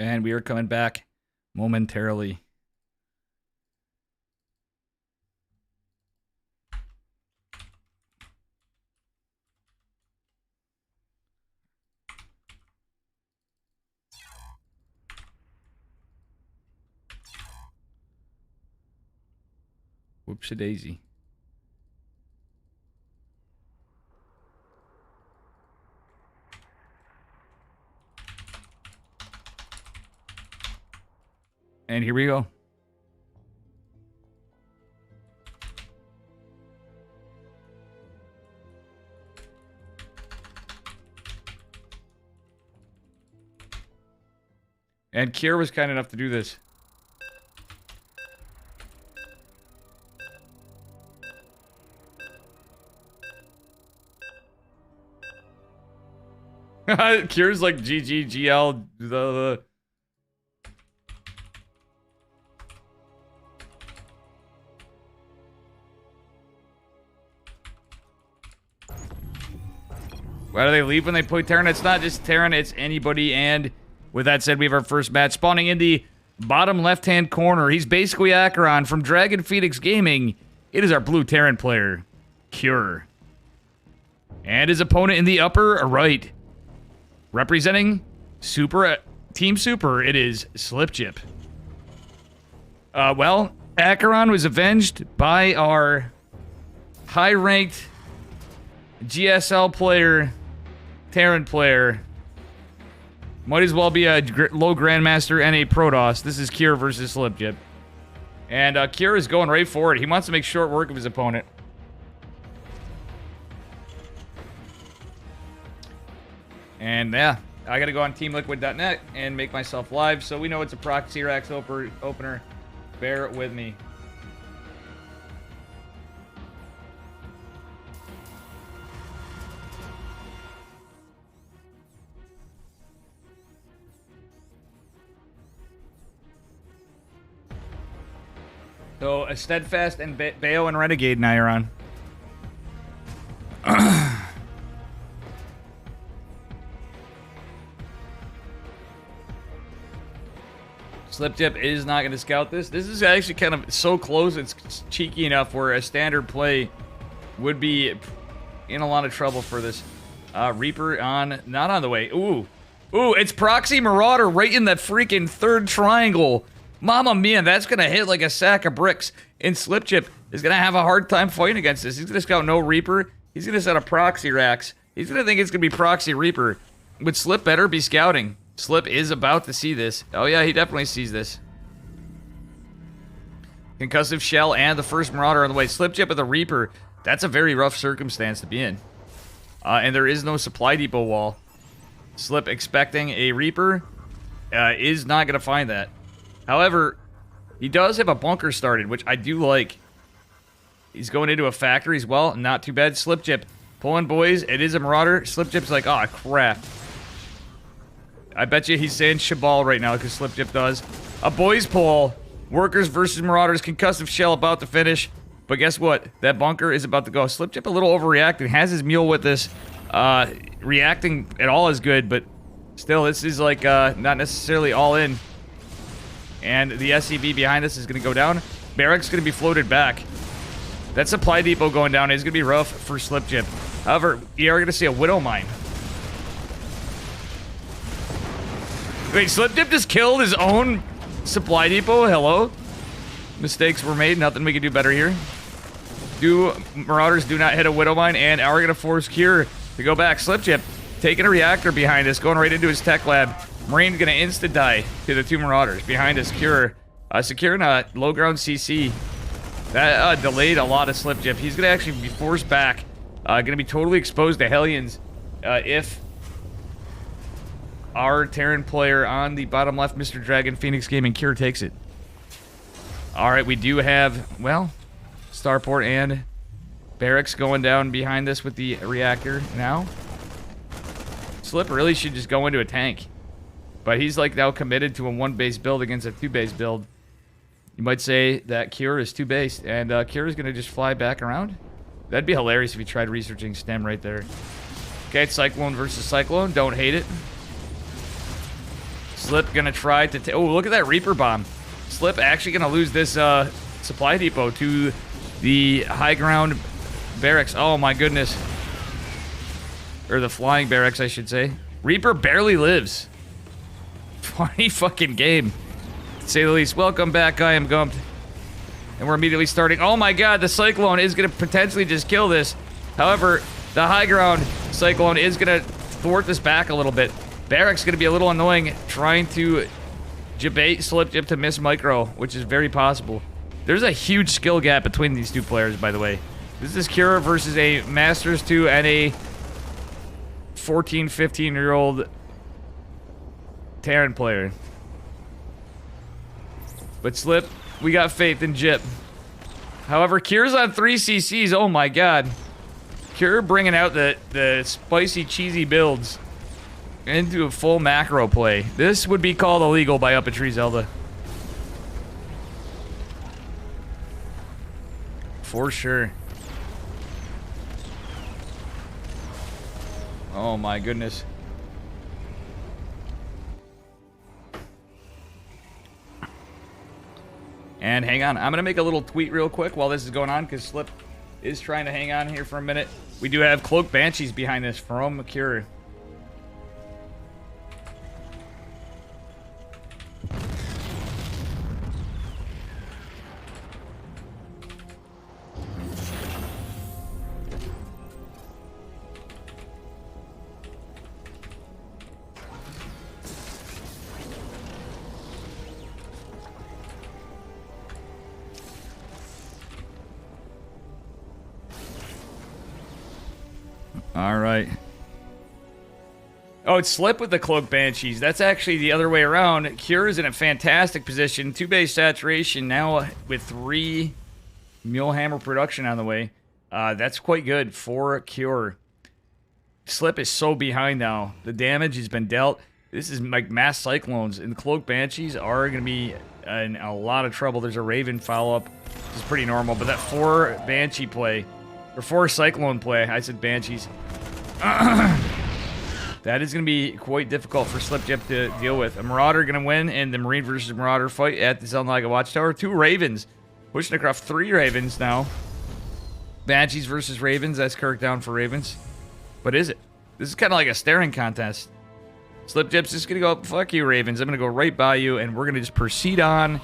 And we are coming back momentarily. Whoops-a-daisy. And here we go. And Kier was kind enough to do this. Kier's like GGGL. Why do they leave when they play Terran? It's not just Terran, it's anybody. And with that said, we have our first match spawning in the bottom left-hand corner. He's basically Acheron from Dragon Phoenix Gaming. It is our blue Terran player, Cure. And his opponent in the upper right, representing Team Super, it is Slipchip. Well, Acheron was avenged by our high-ranked GSL player, Terran player. Might as well be a low Grandmaster and a Protoss. This is Kier versus Slipchip. And Kier is going right for it. He wants to make short work of his opponent. And yeah, I gotta go on teamliquid.net and make myself live, so we know it's a proxy racks opener. Bear with me. So, a Steadfast and Bayo and Renegade now you're on. Slipchip is not going to scout this. This is actually kind of so close, it's cheeky enough where a standard play would be in a lot of trouble for this. Reaper on, not on the way. Ooh, it's Proxy Marauder right in that freaking third triangle. Mamma mia, that's going to hit like a sack of bricks. And Slipchip is going to have a hard time fighting against this. He's going to scout no Reaper. He's going to set up Proxy Racks. He's going to think it's going to be Proxy Reaper. But Slip better be scouting. Slip is about to see this. Oh yeah, he definitely sees this. Concussive Shell and the first Marauder on the way. Slipchip with a Reaper. That's a very rough circumstance to be in. And there is no supply depot wall. Slip expecting a Reaper is not going to find that. However, he does have a bunker started, which I do like. He's going into a factory as well. Not too bad. Slipchip pulling boys. It is a Marauder. Slipchip's like, oh, crap. I bet you he's saying Shabal right now because Slipchip does. A boys pull. Workers versus Marauders. Concussive Shell about to finish. But guess what? That bunker is about to go. Slipchip a little overreacting. Has his mule with this. Reacting at all is good, but still, this is like not necessarily all in. And the SCV behind us is going to go down. Barrack's going to be floated back. That supply depot going down is going to be rough for Slipchip. However, you are going to see a Widow Mine. Wait, Slipchip just killed his own supply depot? Hello? Mistakes were made. Nothing we can do better here. Marauders do not hit a Widow Mine and are going to force Cure to go back. Slipchip taking a reactor behind us, going right into his tech lab. Marine's gonna insta-die to the two Marauders. Behind us, Cure. Securing a low ground CC. That delayed a lot of Slipchip. He's gonna actually be forced back. Gonna be totally exposed to Hellions if our Terran player on the bottom left, Mr. Dragon Phoenix Gaming, Cure takes it. Alright, we do have, well, Starport and Barracks going down behind us with the reactor now. Slip really should just go into a tank. But he's like now committed to a one-base build against a two-base build. You might say that Cure is two-based, and Cure is going to just fly back around. That'd be hilarious if he tried researching STEM right there. Okay, it's Cyclone versus Cyclone. Don't hate it. Slip gonna try to... Oh, look at that Reaper bomb. Slip actually gonna lose this supply depot to the high ground barracks. Oh my goodness. Or the flying barracks, I should say. Reaper barely lives. Funny fucking game, to say the least. Welcome back, I am Gumped. And we're immediately starting. Oh my god, the Cyclone is gonna potentially just kill this. However, the high ground Cyclone is gonna thwart this back a little bit. Barrack's gonna be a little annoying, trying to debate Slip Jip to miss micro, which is very possible. There's a huge skill gap between these two players, by the way. This is Kira versus a Masters 2 and a 14, 15-year-old Terran player. But Slip, we got faith in Jip. However, Kira's on 3 CCs. Oh my god. Kira bringing out the spicy, cheesy builds into a full macro play. This would be called illegal by Up a Tree Zelda. For sure. Oh my goodness. And hang on, I'm gonna make a little tweet real quick while this is going on, because Slip is trying to hang on here for a minute. We do have Cloak Banshees behind this from Kira. Alright. Oh, it's Slip with the Cloak Banshees. That's actually the other way around. Cure's in a fantastic position. 2-base saturation now with 3 Mulehammer production on the way. That's quite good for Cure. Slip is so behind now. The damage has been dealt. This is like mass Cyclones, and the Cloak Banshees are going to be in a lot of trouble. There's a Raven follow-up, which is pretty normal, but that 4 Banshee play, or 4 Cyclone play, I said Banshees. That is going to be quite difficult for Slip Jip to deal with. A Marauder going to win in the Marine versus Marauder fight at the Zelnaga Watchtower. 2 Ravens. Pushing across 3 Ravens now. Banshees versus Ravens. That's Kirk down for Ravens. But is it? This is kind of like a staring contest. Slip Jip's just going to go, fuck you, Ravens. I'm going to go right by you, and we're going to just proceed on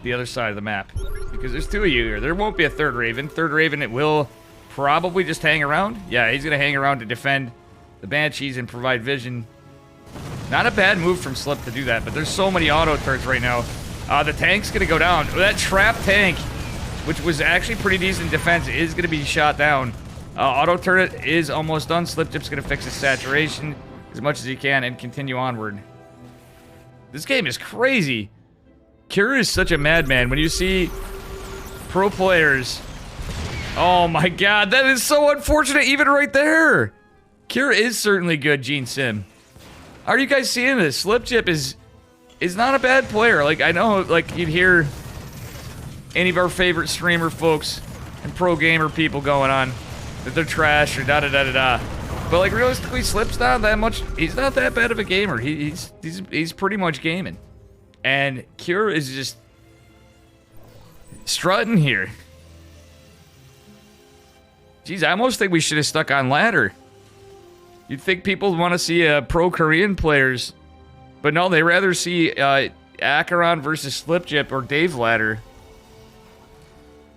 the other side of the map. Because there's 2 of you here. There won't be a 3rd Raven. 3rd Raven, it will probably just hang around. Yeah, he's going to hang around to defend the Banshees and provide vision. Not a bad move from Slip to do that, but there's so many auto turrets right now. The tank's going to go down. That trap tank, which was actually pretty decent defense, is going to be shot down. Auto turret is almost done. Slip Jip's going to fix his saturation as much as he can and continue onward. This game is crazy. Kira is such a madman. When you see pro players... Oh my god, that is so unfortunate even right there. Kira is certainly good, Gene Sim. Are you guys seeing this? Slip Jip is not a bad player. Like, I know, like, you'd hear any of our favorite streamer folks and pro gamer people going on that they're trash or da-da-da-da-da. But, like, realistically, Slip's not that much... He's not that bad of a gamer. He's pretty much gaming. And Kira is just strutting here. Jeez, I almost think we should have stuck on ladder. You'd think people want to see pro Korean players, but no, they rather see Acheron versus Slip Jip or Dave ladder.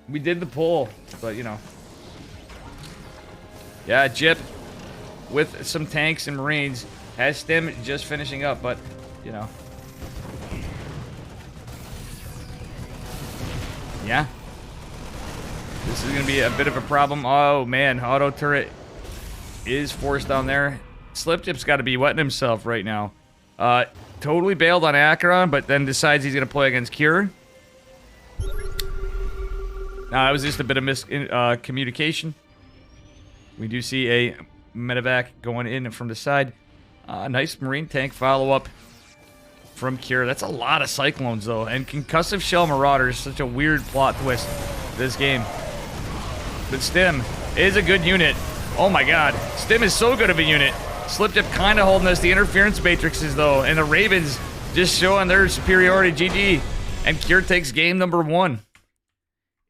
We did the poll, but you know. Yeah, Jip with some tanks and Marines has Stim just finishing up, but you know. Yeah. This is going to be a bit of a problem. Oh, man. Auto turret is forced down there. Slip Jip's got to be wetting himself right now. Totally bailed on Acheron, but then decides he's going to play against Cure. That was just a bit of miscommunication. We do see a medevac going in from the side. Nice Marine tank follow-up from Cure. That's a lot of Cyclones, though. And Concussive Shell Marauder is such a weird plot twist this game. But Stim is a good unit. Oh my god. Stim is so good of a unit. Slip Jip kind of holding us. The interference matrices, though, and the Ravens Just showing their superiority. GG. And Cure takes game number 1.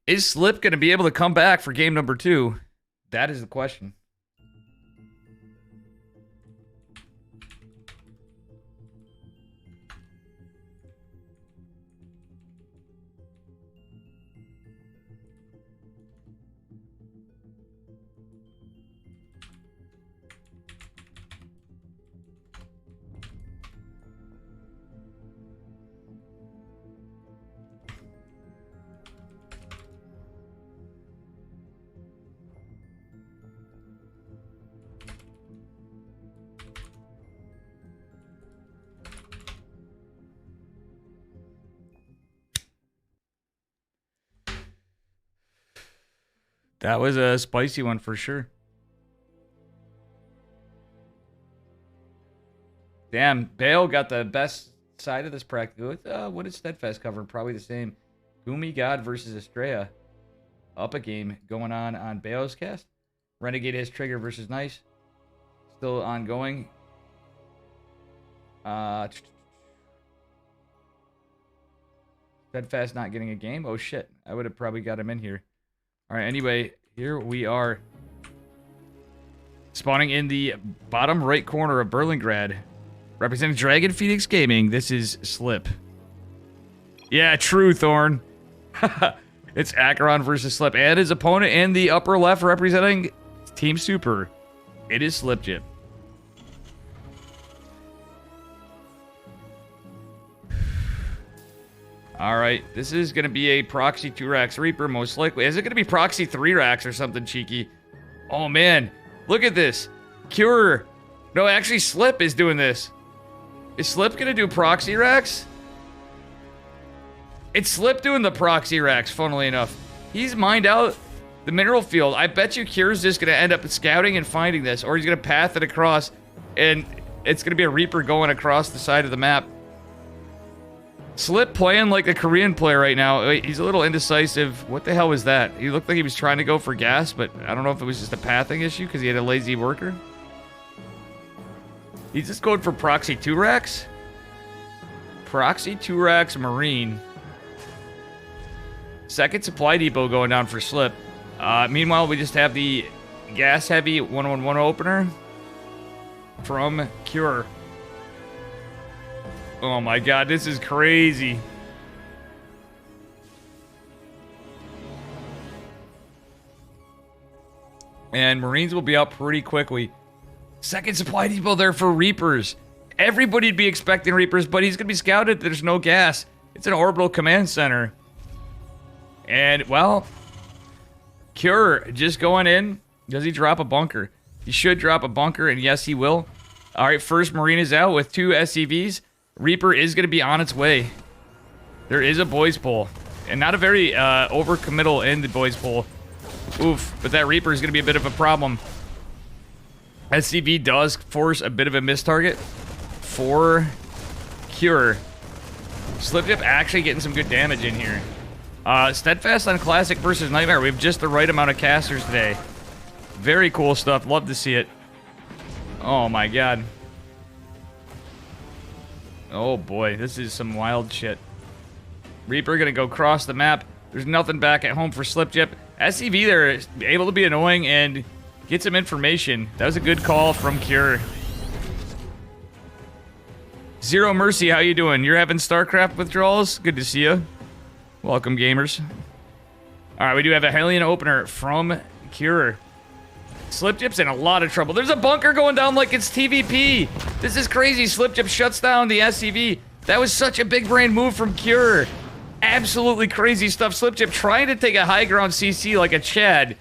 Is Slip going to be able to come back for game number 2? That is the question. That was a spicy one for sure. Damn, Bale got the best side of this practice. What is Steadfast covering? Probably the same. Gumi God versus Estrella. Up a game going on Bale's cast. Renegade has Trigger versus Nice. Still ongoing. Steadfast not getting a game. Oh shit. I would have probably got him in here. Alright, anyway, here we are. Spawning in the bottom right corner of Berlingrad. Representing Dragon Phoenix Gaming, this is Slip. Yeah, true, Thorn. It's Acheron versus Slip. And his opponent in the upper left representing Team Super. It is Slipjip. Alright, this is going to be a Proxy 2-Rax Reaper, most likely. Is it going to be Proxy 3-Rax or something cheeky? Oh, man. Look at this. Cure. No, actually, Slip is doing this. Is Slip going to do Proxy Rax? It's Slip doing the Proxy Rax, funnily enough. He's mined out the mineral field. I bet you Cure's just going to end up scouting and finding this, or he's going to path it across, and it's going to be a Reaper going across the side of the map. Slip playing like a Korean player right now. He's a little indecisive. What the hell was that? He looked like he was trying to go for gas, but I don't know if it was just a pathing issue because he had a lazy worker. He's just going for Proxy 2-Rax? Proxy 2-Rax Marine. Second supply depot going down for Slip. Meanwhile, we just have the gas-heavy 111 opener from Cure. Oh my god, this is crazy. And Marines will be up pretty quickly. Second supply depot there for Reapers. Everybody'd be expecting Reapers, but he's going to be scouted. There's no gas. It's an orbital command center. And, well, Cure just going in. Does he drop a bunker? He should drop a bunker, and yes, he will. All right, first Marine is out with 2 SCVs. Reaper is going to be on its way. There is a boys pull. And not a very overcommittal in the boys pull. Oof, but that Reaper is going to be a bit of a problem. SCV does force a bit of a miss target for Cure. Slipdip actually getting some good damage in here. Steadfast on Classic versus Nightmare. We have just the right amount of casters today. Very cool stuff. Love to see it. Oh my god. Oh boy, this is some wild shit. Reaper gonna go across the map. There's nothing back at home for Slipjip. SCV there is able to be annoying and get some information. That was a good call from Cure. Zero Mercy, how you doing? You're having StarCraft withdrawals? Good to see you. Welcome, gamers. Alright, we do have a Hellion opener from Cure. Slipjip's in a lot of trouble. There's a bunker going down like it's TVP. This is crazy. Slipjip shuts down the SCV. That was such a big brain move from Cure. Absolutely crazy stuff. Slipjip trying to take a high ground CC like a Chad,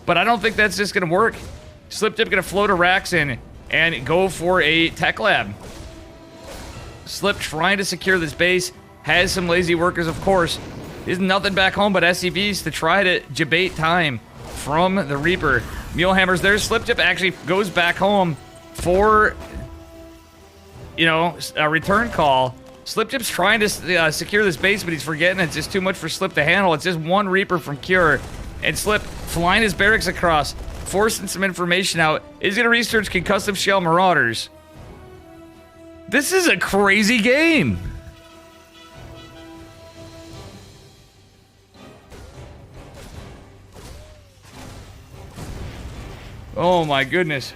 but I don't think that's just going to work. Slipjip going to float a Rax in and go for a tech lab. Slip trying to secure this base. Has some lazy workers, of course. There's nothing back home but SCVs to try to debate time from the Reaper. Mulehammer's there. Slipjip actually goes back home for, you know, a return call. Slipjip's trying to secure this base, but he's forgetting it's just too much for Slip to handle. It's just one Reaper from Cure. And Slip flying his barracks across, forcing some information out. Is going to research concussive shell marauders. This is a crazy game. Oh my goodness.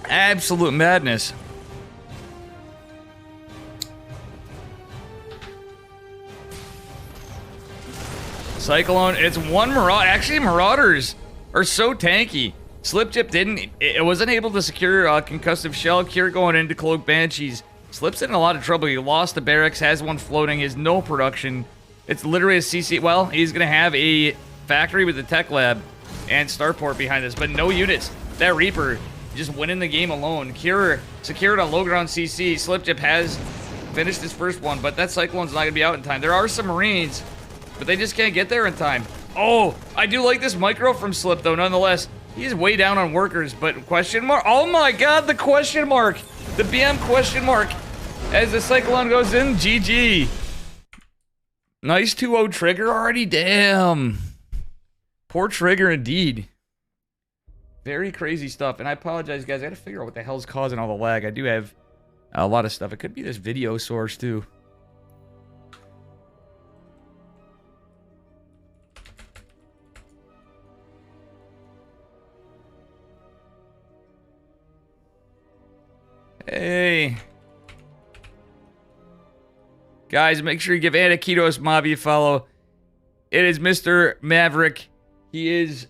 Absolute madness. Cyclone, it's one Marauder. Actually, Marauders are so tanky. Slipchip it wasn't able to secure a concussive shell. Cure going into Cloak Banshees. Slip's in a lot of trouble. He lost the barracks, has one floating, has no production. It's literally a CC. Well, he's going to have a factory with a tech lab and starport behind this, but no units. That Reaper just winning the game alone. Cure secured on low ground CC. Slipchip has finished his first one, but that Cyclone's not going to be out in time. There are some Marines, but they just can't get there in time. Oh, I do like this micro from Slip, though, nonetheless. He's way down on workers, but question mark. Oh my god, the question mark. The BM question mark. As the Cyclone goes in, GG. Nice 2-0 trigger already, damn. Poor trigger indeed. Very crazy stuff, and I apologize, guys. I gotta figure out what the hell's causing all the lag. I do have a lot of stuff. It could be this video source, too. Hey. Guys, make sure you give Anakitos Mavi a follow. It is Mr. Maverick. He is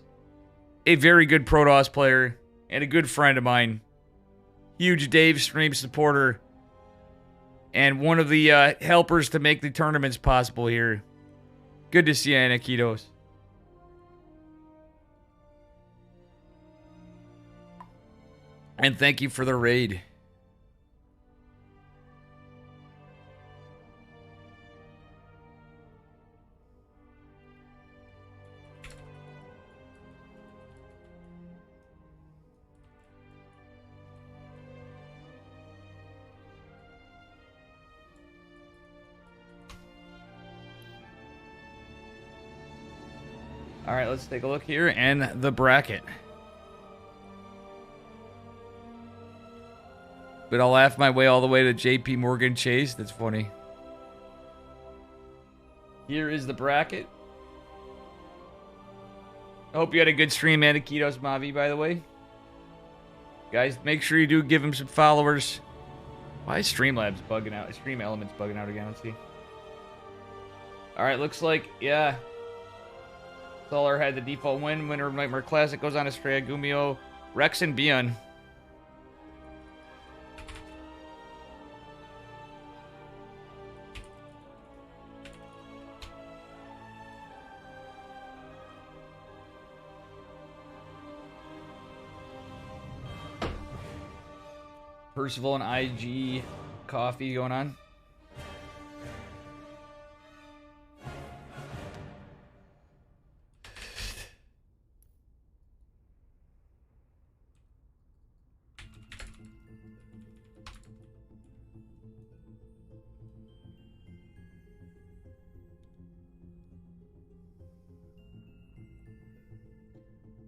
a very good Protoss player and a good friend of mine. Huge Dave stream supporter. And one of the helpers to make the tournaments possible here. Good to see you, Anakitos. And thank you for the raid. All right, let's take a look here and the bracket. But I'll laugh my way all the way to JP Morgan Chase. That's funny. Here is the bracket. I hope you had a good stream, Anakitos Mavi, by the way. Guys, make sure you do give him some followers. Why is Streamlabs bugging out? Stream Elements bugging out again. Let's see. All right, looks like, yeah. Solar had the default win. Winner of Nightmare Classic goes on to Estrella, Gumio, Rex, and Bion. Percival and IG coffee going on.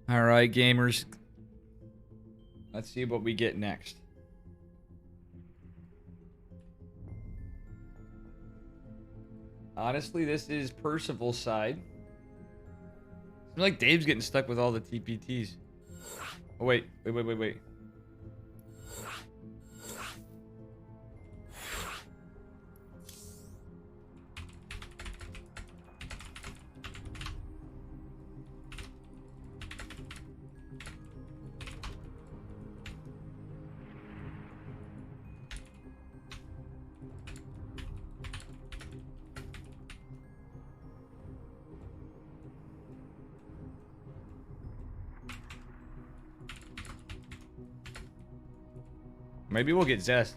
All right, gamers. Let's see what we get next. Honestly, this is Percival's side. Seems like Dave's getting stuck with all the TPTs. Oh, wait. Maybe we'll get Zest.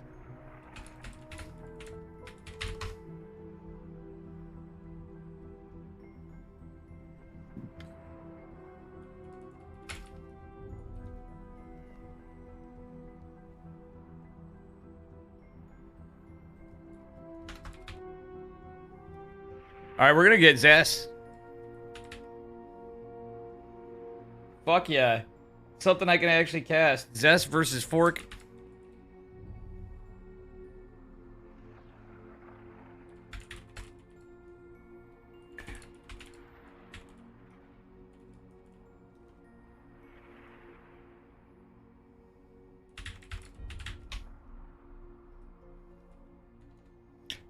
All right, we're gonna get Zest. Fuck yeah. Something I can actually cast. Zest versus Fork.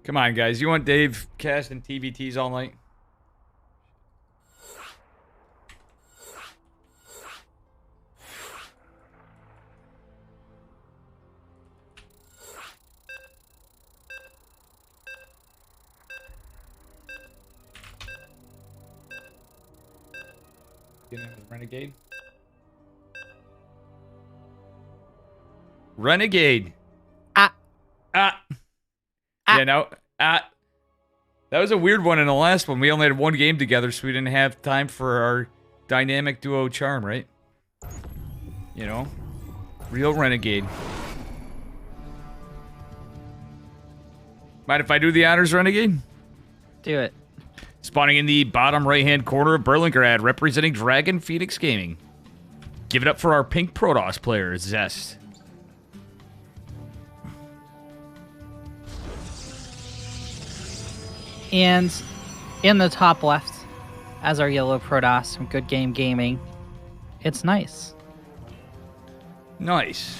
Come on, guys. You want Dave casting TVTs all night? Renegade. Renegade. Yeah, no. That was a weird one in the last one. We only had one game together, so we didn't have time for our dynamic duo charm, right? You know? Real Renegade. Mind if I do the honors, Renegade? Do it. Spawning in the bottom right-hand corner of Berlingrad, representing Dragon Phoenix Gaming. Give it up for our pink Protoss player, Zest. And in the top left, as our yellow Protoss from Good Game Gaming, it's nice. Nice.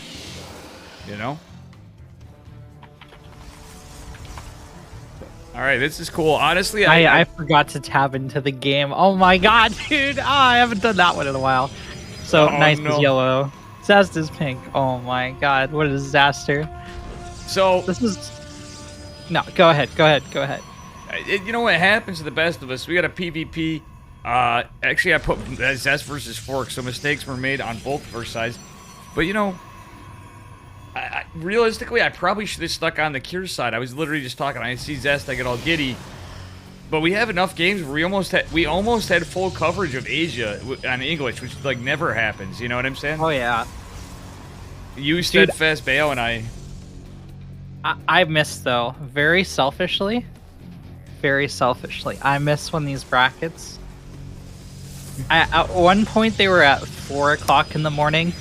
You know? All right, this is cool. Honestly, I forgot to tab into the game. Oh my god, dude! I haven't done that one in a while. So nice is yellow. Zest is pink. Oh my god, what a disaster. So this is... No, go ahead. You know what happens to the best of us? We got a PvP. Actually, I put Zest versus Fork, so mistakes were made on both of our sides. But you know, realistically, I probably should have stuck on the Cure side. I was literally just talking. I see Zest, I get all giddy. But we have enough games where we almost had full coverage of Asia on English, which like never happens. You know what I'm saying? Oh yeah. You, Steadfast, Bale, and I miss though, very selfishly, I miss when these brackets. At one point they were at 4 o'clock in the morning.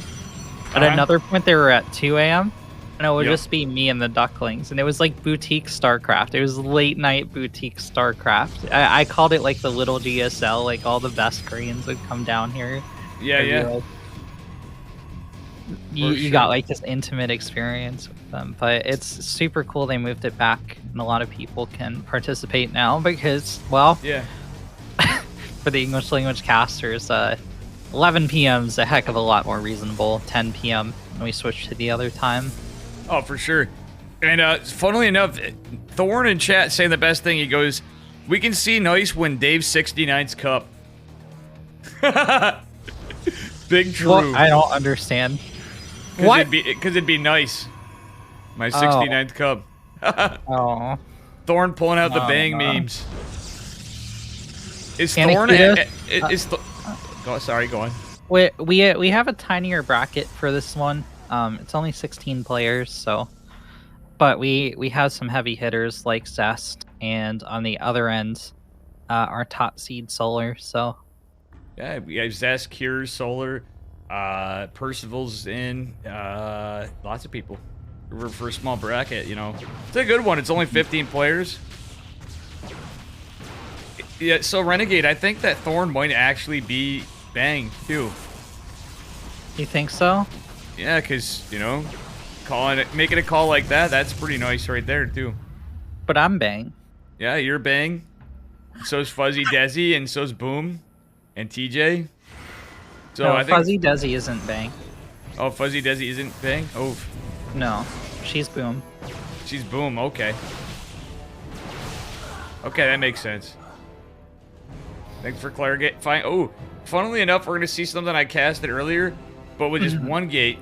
At another point they were at 2 a.m. And it would just be me and the ducklings. And it was like boutique StarCraft. It was late night boutique StarCraft. I called it like the little ESL. Like all the best Koreans would come down here. Yeah. You got like this intimate experience with them. But it's super cool they moved it back. And a lot of people can participate now because, well, for the English language casters, 11 p.m. is a heck of a lot more reasonable. 10 p.m. when we switch to the other time. Oh, for sure. And funnily enough, Thorn in chat saying the best thing. He goes, "We can see nice when Dave's 69th cup." Big true. Well, I don't understand. What? Because it'd be nice. My 69th cup. Oh. Thorn pulling out the bang memes. Is Thorn? Sorry, go on. We have a tinier bracket for this one. It's only 16 players, so, but we have some heavy hitters like Zest, and on the other end, our top seed Solar. So, yeah, we have Zest, Cures, Solar, Percival's in, lots of people for a small bracket. You know, it's a good one. It's only 15 players. Yeah, so Renegade, I think that Thorn might actually be Bang too. You think so? Yeah, because, you know, making a call like that's pretty nice right there too. But I'm Bang. Yeah, you're Bang. So's Fuzzy Desi, and so's Boom and TJ. So no, I think Fuzzy Desi isn't Bang. Oh, Fuzzy Desi isn't Bang? Oh. No, she's Boom. She's Boom, okay. Okay, that makes sense. Thanks for clarifying. Fine. Oh, funnily enough, we're going to see something I casted earlier, but with just one gate.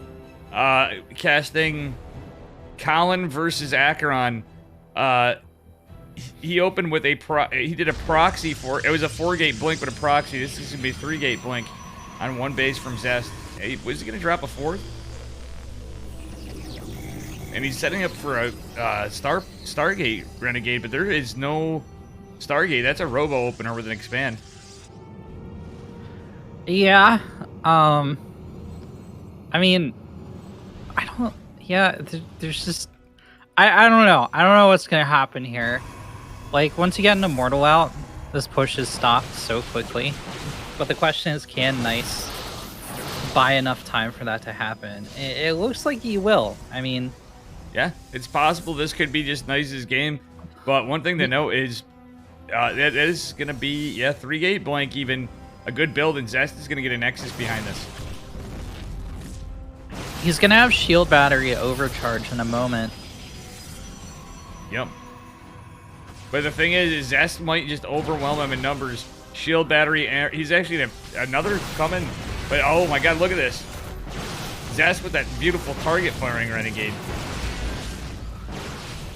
Casting Colin versus Acheron. He opened with he did a proxy for it. Was a 4-gate blink, but a proxy. This is going to be a 3-gate blink on one base from Zest. Hey, was he going to drop a 4th? And he's setting up for a Stargate Renegade, but there is no Stargate. That's a Robo opener with an expand. Yeah. I mean, I don't. Yeah, there's just. I don't know. I don't know what's gonna happen here. Like once you get an Immortal out, this push is stopped so quickly. But the question is, can Nice buy enough time for that to happen? It looks like he will. I mean. Yeah, it's possible this could be just Nice's game. But one thing to note is that is going to be, 3-gate blank, even a good build, and Zest is going to get a Nexus behind this. He's going to have shield battery overcharge in a moment. Yep. But the thing is Zest might just overwhelm him in numbers. Shield battery, he's actually another coming. But oh my god, look at this. Zest with that beautiful target firing Renegade.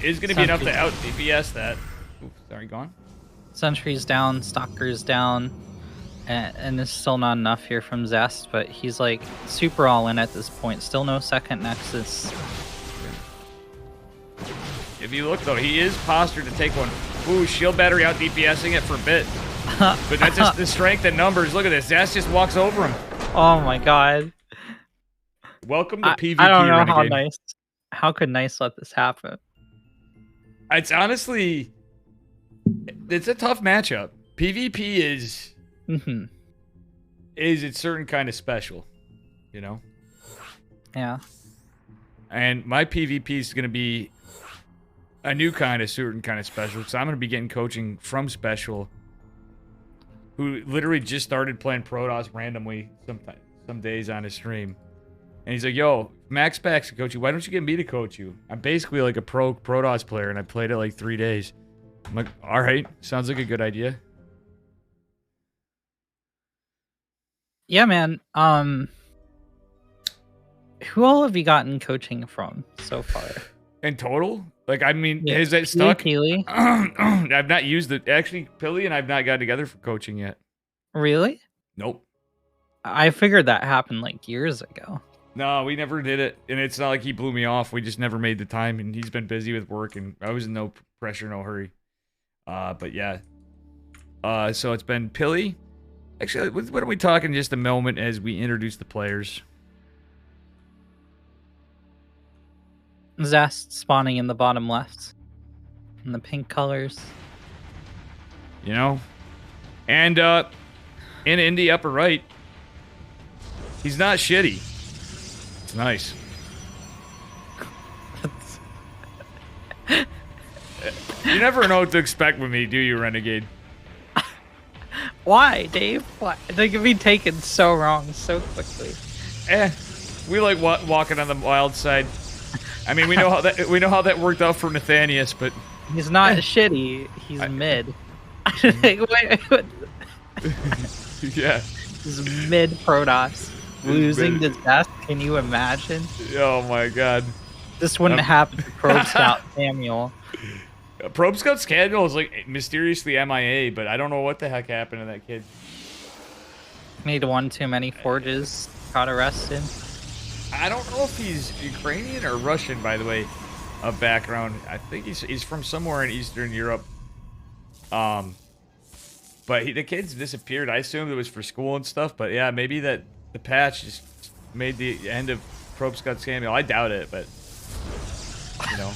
Is going to be enough to out DPS that. Ooh, sorry, go on. Sentry's down, Stalker's down, and it's still not enough here from Zest, but he's like super all in at this point. Still no second Nexus. If you look though, he is postured to take one. Ooh, shield battery out DPSing it for a bit. But that's just the strength and numbers. Look at this. Zest just walks over him. Oh my god. Welcome to PvP, I don't know Renegade. how could Nice let this happen? It's honestly, it's a tough matchup. PvP is its certain kind of special, you know? Yeah. And my PvP is going to be a new kind of certain kind of special, because I'm going to be getting coaching from Special, who literally just started playing Protoss randomly some days on his stream. And he's like, yo, Max Pax can coach you. Why don't you get me to coach you? I'm basically like a pro Protoss player, and I played it like 3 days. I'm like, all right, sounds like a good idea. Yeah, man. Who all have you gotten coaching from so far? In total? Like, I mean, Yeah. is it stuck? Peely? I've not used it. Actually, Pilly and I've not got together for coaching yet. Really? Nope. I figured that happened like years ago. No, we never did it. And it's not like he blew me off. We just never made the time, and he's been busy with work, and I was in no pressure, no hurry. But yeah. So it's been Pilly. Actually, what are we talking just a moment as we introduce the players? Zest spawning in the bottom left. In the pink colors. You know? And in Indy upper right, he's not shitty. It's nice. You never know what to expect with me, do you, Renegade? Why, Dave? Why? They can be taken so wrong so quickly. We like walking on the wild side. I mean, we know how that worked out for Nathanius, but He's not shitty. He's mid. Wait. Yeah. He's mid Protoss. Losing to Zest. Can you imagine? Oh my god. This wouldn't happen to Probe Scout Samuel. Probe Scout Samuel is like mysteriously MIA, but I don't know what the heck happened to that kid. Made one too many forges. Got arrested. I don't know if he's Ukrainian or Russian, by the way, of background. I think he's from somewhere in Eastern Europe. But the kid's disappeared. I assumed it was for school and stuff, but yeah, maybe that the patch just made the end of Probe Scout Samuel. I doubt it, but you know.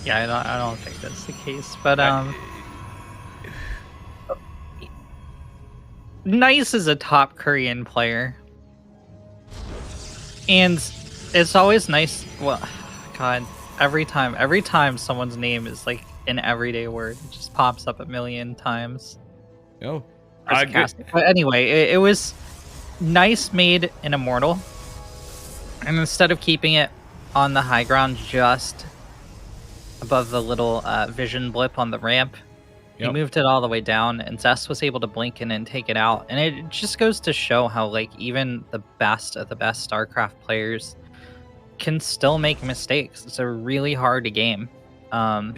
Yeah, I don't think that's the case. But Nice is a top Korean player. And it's always nice. Well, God, every time someone's name is like an everyday word, it just pops up a million times. Oh, but anyway, it was Nice made an immortal, and instead of keeping it on the high ground just above the little vision blip on the ramp, he moved it all the way down, and Zest was able to blink in and take it out. And it just goes to show how, like, even the best of the best StarCraft players can still make mistakes. It's a really hard game. Oh,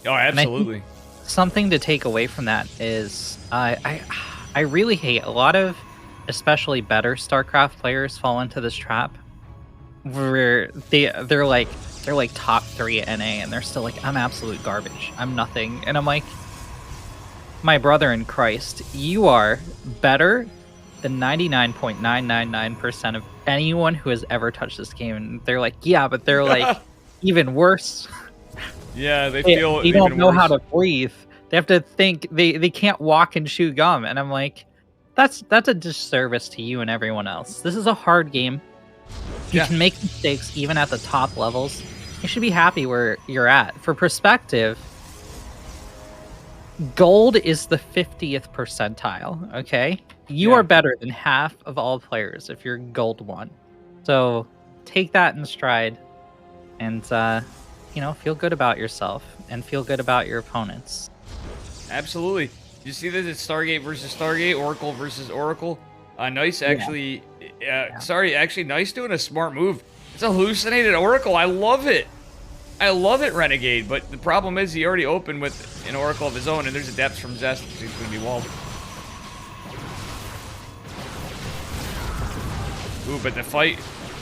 absolutely. Something to take away from that is I really hate a lot of, especially better StarCraft players fall into this trap where they're like top 3 NA, and they're still like, I'm absolute garbage. I'm nothing. And I'm like, my brother in Christ, you are better than 99.999% of anyone who has ever touched this game. And they're like, yeah, but they're like even worse. Yeah, they feel they don't know how to breathe. They have to think. They can't walk and chew gum. And I'm like, that's a disservice to you and everyone else. This is a hard game. You can make mistakes even at the top levels. You should be happy where you're at. For perspective, gold is the 50th percentile, okay? You are better than half of all players if you're gold 1. So take that in stride and, feel good about yourself and feel good about your opponents. Absolutely. You see this? It's Stargate versus Stargate, Oracle versus Oracle. Nice actually... actually, Nice doing a smart move. It's a hallucinated Oracle. I love it. I love it, Renegade. But the problem is he already opened with an Oracle of his own, and there's a depth from Zest, so he's going to be walled. Ooh, but the fight...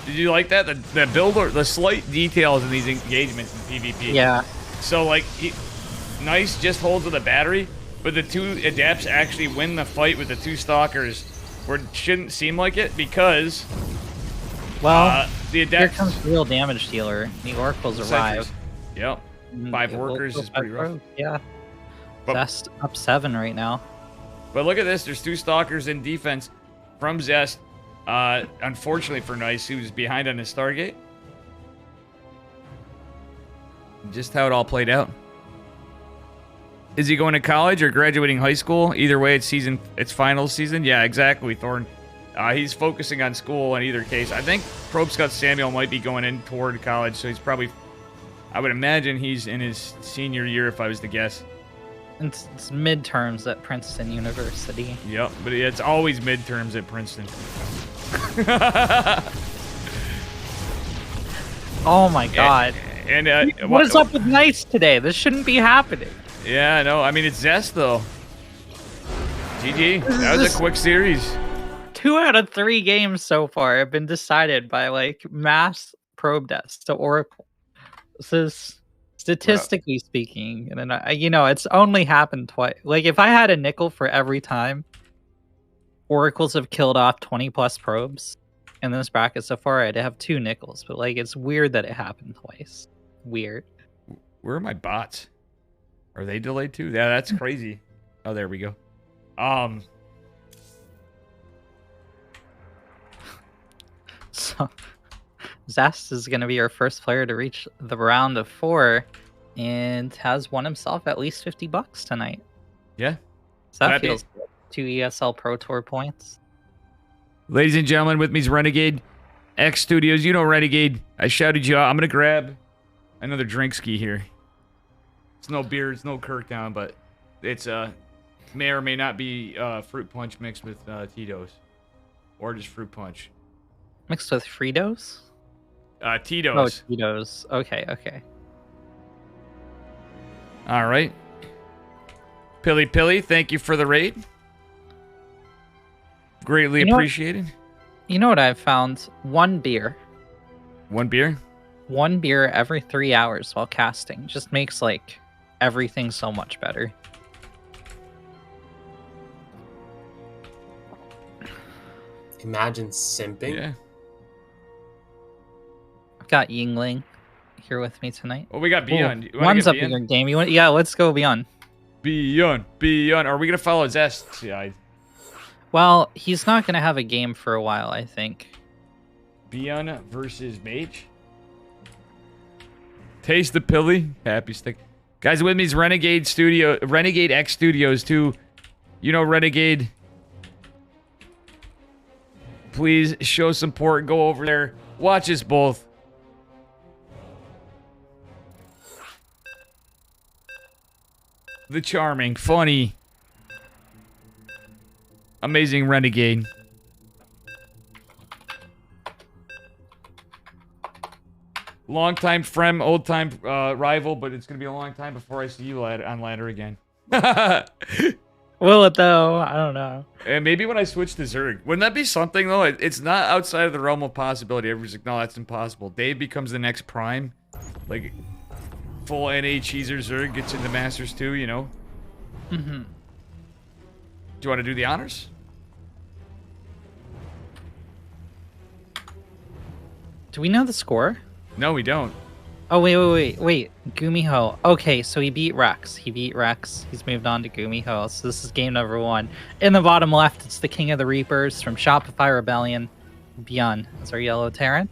Did you like that? The builder, the slight details in these engagements in PvP. Yeah. So, like, Nice just holds with a battery, but the 2 Adepts actually win the fight with the 2 Stalkers, where it shouldn't seem like it, because... Well, the Adepts... Here comes real damage dealer. The Oracles arrive. Yep. 5 workers is pretty rough. Yeah. But, Zest up 7 right now. But look at this. There's 2 Stalkers in defense from Zest. Unfortunately for Nice, who's behind on his Stargate. Just how it all played out. Is he going to college or graduating high school? Either way, it's finals season. Yeah, exactly, Thorn. He's focusing on school in either case. I think Probe Scout Samuel might be going in toward college, so he's probably... I would imagine he's in his senior year, if I was to guess. It's midterms at Princeton University. Yep, but it's always midterms at Princeton. Oh my god. What is up with Nice today? This shouldn't be happening. Yeah, I know. I mean, it's Zest, though. GG. That was a quick series. 2 out of 3 games so far have been decided by, like, mass probe deaths to Oracle. This is, statistically speaking, and then, it's only happened twice. Like, if I had a nickel for every time Oracles have killed off 20+ probes in this bracket so far, I'd have 2 nickels. But, like, it's weird that it happened twice. Weird. Where are my bots? Are they delayed too? Yeah, that's crazy. Oh, there we go. So, Zest is going to be our first player to reach the round of 4 and has won himself at least $50 tonight. Yeah. So that feels good. 2 ESL Pro Tour points. Ladies and gentlemen, with me is Renegade X Studios. You know Renegade. I shouted you out. I'm going to grab another drink ski here. It's no beer. It's no Kirkdown, but it's may or may not be fruit punch mixed with Tito's. Or just fruit punch. Mixed with Fritos? Tito's. Oh, Tito's. Okay, okay. All right. Pilly, thank you for the raid. Greatly appreciated. You know what I've found? 1 beer. 1 beer? 1 beer every 3 hours while casting. Just makes, like, everything so much better. Imagine simping. Yeah. I've got Yingling here with me tonight. Well, we got Beyond. One's up in your game. Yeah, let's go Beyond. Beyond. Are we gonna follow Zest? Yeah. Well, he's not gonna have a game for a while, I think. Beyond versus Mage. Taste the Pilly. Happy stick. Guys, with me is Renegade X Studios too. You know Renegade. Please show support. Go over there. Watch us both. The charming, funny, amazing Renegade. Long-time friend, old-time rival, but it's going to be a long time before I see you on ladder again. Will it, though? I don't know. And maybe when I switch to Zerg. Wouldn't that be something, though? It's not outside of the realm of possibility. Everyone's like, no, that's impossible. Dave becomes the next Prime. Like, full NA Cheezer Zerg gets into Masters 2, you know? Mm-hmm. Do you want to do the honors? Do we know the score? No, we don't. Oh, wait. Gumiho. Okay, so he beat Rex. He's moved on to Gumiho. So this is game number 1. In the bottom left, it's the King of the Reapers from Shopify Rebellion. Beyond. That's our yellow Terran.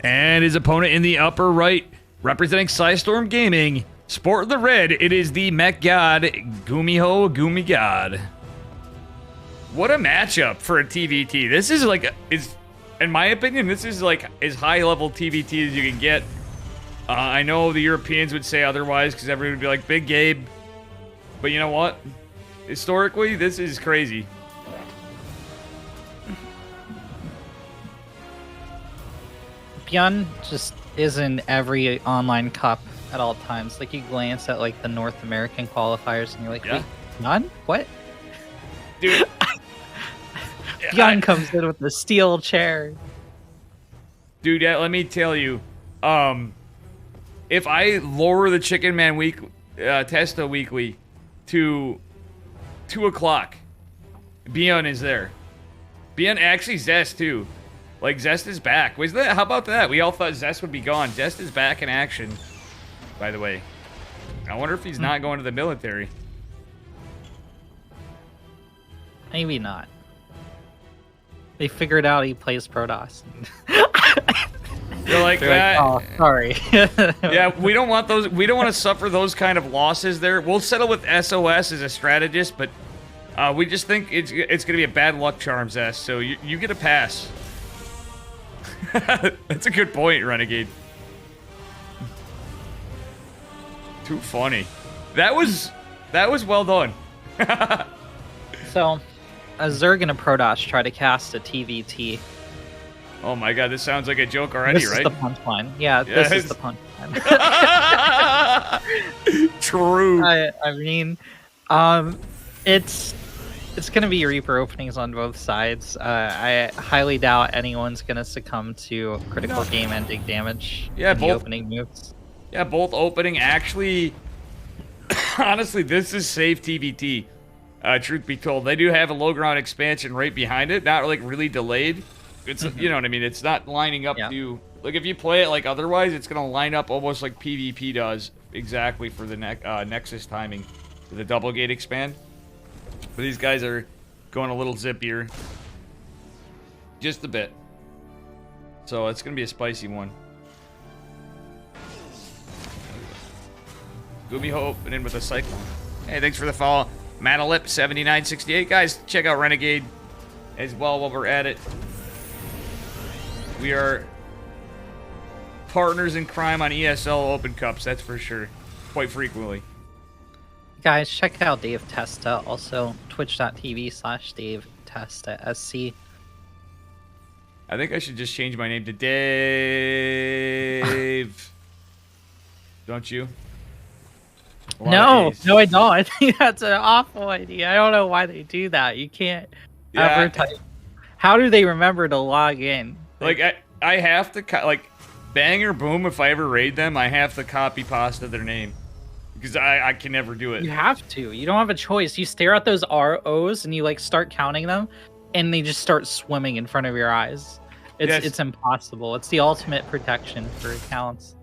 And his opponent in the upper right, representing Psystorm Gaming, sporting the red, it is the Mech God, Gumiho Gumigod. What a matchup for a TVT. This is like, in my opinion, this is like as high-level TVT as you can get. I know the Europeans would say otherwise because everyone would be like, Big Gabe. But you know what? Historically, this is crazy. Beyond just is in every online cup at all times. Like, you glance at, like, the North American qualifiers and you're like, Yeah. wait, none? What? Dude. Beyond comes in with the steel chair. Dude, yeah, let me tell you. If I lower the Chicken Man Testa weekly to 2 o'clock, Beyond is there. Beyond, actually Zest too. Like, Zest is back. How about that? We all thought Zest would be gone. Zest is back in action, by the way. I wonder if he's not going to the military. Maybe not. They figured out he plays Protoss. They're like, oh, sorry. yeah, we don't want those. We don't want to suffer those kind of losses there. We'll settle with SOS as a strategist, but we just think it's going to be a bad luck charm, Zest. So you get a pass. That's a good point, Renegade. Too funny. That was well done. So, a Zerg and a Protoss try to cast a TVT. Oh my god, this sounds like a joke already, this right? This is the punchline. Yeah, yes. This is the punchline. True. I mean, it's gonna be Reaper openings on both sides. I highly doubt anyone's gonna succumb to critical game-ending damage. Yeah, in the both opening moves. Yeah, both opening. Actually, honestly, this is safe TVT. Truth be told, they do have a low ground expansion right behind it, not like really delayed. It's you know what I mean. It's not lining up to like if you play it like otherwise, it's gonna line up almost like PvP does exactly for the Nexus timing, for the double gate expand. But these guys are going a little zippier, just a bit. So it's gonna be a spicy one. Gumiho opening with a cyclone. Hey, thanks for the follow. Matalip7968. Guys, check out Renegade as well while we're at it. We are partners in crime on ESL Open Cups, that's for sure. Quite frequently. Guys, check out Dave Testa, also twitch.tv/Dave Testa SC. I think I should just change my name to Dave. Don't you? No, I don't. I think that's an awful idea. I don't know why they do that. You can't advertise. How do they remember to log in? Like, I have to, like, bang or boom, if I ever raid them, I have to copy pasta their name. Because I can never do it. You have to. You don't have a choice. You stare at those ROs and you, like, start counting them, and they just start swimming in front of your eyes. It's impossible. It's the ultimate protection for accounts.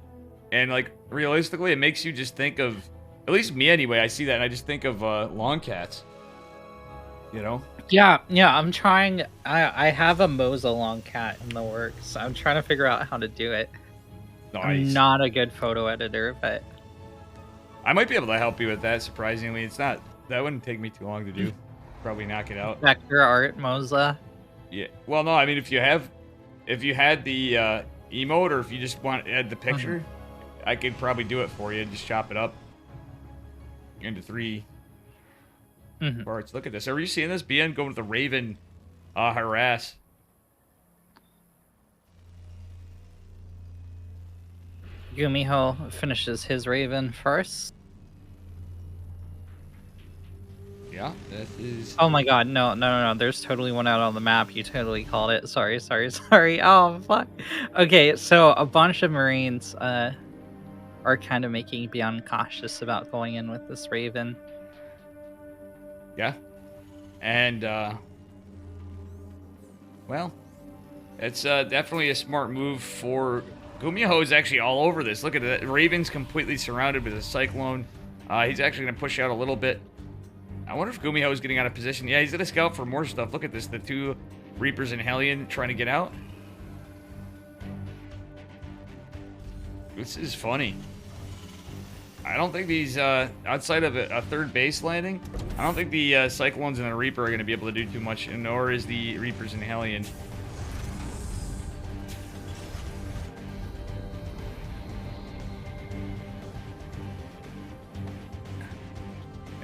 And, like, realistically, it makes you just think of, at least me anyway, I see that and I just think of lawn cats. You know? Yeah, I'm trying. I have a Moza long cat in the works. I'm trying to figure out how to do it. Nice. I'm not a good photo editor, but I might be able to help you with that, surprisingly. That wouldn't take me too long to do. Probably knock it out. Vector art Moza. Yeah. Well, no, I mean, if you had the emote, or if you just want to add the picture, I could probably do it for you. Just chop it up into 3 parts. Look at this. Are you seeing this? BN going with the Raven harass. Gumiho finishes his Raven first. Yeah, that is... Oh my god, no. There's totally one out on the map. You totally called it. Sorry. Oh, fuck. Okay, so a bunch of Marines are kind of making Beyond cautious about going in with this Raven. Yeah. And, well, it's definitely a smart move for... Gumiho is actually all over this. Look at that. Raven's completely surrounded with a Cyclone. He's actually going to push out a little bit. I wonder if Gumiho is getting out of position. Yeah, he's going to scout for more stuff. Look at this. The 2 Reapers and Hellion trying to get out. This is funny. I don't think these, outside of a third base landing, I don't think the Cyclones and the Reaper are going to be able to do too much, and nor is the Reapers and Hellion.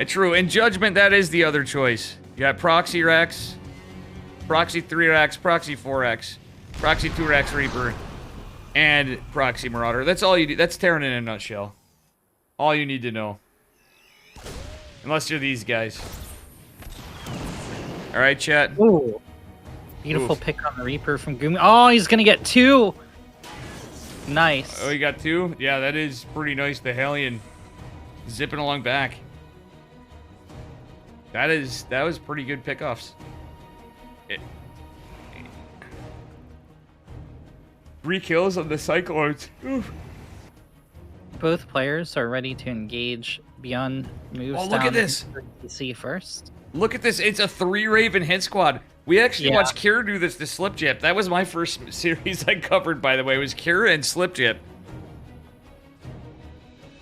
True. In Judgment, that is the other choice. You got Proxy Rex, Proxy 3Rex, Proxy 4X, Proxy 2Rex Reaper, and Proxy Marauder. That's all you do. That's Terran in a nutshell. All you need to know. Unless you're these guys. Alright, chat. Ooh. Beautiful pick on the Reaper from Gumi. Oh, he's gonna get 2! Nice. Oh, you got 2? Yeah, that is pretty nice. The Hellion zipping along back. That was pretty good pickoffs. 3 kills on the Cyclones. Oof. Both players are ready to engage. Beyond moves look down at this. PC first. Look at this. It's a 3 Raven hit squad. We actually watched Kira do this to Slipjip. That was my first series I covered, by the way. It was Kira and Slipjip.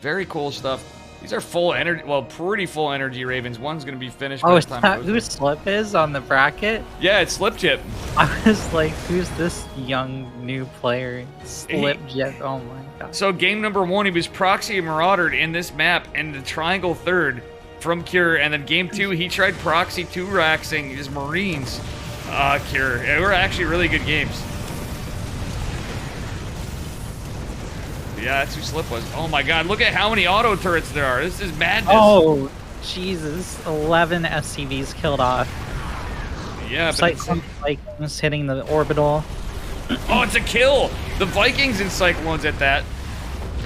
Very cool stuff. These are full energy, well, pretty full energy Ravens. One's going to be finished by Oh, the is time that it goes who in. Slip is on the bracket? Yeah, it's Slipjip. I was like, who's this young new player? Slipjip. Oh my god. So game number 1, he was Proxy Maraudered in this map and the Triangle 3rd from Cure. And then game 2, he tried Proxy 2-Raxing his Marines. Cure. They were actually really good games. Yeah, that's who Slip was. Oh my god, look at how many auto turrets there are. This is madness. Oh, Jesus. 11 SCVs killed off. Yeah, but Cyclones hitting the orbital. oh, it's a kill! The Vikings and Cyclones at that.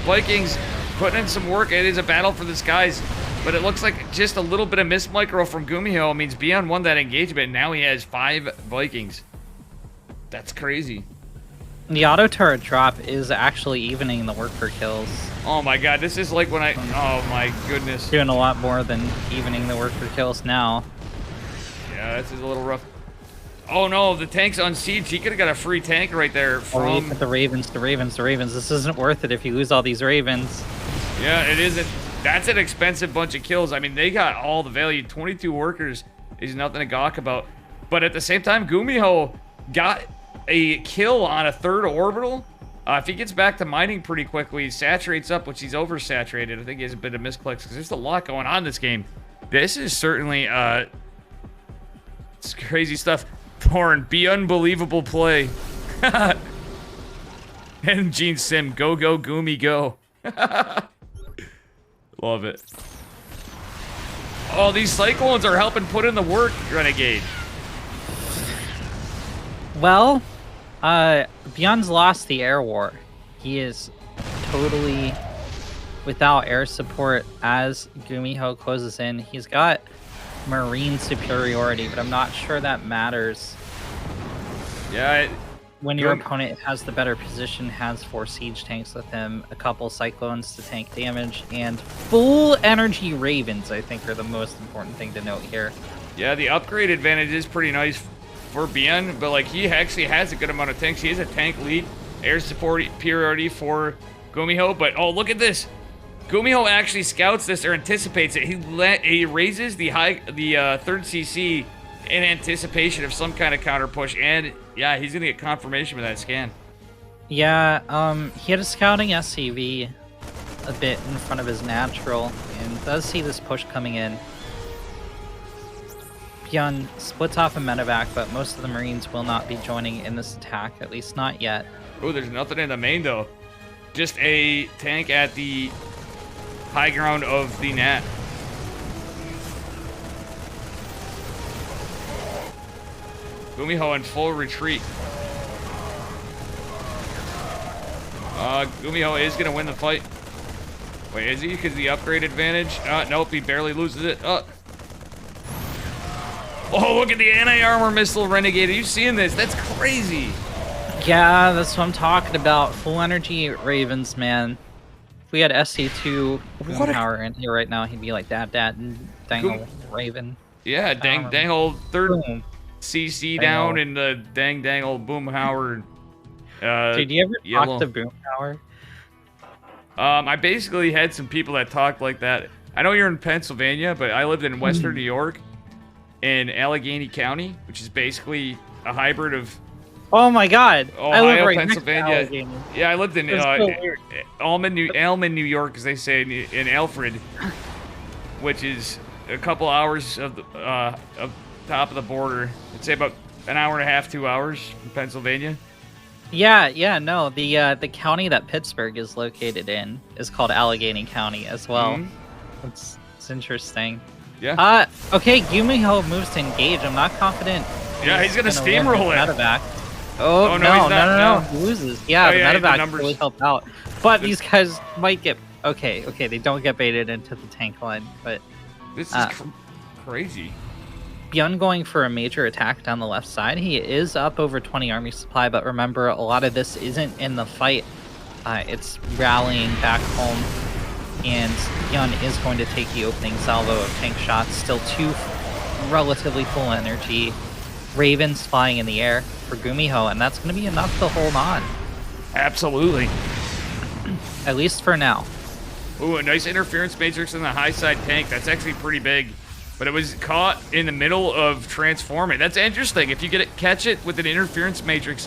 Vikings putting in some work. It is a battle for the skies. But it looks like just a little bit of miss micro from Gumiho means Beyond won that engagement. Now he has 5 Vikings. That's crazy. The auto turret drop is actually evening the worker kills. Oh my god, this is like when I... Oh my goodness. Doing a lot more than evening the worker kills now. Yeah, this is a little rough. Oh no, the tank's on siege. He could have got a free tank right there from... the Ravens, the Ravens, the Ravens. This isn't worth it if you lose all these Ravens. Yeah, it isn't. That's an expensive bunch of kills. I mean, they got all the value. 22 workers is nothing to gawk about. But at the same time, Gumiho got a kill on a 3rd orbital. If he gets back to mining pretty quickly, he saturates up, which he's oversaturated. I think he has a bit of misclicks because there's a lot going on in this game. This is certainly it's crazy stuff. Thorn, be unbelievable play. And Gene Sim, go, go, Gumi, go. Love it. Oh, these Cyclones are helping put in the work, Renegade. Well, Beyond's lost the air war. He is totally without air support as Gumiho closes in. He's got Marine superiority, but I'm not sure that matters. Yeah, when your opponent has the better position, has 4 siege tanks with him, a couple Cyclones to tank damage, and full energy Ravens, I think, are the most important thing to note here. Yeah, the upgrade advantage is pretty nice for Bien, but like he actually has a good amount of tanks. He is a tank lead, air support superiority for Gumiho, but oh, look at this. Gumiho actually scouts this or anticipates it. He raises the 3rd CC in anticipation of some kind of counter push, and yeah, he's gonna get confirmation with that scan. Yeah, he had a scouting SCV a bit in front of his natural, and does see this push coming in. Beyond splits off a medevac, but most of the Marines will not be joining in this attack, at least not yet. Oh, there's nothing in the main though. Just a tank at the high ground of the Nat. Gumiho in full retreat. Gumiho is gonna win the fight. Wait, is he? Because the upgrade advantage? Nope, he barely loses it. Oh, look at the anti-armor missile, Renegade. Are you seeing this? That's crazy. Yeah, that's what I'm talking about. Full energy Ravens, man. If we had SC2 power in here right now, he'd be like that, dangle Raven. Yeah, dangle 3rd CC down and the dangle Boomhauer. Did you ever yellow. talk to Boomhauer? I basically had some people that talked like that. I know you're in Pennsylvania, but I lived in Western New York in Allegheny County, which is basically a hybrid of Oh my God! I live Ohio, right Pennsylvania. next to Allegheny. Yeah, I lived in That's so weird. Almond, New York, as they say, in Alfred, which is a couple hours of top of the border. I'd say about an hour and a half, 2 hours from Pennsylvania. Yeah, no. The county that Pittsburgh is located in is called Allegheny County as well. Mm-hmm. It's interesting. Yeah. Okay, Gumiho moves to engage. I'm not confident. Yeah, he's gonna steamroll it. Medevac. Oh, no. He loses. Yeah, the medevac really helped out. But these guys might get... Okay, they don't get baited into the tank line, but... This is crazy. Beyond going for a major attack down the left side, he is up over 20 army supply, but remember, a lot of this isn't in the fight. It's rallying back home, and Beyond is going to take the opening salvo of tank shots. Still 2 relatively full energy Ravens flying in the air for Gumiho, and that's going to be enough to hold on. Absolutely. At least for now. Ooh, a nice interference matrix in the high side tank. That's actually pretty big. But it was caught in the middle of transforming. That's interesting. If you catch it with an interference matrix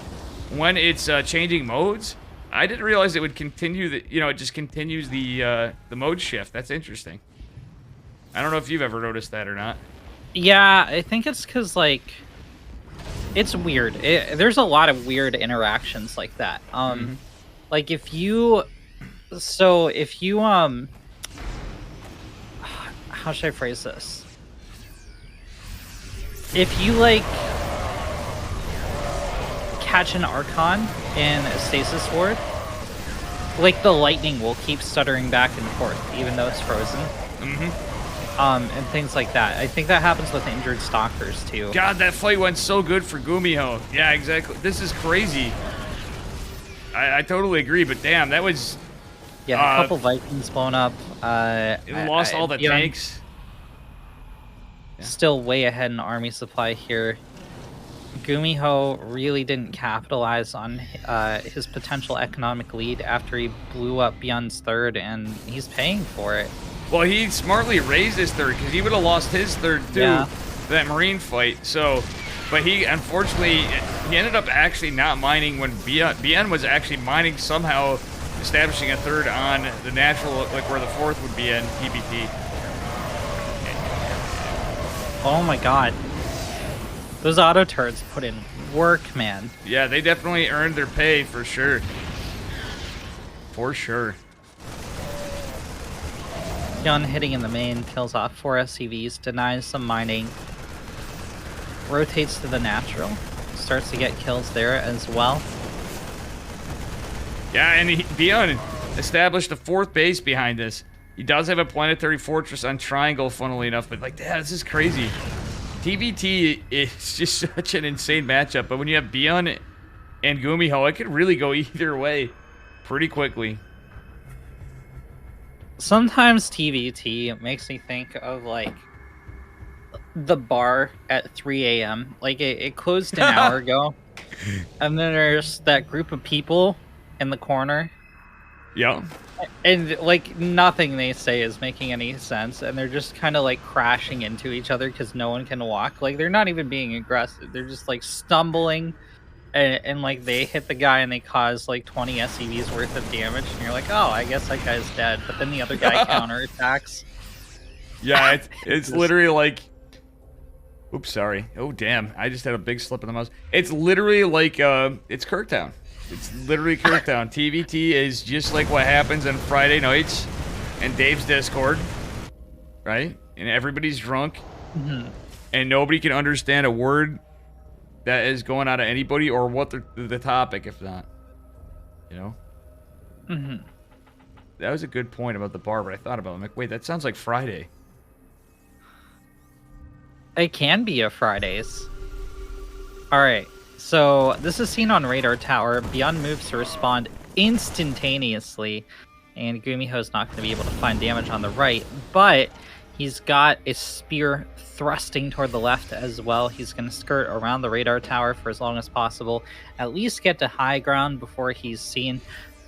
when it's changing modes, I didn't realize it would continue it just continues the mode shift. That's interesting. I don't know if you've ever noticed that or not. Yeah, I think it's because, like, it's weird. There's a lot of weird interactions like that. Like, if you... So, if you, how should I phrase this? If you, like, catch an Archon in a Stasis Ward, like, the lightning will keep stuttering back and forth, even though it's frozen. And things like that. I think that happens with injured Stalkers, too. God, that fight went so good for Gumiho. Yeah, exactly. This is crazy. I totally agree, but damn, that was... Yeah, a couple Vikings blown up. It lost all the tanks. Still way ahead in army supply here. Gumiho really didn't capitalize on his potential economic lead after he blew up Beyond's third, and he's paying for it. Well, he smartly raised his third, because he would have lost his third, too, that Marine fight. So, but he, unfortunately, he ended up actually not mining when Beyond was actually mining somehow, establishing a third on the natural, like where the fourth would be in EPT. Oh my God. Those auto turrets put in work, man. Yeah, they definitely earned their pay, for sure. For sure. Gun hitting in the main, kills off 4 SCVs, denies some mining. Rotates to the natural. Starts to get kills there as well. Yeah, and Beyond established a fourth base behind this. He does have a planetary fortress on Triangle, funnily enough, but like, yeah, this is crazy. TVT is just such an insane matchup, but when you have Beyond and Gumiho, it could really go either way pretty quickly. Sometimes TVT makes me think of, like, the bar at 3 a.m. Like, it closed an hour ago, and then there's that group of people in the corner. Yeah. And, like, nothing they say is making any sense, and they're just kind of, like, crashing into each other because no one can walk. Like, they're not even being aggressive. They're just, like, stumbling, and like, they hit the guy and they cause, like, 20 SCVs worth of damage, and you're like, oh, I guess that guy's dead. But then the other guy counterattacks. Yeah, it's literally like... Oops, sorry. Oh, damn. I just had a big slip in the mouse. It's literally like, it's Kirktown. It's literally Kirktown. TVT is just like what happens on Friday nights in Dave's Discord, right? And everybody's drunk, and nobody can understand a word that is going out of anybody or what the topic, if not. You know? That was a good point about the bar, but I thought about it. I'm like, wait, that sounds like Friday. It can be a Fridays. Alright, so this is seen on Radar Tower. Beyond moves to respond instantaneously, and Gumiho's not going to be able to find damage on the right, but he's got a spear thrusting toward the left as well. He's going to skirt around the Radar Tower for as long as possible, at least get to high ground before he's seen.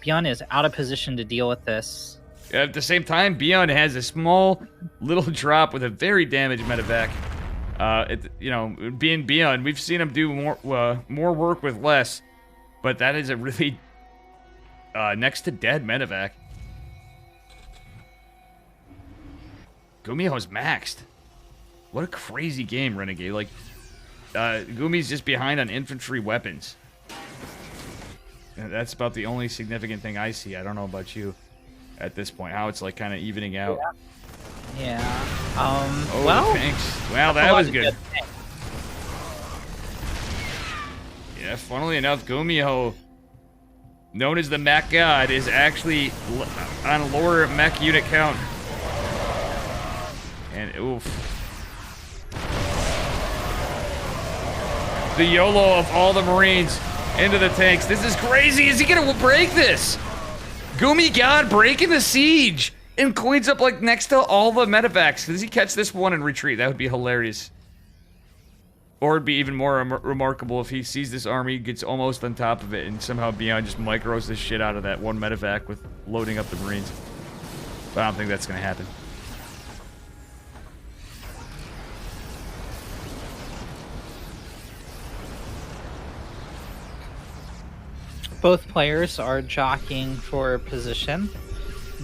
Beyond is out of position to deal with this. At the same time, Beyond has a small little drop with a very damaged medevac. Being Beyond, we've seen him do more work with less, but that is a really next to dead medevac. Gumiho's maxed. What a crazy game, Renegade. Like, Gumi's just behind on infantry weapons. And that's about the only significant thing I see. I don't know about you at this point, how it's like kind of evening out. Yeah. Well, thanks. Well, that was good. Yeah, funnily enough, Gumiho, known as the mech god, is actually on a lower mech unit count. And oof. The YOLO of all the Marines into the tanks. This is crazy. Is he gonna break this? Gumi God breaking the siege and cleans up like next to all the medevacs. Does he catch this one and retreat? That would be hilarious. Or it'd be even more remarkable if he sees this army, gets almost on top of it, and somehow Beyond just micros the shit out of that one medevac with loading up the Marines. But I don't think that's gonna happen. Both players are jockeying for position.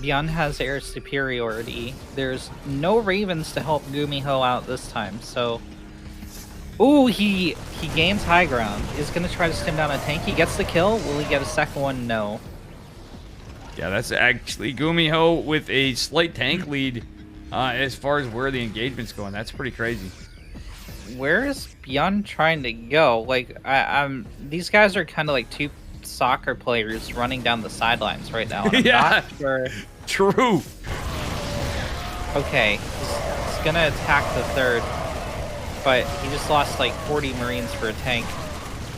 Beyond has air superiority. There's no Ravens to help Gumiho out this time, so... Ooh, he gains high ground. He's gonna try to stim down a tank. He gets the kill. Will he get a second one? No. Yeah, that's actually Gumiho with a slight tank lead as far as where the engagement's going. That's pretty crazy. Where is Beyond trying to go? Like, these guys are kind of like two soccer players running down the sidelines right now. I'm not sure. True. Okay, he's gonna attack the third, but he just lost like 40 Marines for a tank.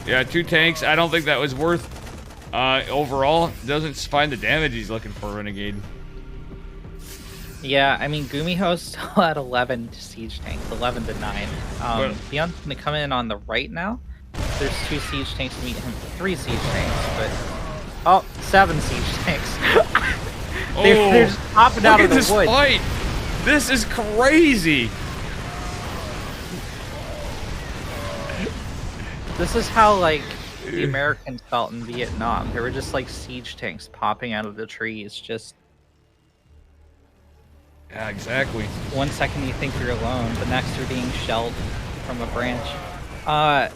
Yeah, 2 tanks. I don't think that was worth overall. Doesn't find the damage he's looking for, Renegade. Yeah, I mean, Gumiho's still at 11 siege tanks, 11 to 9. Beyond's gonna come in on the right now. There's 2 siege tanks to meet him, 3 siege tanks, but... Oh, 7 siege tanks. They're just popping out of the wood. Look at this fight! This is crazy! This is how, like, the Americans felt in Vietnam. There were just, like, siege tanks popping out of the trees, just... Yeah, exactly. 1 second you think you're alone, the next you're being shelled from a branch.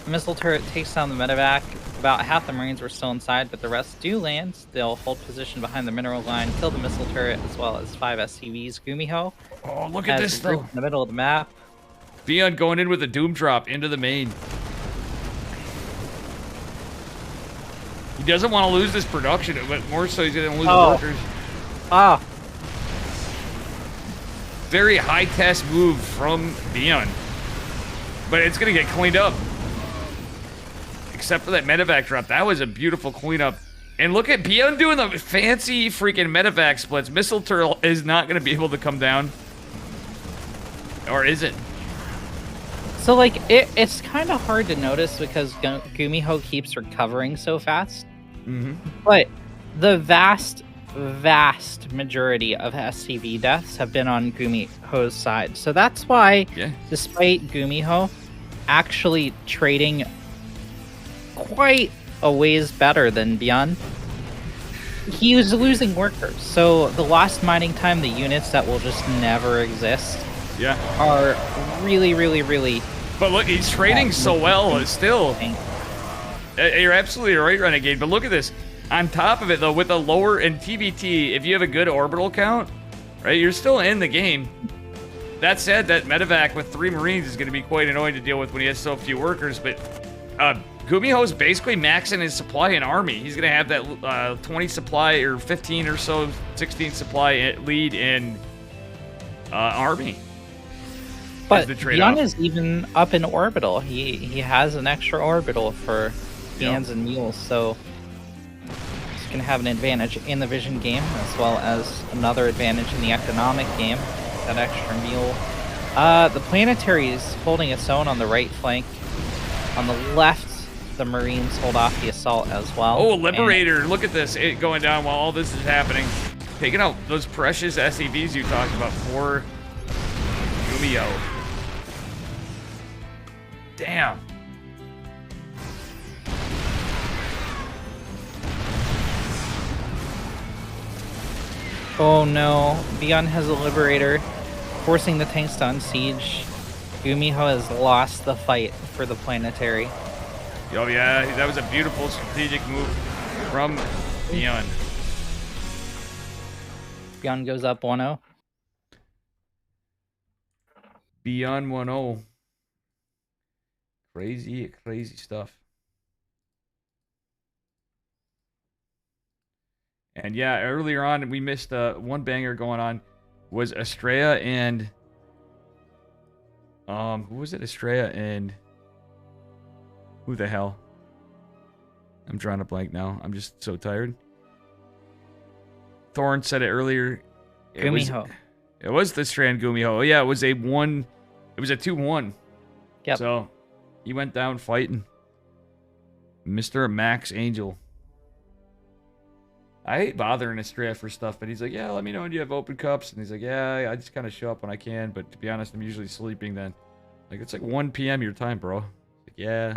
Missile turret takes down the medevac. About half the Marines were still inside, but the rest do land. They'll hold position behind the mineral line, kill the missile turret, as well as 5 SCVs. Gumiho. Oh, look at this, though. In the middle of the map. Beyond going in with a doom drop into the main. He doesn't want to lose this production, but more so he's going to lose the workers. Ah. Very high test move from Beyond. But it's going to get cleaned up. Except for that medevac drop. That was a beautiful cleanup. And look at Beyond doing the fancy freaking medevac splits. Missile turtle is not going to be able to come down. Or is it? So, like, it's kind of hard to notice because Gumiho keeps recovering so fast. Mm-hmm. But the vast majority of SCV deaths have been on Gumiho's side. So that's why, despite Gumiho actually trading quite a ways better than Beyond, he was losing workers. So the lost mining time, the units that will just never exist, are really, really, really... But look, he's trading so well still. You're absolutely right, Renegade, but look at this. On top of it, though, with a lower in TVT, if you have a good orbital count, right, you're still in the game. That said, that medevac with 3 Marines is going to be quite annoying to deal with when he has so few workers, but Gumiho's basically maxing his supply in army. He's going to have that 20 supply or 15 or so, 16 supply lead in army. But Beyond is even up in orbital. He has an extra orbital for Gans and Mules, so he's going to have an advantage in the vision game, as well as another advantage in the economic game, that extra mule. The planetary is holding its own on the right flank. On the left, the Marines hold off the assault as well. Oh, Liberator! Look at this, it going down while all this is happening. Taking out those precious SEVs you talked about for Gumio. Damn. Oh no, Beyond has a Liberator, forcing the tanks to unsiege. Gumiho has lost the fight for the planetary. Oh yeah, that was a beautiful strategic move from Beyond. Beyond goes up 1-0. Beyond 1-0. Crazy, crazy stuff. And yeah, earlier on we missed one banger going on was Estrella and who was it? Estrella and who the hell? I'm drawing a blank now. I'm just so tired. Thorn said it earlier. Gumiho. It was the Strand Gumiho. Oh yeah, it was a 2-1. Yep. So he went down fighting. Mr. Max Angel. I hate bothering Estrella for stuff, but he's like, yeah, let me know when you have open cups. And he's like, yeah, I just kind of show up when I can, but to be honest, I'm usually sleeping then. Like, it's like 1 p.m. your time, bro. Like, yeah.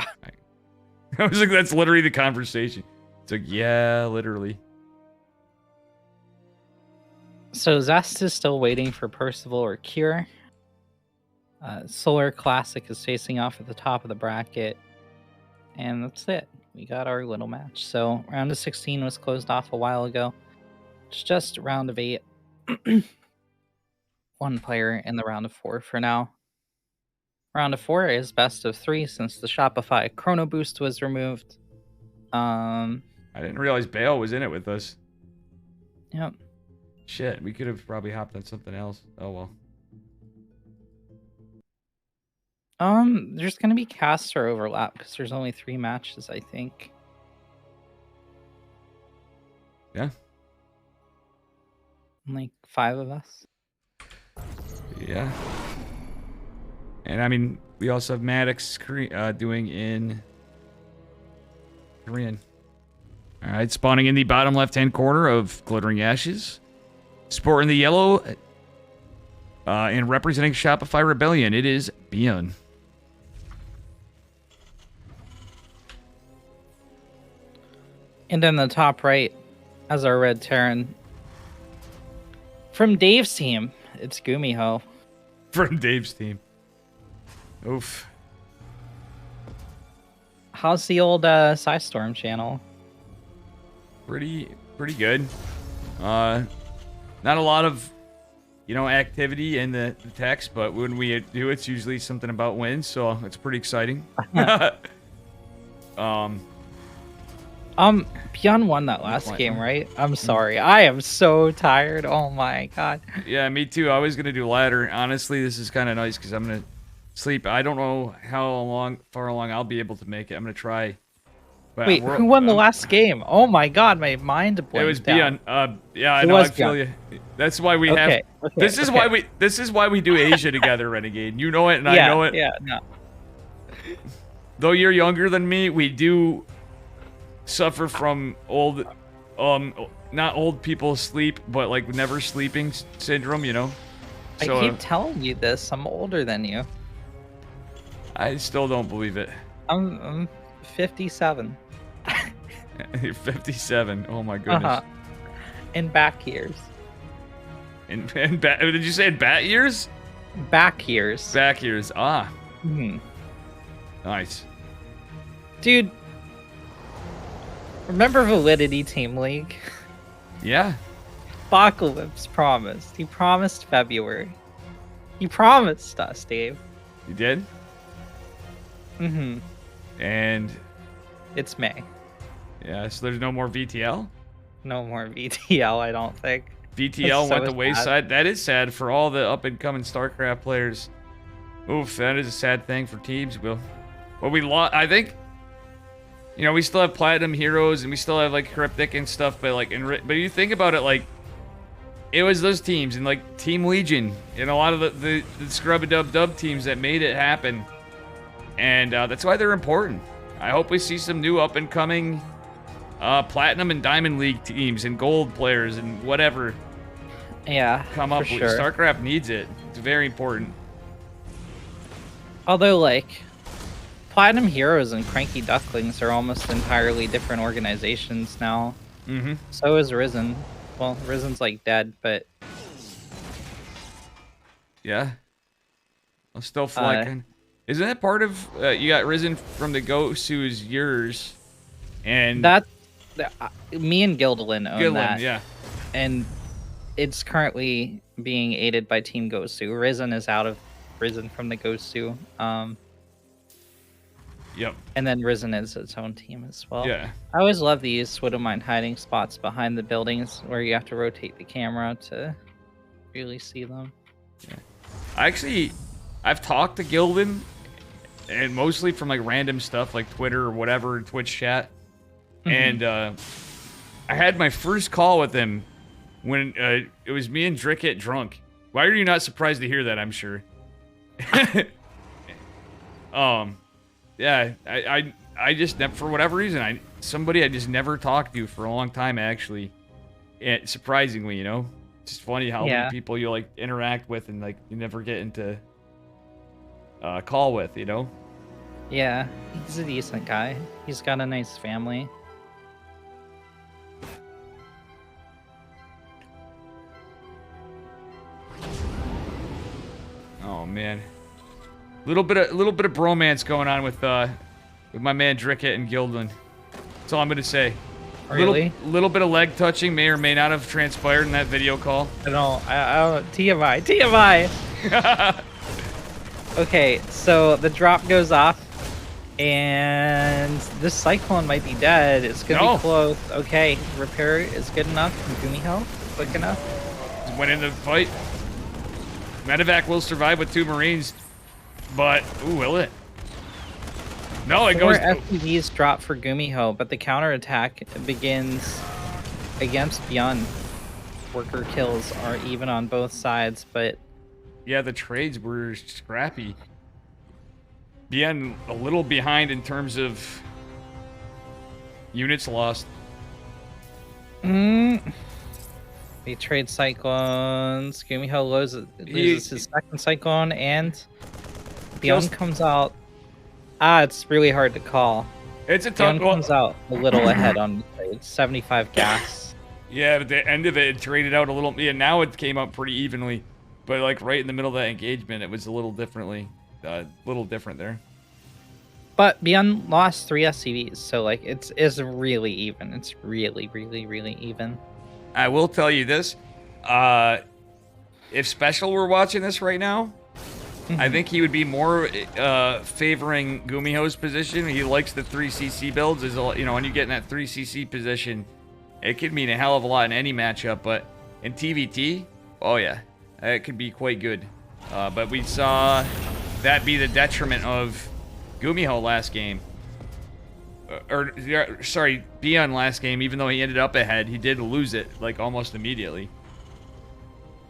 I was like, that's literally the conversation. It's like, yeah, literally. So Zest is still waiting for Percival or Cure. Solar Classic is facing off at the top of the bracket. And that's it. We got our little match. So round of 16 was closed off a while ago. It's just round of 8. One player in the round of 4 for now. Round of 4 is best of 3 since the Shopify Chrono Boost was removed. I didn't realize Bale was in it with us. Yep. Shit, we could have probably hopped on something else. Oh well. There's gonna be caster overlap because there's only 3 matches, I think. Yeah. Like 5 of us. Yeah. And I mean, we also have Maddox doing in Korean. All right, spawning in the bottom left-hand corner of Glittering Ashes. Sporting the yellow and representing Shopify Rebellion, it is Bion. And in the top right, as our red Terran. From Dave's team, it's Gumiho. From Dave's team. Oof. How's the old Psystorm channel? Pretty good. Not a lot of, activity in the text, but when we do, it's usually something about wins, so it's pretty exciting. Beyond won that last game, right? I'm sorry. I am so tired. Oh my god. Yeah, me too. I was gonna do ladder. Honestly, this is kind of nice because I'm gonna sleep. I don't know how far along I'll be able to make it. I'm gonna try. But wait, who won the last game? Oh my god, my mind blanked. It was Beyond. Yeah, I know. I feel you. That's why we have. Okay, this is why we. This is why we do Asia together, Renegade. You know it, and I know it. Yeah, no. Though you're younger than me, we do suffer from old, not old people sleep, but like never sleeping syndrome. So, I keep telling you this. I'm older than you. I still don't believe it. I'm 57. You're 57. Oh my goodness. In back years. In did you say in bat years? Back years. Back years. Ah. Hmm. Nice. Dude. Remember Validity Team League? Yeah. Apocalypse promised. He promised February. He promised us, Dave. You did? Mm-hmm. And it's May. Yeah, so there's no more VTL? No more VTL, I don't think. VTL went the wayside. That is sad for all the up-and-coming StarCraft players. Oof, that is a sad thing for teams. Well, we lost. I think, we still have Platinum Heroes and we still have like Cryptic and stuff, but like, but you think about it, like, it was those teams and like Team Legion and a lot of the Scrub-a-Dub-Dub teams that made it happen. And that's why they're important. I hope we see some new up-and-coming Platinum and Diamond League teams and Gold players and whatever Yeah, come up for with. sure. StarCraft needs it. It's very important. Although, like, Platinum Heroes and Cranky Ducklings are almost entirely different organizations now. Mm-hmm. So is Risen. Well, Risen's, like, dead, but... Yeah. I'll still fly. Isn't that part of... you got Risen from the Ghost, who's yours, and... Me and Gildelin own that. Yeah. And it's currently being aided by Team Gosu. Risen is out of Risen from the Gosu. Yep. And then Risen is its own team as well. Yeah. I always love these Widow Mine hiding spots behind the buildings where you have to rotate the camera to really see them. Yeah. I've talked to Gilden, and mostly from like random stuff like Twitter or whatever, Twitch chat. And I had my first call with him when it was me and Dricket drunk. Why are you not surprised to hear that? I'm sure. Yeah, I just never, for whatever reason, somebody I just never talked to for a long time actually. And surprisingly, you know, it's just funny how many people you like interact with and like you never get into call with, you know. Yeah, he's a decent guy. He's got a nice family. Oh man, little bit of bromance going on with my man Dricket and Gildan. That's all I'm gonna say. Really? Little bit of leg touching may or may not have transpired in that video call. I don't. TMI. TMI. Okay, so the drop goes off, and this Cyclone might be dead. It's gonna be close. Okay, repair is good enough. Gumiho, quick enough. Just went into the fight. Medevac will survive with 2 Marines, but ooh, will it? No, it goes. 4 FPVs drop for Gumiho, but the counterattack begins against Beyond. Worker kills are even on both sides, but yeah, the trades were scrappy. Beyond a little behind in terms of units lost. They trade Cyclones. Gumiho loses his second Cyclone, and Beyond comes out. It's really hard to call. It's a tough one. Comes out a little ahead on the trade. 75 gas. Yeah, but the end of it traded out a little. Yeah, now it came up pretty evenly, but like right in the middle of that engagement, it was a little different there. But Beyond lost 3 SCVs, so like it's really even. It's really even. I will tell you this: if Special were watching this right now, I think he would be more favoring Gumiho's position. He likes the 3cc builds, you know, when you get in that 3cc position, it could mean a hell of a lot in any matchup. But in TVT, oh yeah, it could be quite good. But we saw that be the detriment of Gumiho last game. Sorry, Beyond last game. Even though he ended up ahead, he did lose it like almost immediately.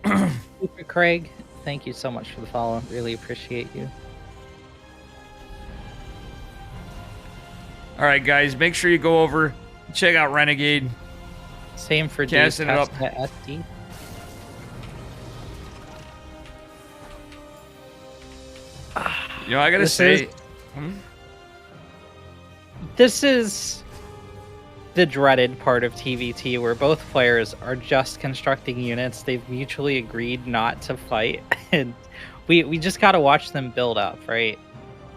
Super Craig, thank you so much for the follow. Really appreciate you. All right, guys, make sure you go over, check out Renegade. Same for casting it up. SD. You know, I gotta say, this is the dreaded part of TVT, where both players are just constructing units. They've mutually agreed not to fight, and we just gotta watch them build up, right?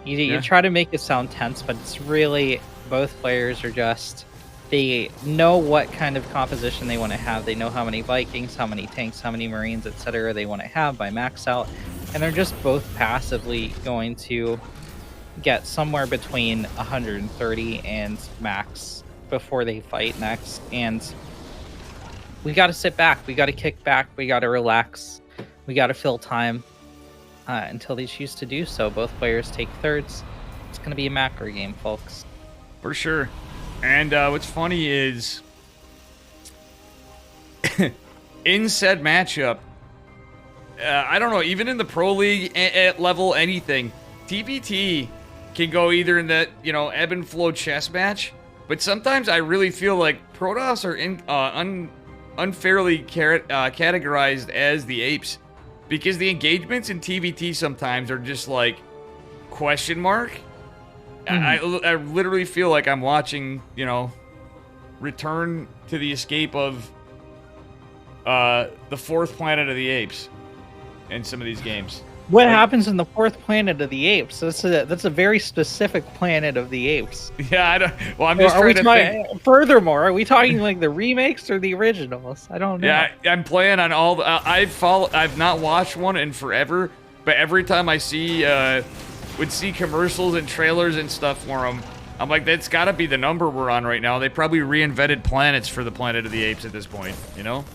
You try to make it sound tense, but it's really both players are just, they know what kind of composition they want to have. They know how many Vikings, how many tanks, how many Marines, etc. they want to have by max out, and they're just both passively going to get somewhere between 130 and max before they fight next. And we got to sit back, we got to kick back, we got to relax, we got to fill time until they choose to do so. Both players take thirds. It's going to be a macro game, folks. For sure. And what's funny is in said matchup, I don't know, even in the Pro League at level anything, TPT can go either in that, you know, ebb and flow chess match, but sometimes I really feel like Protoss are unfairly categorized as the apes, because the engagements in TVT sometimes are just like question mark. I literally feel like I'm watching, you know, Return to the Escape of the fourth Planet of the Apes in some of these games. What happens in the fourth Planet of the Apes? That's a very specific Planet of the Apes. Yeah, I don't. Well, I'm just trying to think. Furthermore, are we talking like the remakes or the originals? I don't know. Yeah, I'm playing on all. I've not watched one in forever, but every time I would see commercials and trailers and stuff for them, I'm like, that's got to be the number we're on right now. They probably reinvented planets for the Planet of the Apes at this point. You know?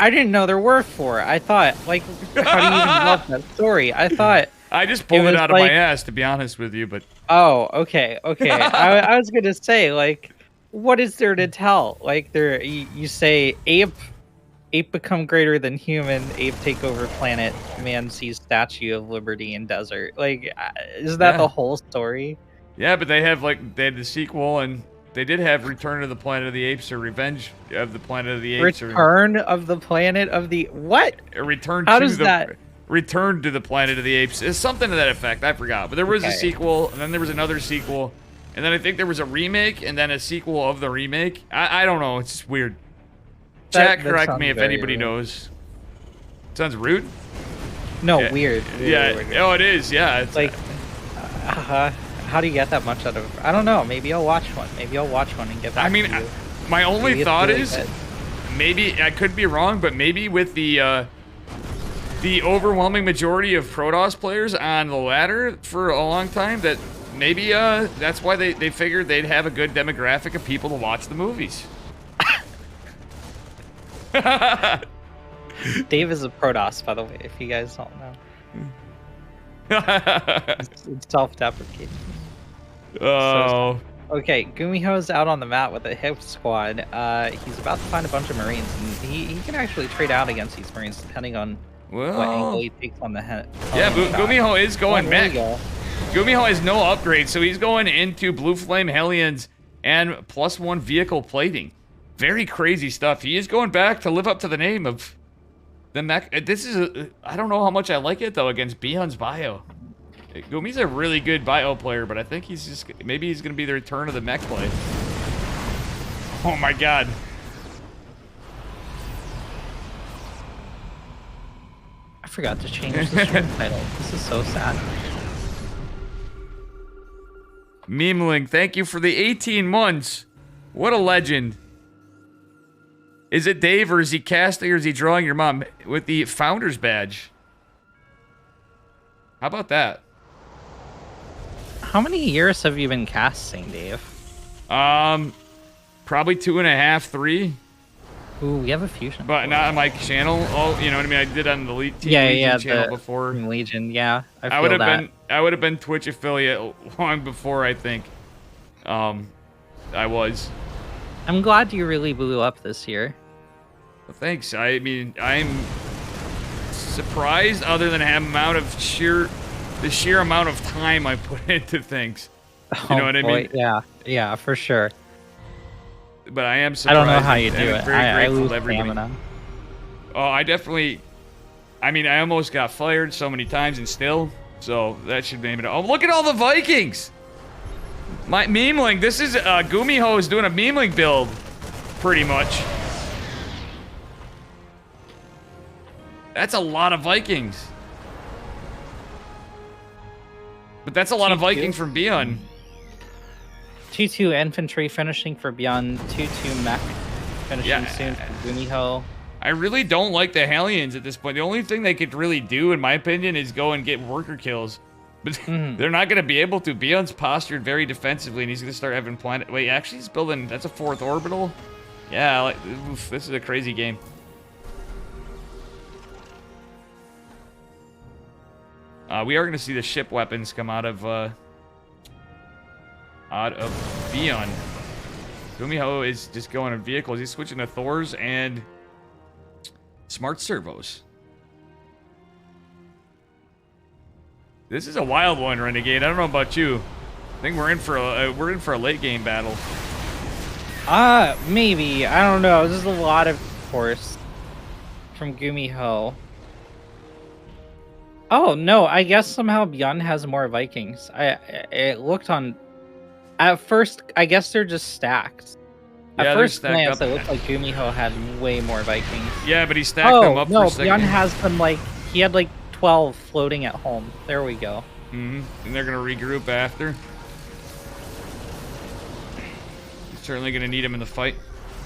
I didn't know there were 4. I thought, like, how do you even love that story? I thought I just pulled it out of my ass, to be honest with you. But okay. I was gonna say, like, what is there to tell? Like, you say ape become greater than human, ape take over planet, man sees Statue of Liberty in desert. Like, is that the whole story? Yeah, but they had the sequel, and they did have Return to the Planet of the Apes or Revenge of the Planet of the Apes. Return of the Planet of the what? Return How to does the that? Return to the Planet of the Apes. It's something to that effect. I forgot, but there was a sequel, and then there was another sequel, and then I think there was a remake, and then a sequel of the remake. I don't know. It's just weird. Chat, correct me if anybody knows. Sounds rude. No, yeah. weird. Yeah. Oh, it is. Yeah. It's like, how do you get that much out of? I don't know. Maybe I'll watch one. Maybe I'll watch one and get back. I mean, to you. My only maybe thought really is, good. maybe I could be wrong, but maybe with the overwhelming majority of Protoss players on the ladder for a long time, that maybe that's why they figured they'd have a good demographic of people to watch the movies. Dave is a Protoss, by the way, if you guys don't know. It's self-deprecating. Oh. Okay, Gumiho's out on the mat with a hip squad. He's about to find a bunch of Marines, and he can actually trade out against these Marines depending on what angle he takes on the head. Yeah, Gumiho is going mech. Gumiho has no upgrade, so he's going into Blue Flame Hellions and +1 vehicle plating. Very crazy stuff. He is going back to live up to the name of the mech. This is I don't know how much I like it though against Bion's bio. Gumi's a really good bio player, but I think maybe he's gonna be the return of the mech play. Oh my god. I forgot to change the stream title. This is so sad. Memeling, thank you for the 18 months. What a legend. Is it Dave, or is he casting, or is he drawing your mom with the founder's badge? How about that? How many years have you been casting, Dave? Probably 2.5, 3. Ooh, we have a fusion. But not on my channel. Oh, you know what I mean? I did on the Legion channel before. Legion, yeah. I would have been Twitch affiliate long before, I think. I was. I'm glad you really blew up this year. Well, thanks. I mean, I'm surprised, other than the sheer amount of time I put into things. You know what I mean? Yeah, for sure. But I am surprised. I don't know how you do it. Very grateful lose to everybody. stamina. Oh, I mean, I almost got fired so many times and still, so that should name it. Oh, look at all the Vikings! My memeling, this is, Gumiho is doing a memeling build, pretty much. That's a lot of Vikings. But that's a lot of Vikings from Beyond. 2-2 infantry finishing for Beyond, 2-2 mech finishing soon for Gumiho. I really don't like the Hellions at this point. The only thing they could really do, in my opinion, is go and get worker kills. But they're not going to be able to. Beyond's postured very defensively, and he's going to start having planet... Wait, actually, he's building... That's a 4th orbital? Yeah, this is a crazy game. We are going to see the ship weapons come out of Beyond. Gumiho is just going on vehicles. He's switching to Thors and smart servos. This is a wild one, Renegade. I don't know about you. I think we're in for a late game battle. Maybe. I don't know. There's a lot of force from Gumiho. Oh no, I guess somehow Beyond has more Vikings. It looked on at first, I guess they're just stacked. Yeah, at first they're glance, stacked up. it looked like Gumiho had way more Vikings. Yeah, but he stacked them up no, for a second. Beyond has them like he had like 12 floating at home. There we go. And they're gonna regroup after. Certainly gonna need him in the fight.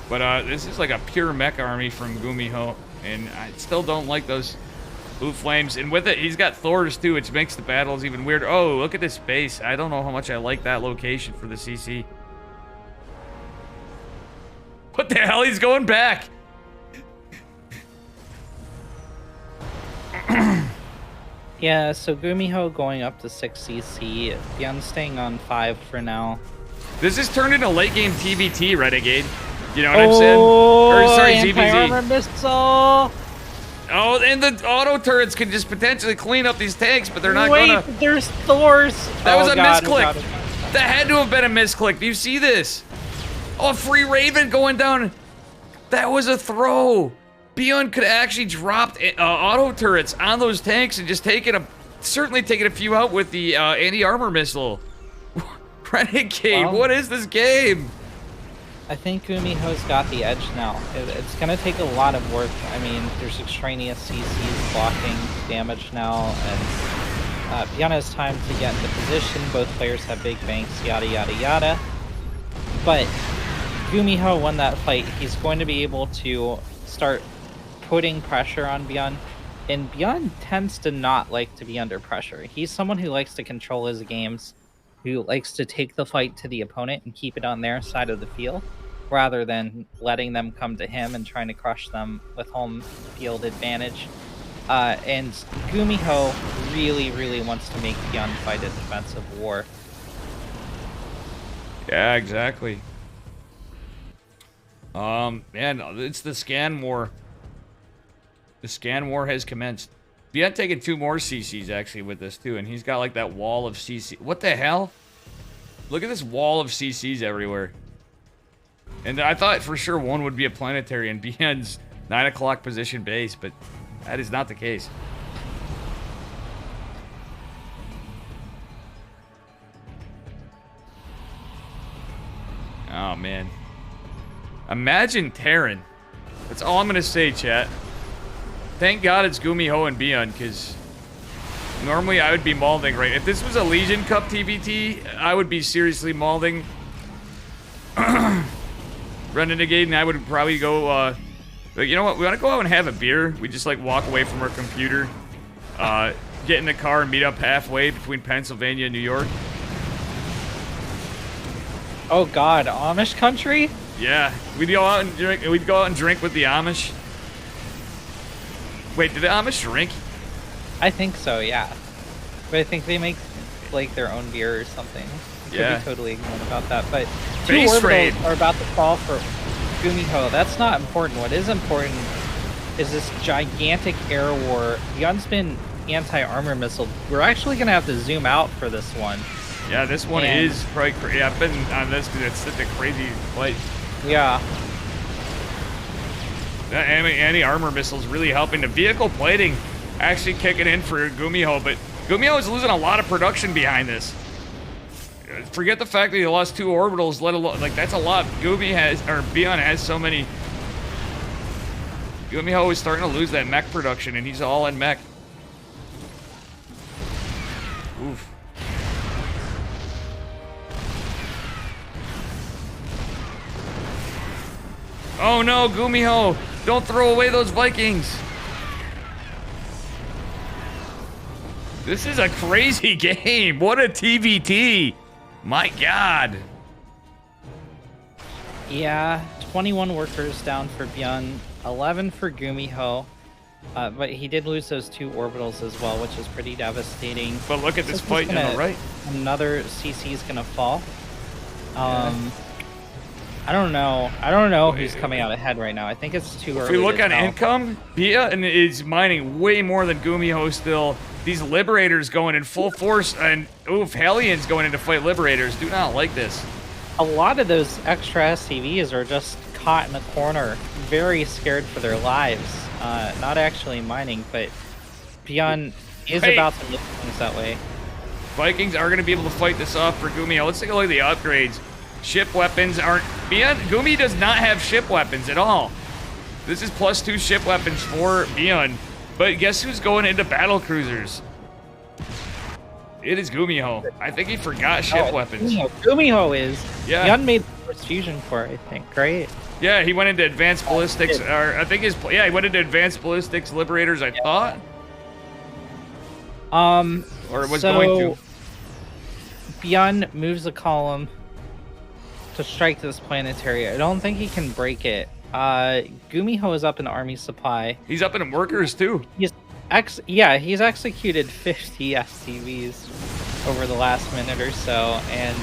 But this is like a pure mech army from Gumiho, and I still don't like those blue flames. And with it, he's got Thors too, which makes the battles even weirder. Oh, look at this base. I don't know how much I like that location for the CC. What the hell? He's going back. Yeah, so Gumiho going up to 6 CC. Beyond staying on 5 for now. This is turned into late game TBT, Renegade. You know what I'm saying? Or sorry, ZBZ. Anti-armor missile. Oh, and the auto turrets can just potentially clean up these tanks, but they're not gonna. Wait, there's Thors. That was a God, misclick. God. That had to have been a misclick. Do you see this? Oh, free Raven going down. That was a throw. Beyond could have actually dropped auto turrets on those tanks and just certainly taken a few out with the anti-armor missile. Renegade, Well, what is this game? I think Gumiho's got the edge now. It's going to take a lot of work. I mean, there's extraneous CCs blocking damage now, and Beyond has time to get into position. Both players have big banks, yada, yada, yada. But Gumiho won that fight. He's going to be able to start putting pressure on Beyond, and Beyond tends to not like to be under pressure. He's someone who likes to control his games, who likes to take the fight to the opponent and keep it on their side of the field, rather than letting them come to him and trying to crush them with home field advantage. And Gumiho really, really wants to make Beyond fight a defensive war. Yeah, exactly. Man, it's the scan war. The scan war has commenced. Beyond taking 2 more CCs actually with this too, and he's got like that wall of CC. What the hell? Look at this wall of CCs everywhere. And I thought for sure one would be a planetary and Beyond's 9 o'clock position base, but that is not the case. Oh man. Imagine Terran. That's all I'm gonna say, chat. Thank God it's Gumiho and Beyond, because normally I would be mauling right. If this was a Legion Cup TBT, I would be seriously mauling. Renegade and I would probably go, but you know what? We want to go out and have a beer. We just like walk away from our computer, get in the car and meet up halfway between Pennsylvania and New York. Oh God, Amish country? Yeah, we'd go out and drink. We'd go out and drink with the Amish. Wait, did the Amish drink? I think so, yeah. But I think they make like their own beer or something. Could Yeah. be totally ignorant about that. But 2 Base orbitals raid. are about to fall for Gumiho. That's not important. What is important is this gigantic air war. Beyond's been anti-armor missile. We're actually gonna have to zoom out for this one. Yeah, this one And- is probably. Yeah, I've been on this because it's such a crazy fight. Yeah. That anti-armor missiles really helping. The vehicle plating actually kicking in for Gumiho, but Gumiho is losing a lot of production behind this. Forget the fact that he lost 2 orbitals, let alone, like, that's a lot. Beyond has so many. Gumiho is starting to lose that mech production, and he's all in mech. Oof. Oh no, Gumiho! Don't throw away those Vikings! This is a crazy game! What a TVT! My god! Yeah, 21 workers down for Beyond, 11 for Gumiho. But he did lose those 2 orbitals as well, which is pretty devastating. But look at this This is fight on the gonna- right. Another CC is gonna fall. I don't know who's coming out ahead right now. I think it's too early. If we look to on tell. income, Beyond is mining way more than Gumiho still. these Liberators going in full force, and oof, Hellions going in to fight Liberators. Do not like this. A lot of those extra SCVs are just caught in a corner, very scared for their lives. Not actually mining, but Beyond is about to make things that way. Vikings are going to be able to fight this off for Gumiho. Let's take a look at the upgrades. Ship weapons aren't... Gumi does not have ship weapons at all. This is +2 ship weapons for Beyond. But guess who's going into battle cruisers? It is Gumiho. I think he forgot ship weapons. Gumiho is. Yeah. Beyond made the first fusion core, I think, right? Yeah, he went into advanced ballistics. Or I think he went into advanced ballistics liberators, I thought. Or was going to. Beyond moves a column to strike this planetary. I don't think he can break it. Gumiho is up in army supply. He's up in workers too. He's executed 50 SCVs over the last minute or so, and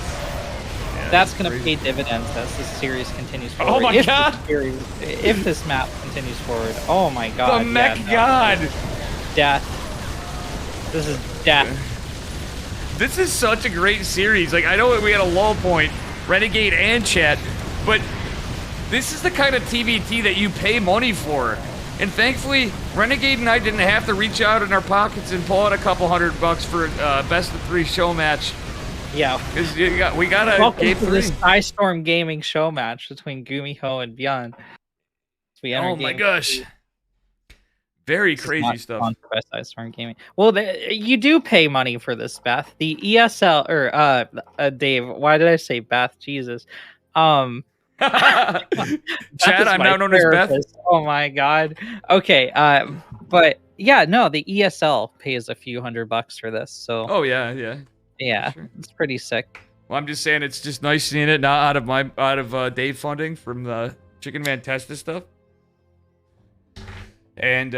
that's going to pay dividends as this series continues forward. Oh my god! If this map continues forward, oh my god! The mech god! Death. This is death. This is such a great series. Like, I know we had a lull point, Renegade and chat, but this is the kind of TVT that you pay money for. And thankfully, Renegade and I didn't have to reach out in our pockets and pull out a couple $100 for a best of 3 show match. Yeah. Because we got a Welcome game to 3. this iStorm Gaming show match between Gumiho and Beyond. Oh my gosh. Very crazy stuff. Sponsored by iStorm Gaming. Well, you do pay money for this, Beth. The ESL, or Dave, why did I say Beth? Jesus. Chad, I'm now known as Beth. Oh my god. Okay, but yeah, no, the ESL pays a few $100 for this, so. Oh yeah. Yeah, sure. It's pretty sick. Well, I'm just saying it's just nice seeing it not out of Dave funding from the Chicken Man Testa stuff. And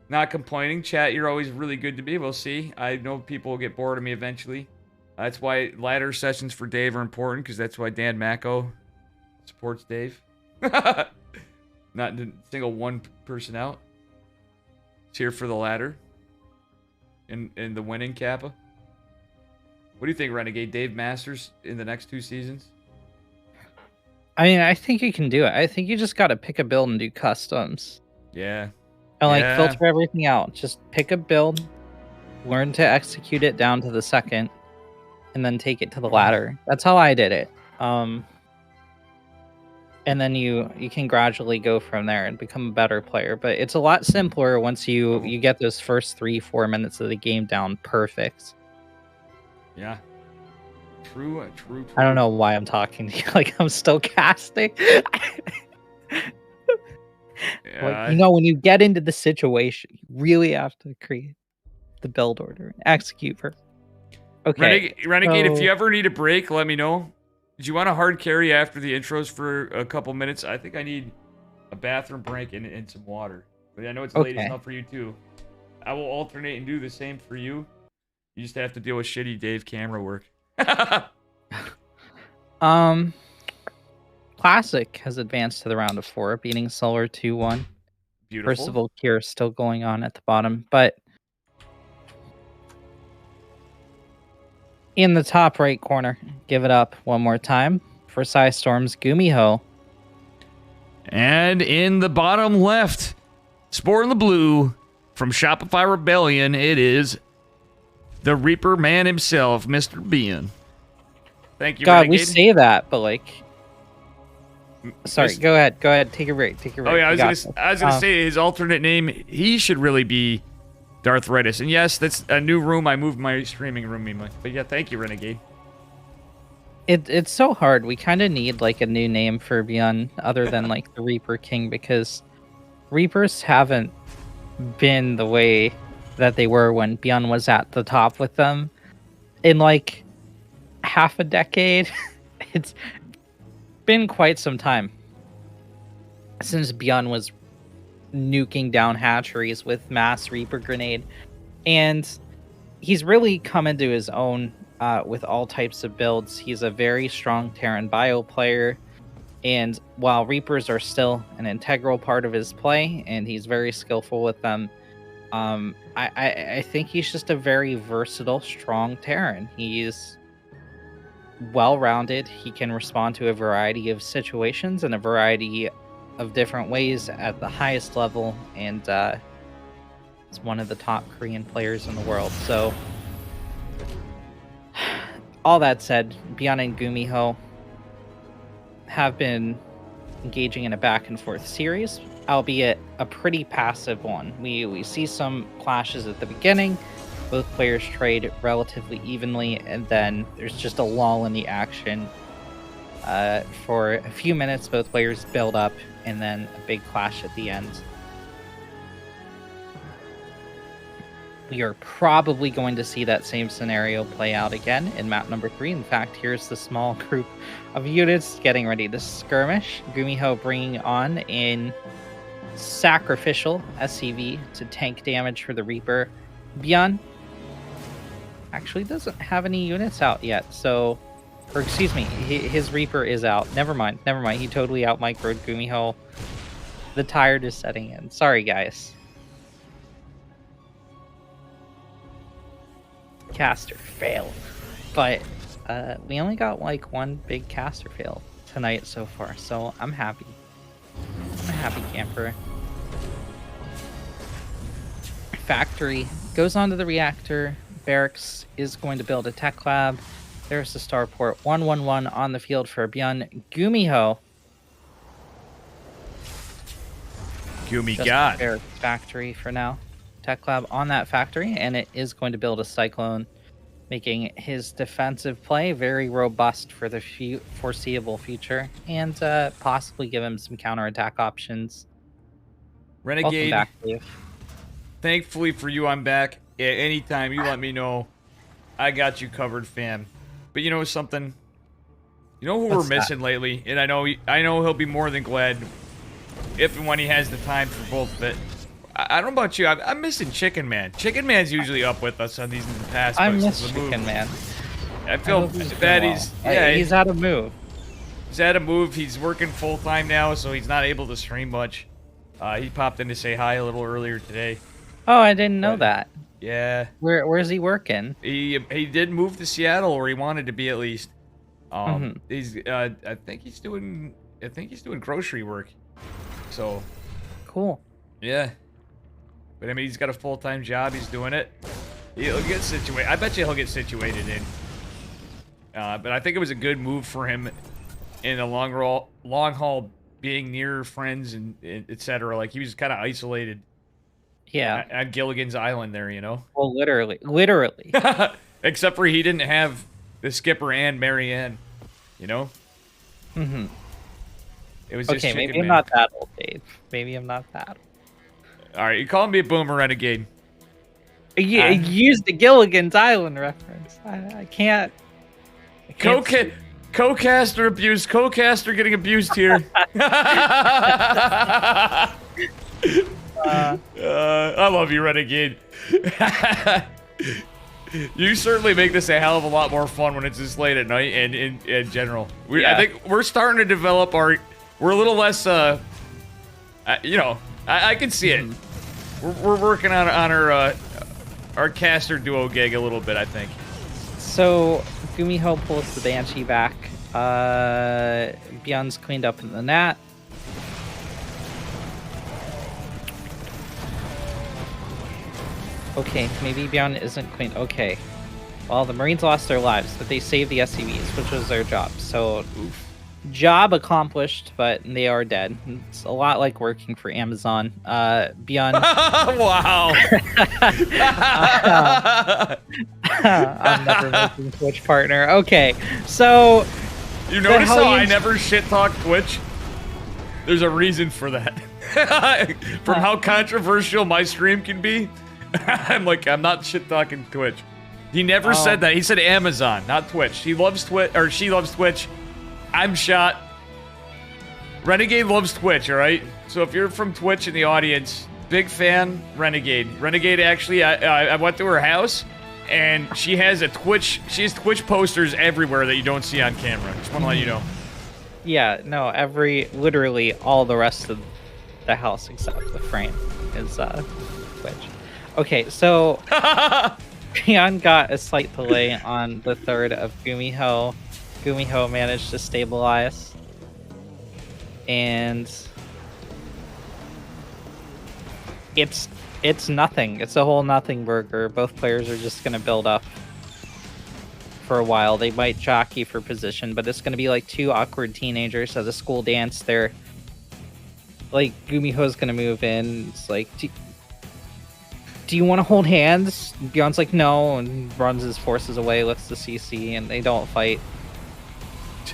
not complaining, chat. You're always really good to me. We'll see. I know people will get bored of me eventually. That's why ladder sessions for Dave are important, because that's why Dan Macco supports Dave. Not to single one person out. It's here for the ladder. In the winning Kappa. What do you think, Renegade? Dave Masters in the next 2 seasons? I mean, I think you can do it. I think you just got to pick a build and do customs. Yeah. And filter everything out. Just pick a build, learn to execute it down to the second, and then take it to the ladder. That's how I did it. And then you can gradually go from there and become a better player. But it's a lot simpler once you get those first 3-4 minutes of the game down perfect. Yeah. True. I don't know why I'm talking to you like I'm still casting. Yeah. Like, when you get into the situation, you really have to create the build order and execute for. Okay. Renegade, if you ever need a break, let me know. Do you want a hard carry after the intros for a couple minutes? I think I need a bathroom break and some water. But I know it's late enough for you too. I will alternate and do the same for you. You just have to deal with shitty Dave camera work. Classic has advanced to the round of 4, beating Solar 2-1. Beautiful. First of all, Cure still going on at the bottom, but in the top right corner, give it up one more time for Storm's Gumiho. And in the bottom left, sporting the blue from Shopify Rebellion, it is the Reaper man himself, Mr. Bean. Thank you, God, Renegade. we say that, but like... Sorry, go ahead. Take a break. Oh yeah, I was gonna say his alternate name. He should really be Darthritis. And yes, that's a new room. I moved my streaming room, but yeah, thank you, Renegade. It's so hard. We kind of need like a new name for Beyond other than like the Reaper King, because Reapers haven't been the way that they were when Beyond was at the top with them in like half a decade. It's been quite some time since Beyond was nuking down hatcheries with mass Reaper grenade, and he's really come into his own with all types of builds. He's a very strong Terran bio player, and while Reapers are still an integral part of his play and he's very skillful with them, I think he's just a very versatile, strong Terran. He's well-rounded. He can respond to a variety of situations in a variety of different ways at the highest level, and is one of the top Korean players in the world. So, all that said, Byeon and Gumiho have been engaging in a back and forth series, albeit a pretty passive one. We see some clashes at the beginning. Both players trade relatively evenly, and then there's just a lull in the action. For a few minutes, both players build up, and then a big clash at the end. We are probably going to see that same scenario play out again in map number 3. In fact, here's the small group of units getting ready to skirmish. Gumiho bringing on in sacrificial SCV to tank damage for the Reaper. Byeon actually doesn't have any units out yet, so... Or excuse me, his Reaper is out. Never mind. He totally out-microed Gumiho. The tired is setting in. Sorry, guys. Caster failed. But we only got like one big caster fail tonight so far, so I'm happy. I'm a happy camper. Factory goes onto the reactor. Barracks is going to build a tech lab. There's the starport. 1-1-1 on the field for Byeon. Gumiho. Gumi Just God. Barracks factory for now. Tech lab on that factory, and it is going to build a cyclone, making his defensive play very robust for the foreseeable future, and possibly give him some counterattack options. Renegade. Welcome back, Dave. Thankfully for you, I'm back. Yeah, anytime you let me know, I got you covered, fam. But you know something? You know who What's we're missing lately? And I know he'll be more than glad if and when he has the time for both of it. I don't know about you. I'm missing Chicken Man. Chicken Man's usually up with us on these in the past. I miss Chicken Man. I feel bad. He's out of move. He's out of move. He's working full time now, so he's not able to stream much. He popped in to say hi a little earlier today. Oh, I didn't know that. Yeah. Where's he working? He did move to Seattle, or he wanted to be at least. He's I think he's doing grocery work. So. Cool. Yeah. But I mean, he's got a full-time job. He's doing it. He'll get situated. I bet you he'll get situated in. But I think it was a good move for him in the long haul, being near friends and etc. Like he was kind of isolated. Yeah. On Gilligan's Island there, you know? Well, literally. Except for he didn't have the skipper and Marianne, you know? Mm-hmm. It was just okay, Chicken maybe I'm Man. not that old, Dave. Maybe I'm not that old. All right, you calling me a boomer renegade. You used the Gilligan's Island reference. I can't... Co-caster abuse. Co-caster getting abused here. I love you, Renegade. You certainly make this a hell of a lot more fun when it's this late at night and in general. I think we're starting to develop our... We're a little less, you know, I can see it. We're working on our caster duo gig a little bit, I think. So, Gumiho pulls the Banshee back. Byeon's cleaned up in the Nat. Okay, maybe Byeon isn't clean. Okay. Well, the Marines lost their lives, but they saved the SCVs, which was their job. So, job accomplished, but they are dead. It's a lot like working for Amazon. Byeon... Wow! I'm never making Twitch partner. Okay, so... You notice how I never shit-talk Twitch? There's a reason for that. From how controversial my stream can be, I'm not shit-talking Twitch. He never said that. He said Amazon, not Twitch. He loves Twitch, or she loves Twitch. I'm shot. Renegade loves Twitch, alright? So if you're from Twitch in the audience, big fan, Renegade. Renegade, actually, I went to her house, and she has Twitch posters everywhere that you don't see on camera. Just want to let you know. Yeah, no, literally all the rest of the house except the frame is Twitch. Okay, so Beyond got a slight delay on the third of Gumiho. Gumiho managed to stabilize. And it's nothing. It's a whole nothing burger. Both players are just gonna build up for a while. They might jockey for position, but it's gonna be like two awkward teenagers at a school dance. They're like, Gumiho's gonna move in. It's like, do you want to hold hands? Beyond's like, no, and runs his forces away, lets the CC, and they don't fight.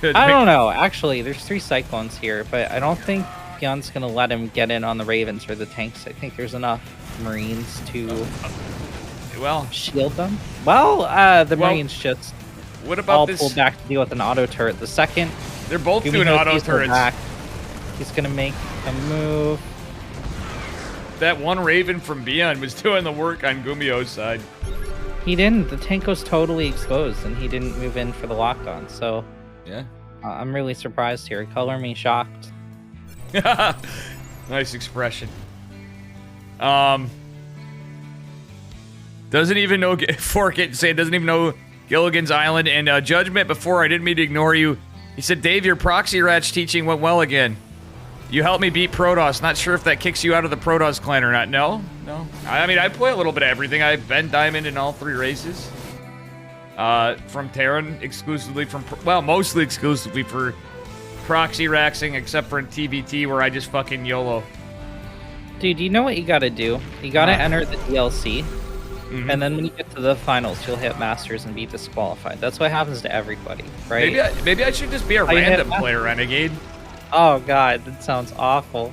I don't know. Actually, there's 3 Cyclones here, but I don't think Beyond's gonna let him get in on the Ravens or the tanks. I think there's enough Marines to shield them. Well, the Marines just what about all this? pulled back to deal with an auto turret. The second they're both doing auto turrets. Back, he's gonna make a move. That one Raven from Beyond was doing the work on Gumio's side. He didn't. The tank was totally exposed, and he didn't move in for the lock-on. So, yeah, I'm really surprised here. Color me shocked. Nice expression. Doesn't even know Fork it say doesn't even know Gilligan's Island and Judgment. Before I didn't mean to ignore you. He said, Dave, your proxy ratch teaching went well again. You helped me beat Protoss. Not sure if that kicks you out of the Protoss clan or not. No. I mean, I play a little bit of everything. I've been Diamond in all 3 races. From Terran, exclusively from... Well, mostly exclusively for proxy raxing, except for in TVT, where I just fucking YOLO. Dude, you know what you gotta do? You gotta enter the DLC, and then when you get to the finals, you'll hit Masters and be disqualified. That's what happens to everybody, right? Maybe I should just be a random player, Renegade. Oh god, that sounds awful.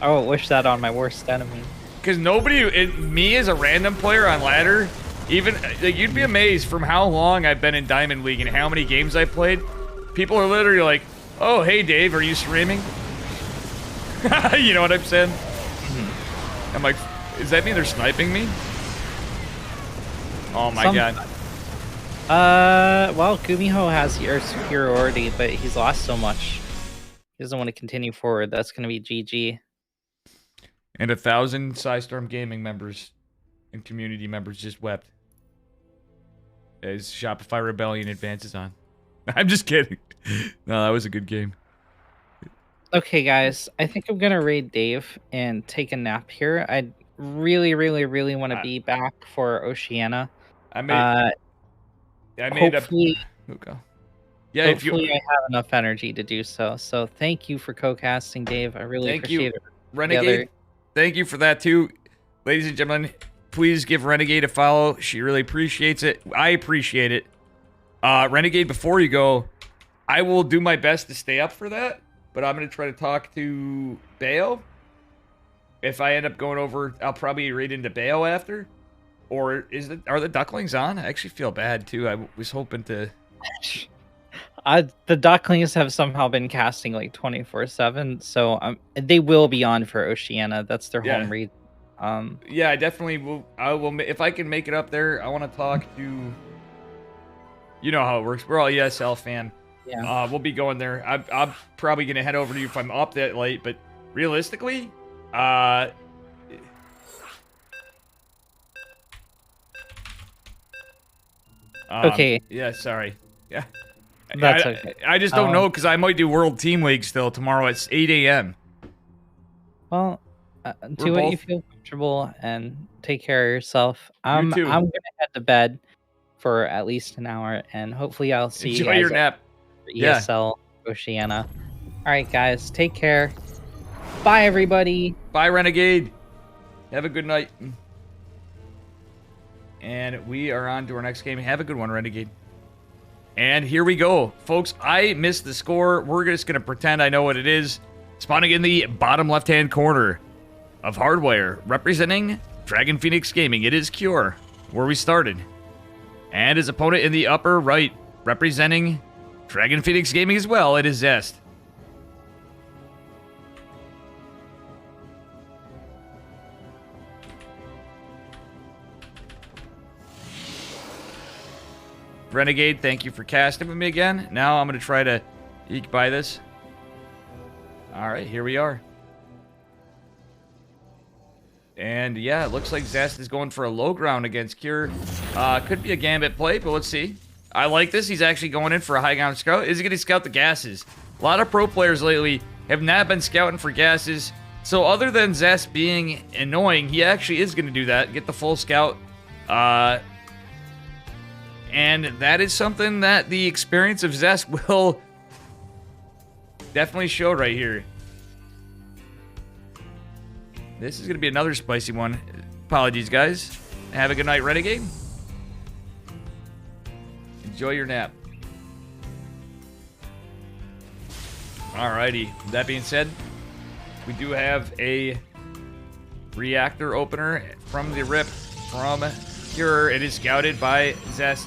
I won't wish that on my worst enemy. Because me as a random player on ladder, even like, you'd be amazed from how long I've been in Diamond League and how many games I played. People are literally like, "Oh, hey Dave, are you streaming?" You know what I'm saying? I'm like, does that mean they're sniping me? Oh my god. Well, Gumiho has your superiority, but he's lost so much. He doesn't want to continue forward. That's going to be GG. And 1,000 Psystorm Gaming members and community members just wept as Shopify Rebellion advances on. I'm just kidding. No, that was a good game. Okay, guys. I think I'm going to raid Dave and take a nap here. I really, really, really want to be back for Oceania. I made hopefully, yeah, hopefully I have enough energy to do so. So thank you for co-casting, Dave. I really appreciate it. Renegade. Thank you for that too. Ladies and gentlemen, please give Renegade a follow. She really appreciates it. I appreciate it. Renegade, before you go, I will do my best to stay up for that, but I'm going to try to talk to Bayo. If I end up going over, I'll probably raid into Bayo after. Or are the ducklings on? I actually feel bad too. I was hoping to... The ducklings have somehow been casting like 24/7, so they will be on for Oceania. That's their home read. Yeah, I definitely will. I will if I can make it up there. I want to talk to. You know how it works. We're all ESL fan. Yeah. We'll be going there. I'm probably gonna head over to you if I'm up that late. But realistically, okay. Yeah. Sorry. Yeah. That's okay. I just don't know because I might do World Team League still tomorrow at 8 a.m. Well, do what you feel comfortable and take care of yourself. I'm gonna head to bed for at least an hour, and hopefully I'll see you guys your nap. For ESL Oceania. All right, guys, take care. Bye, everybody. Bye, Renegade. Have a good night. And we are on to our next game. Have a good one, Renegade. And here we go. Folks, I missed the score. We're just going to pretend I know what it is. Spawning in the bottom left-hand corner of Hardware, representing Dragon Phoenix Gaming. It is Cure, where we started. And his opponent in the upper right, representing Dragon Phoenix Gaming as well. It is Zest. Renegade, thank you for casting with me again. Now I'm going to try to eke by this. All right, here we are. And yeah, it looks like Zest is going for a low ground against Cure. Could be a gambit play, but let's see. I like this. He's actually going in for a high ground scout. Is he going to scout the gases? A lot of pro players lately have not been scouting for gases. So other than Zest being annoying, he actually is going to do that. Get the full scout. And that is something that the experience of Zest will definitely show right here. This is going to be another spicy one. Apologies, guys. Have a good night, Renegade. Enjoy your nap. Alrighty. That being said, we do have a reactor opener from the rip from Cure. It is scouted by Zest.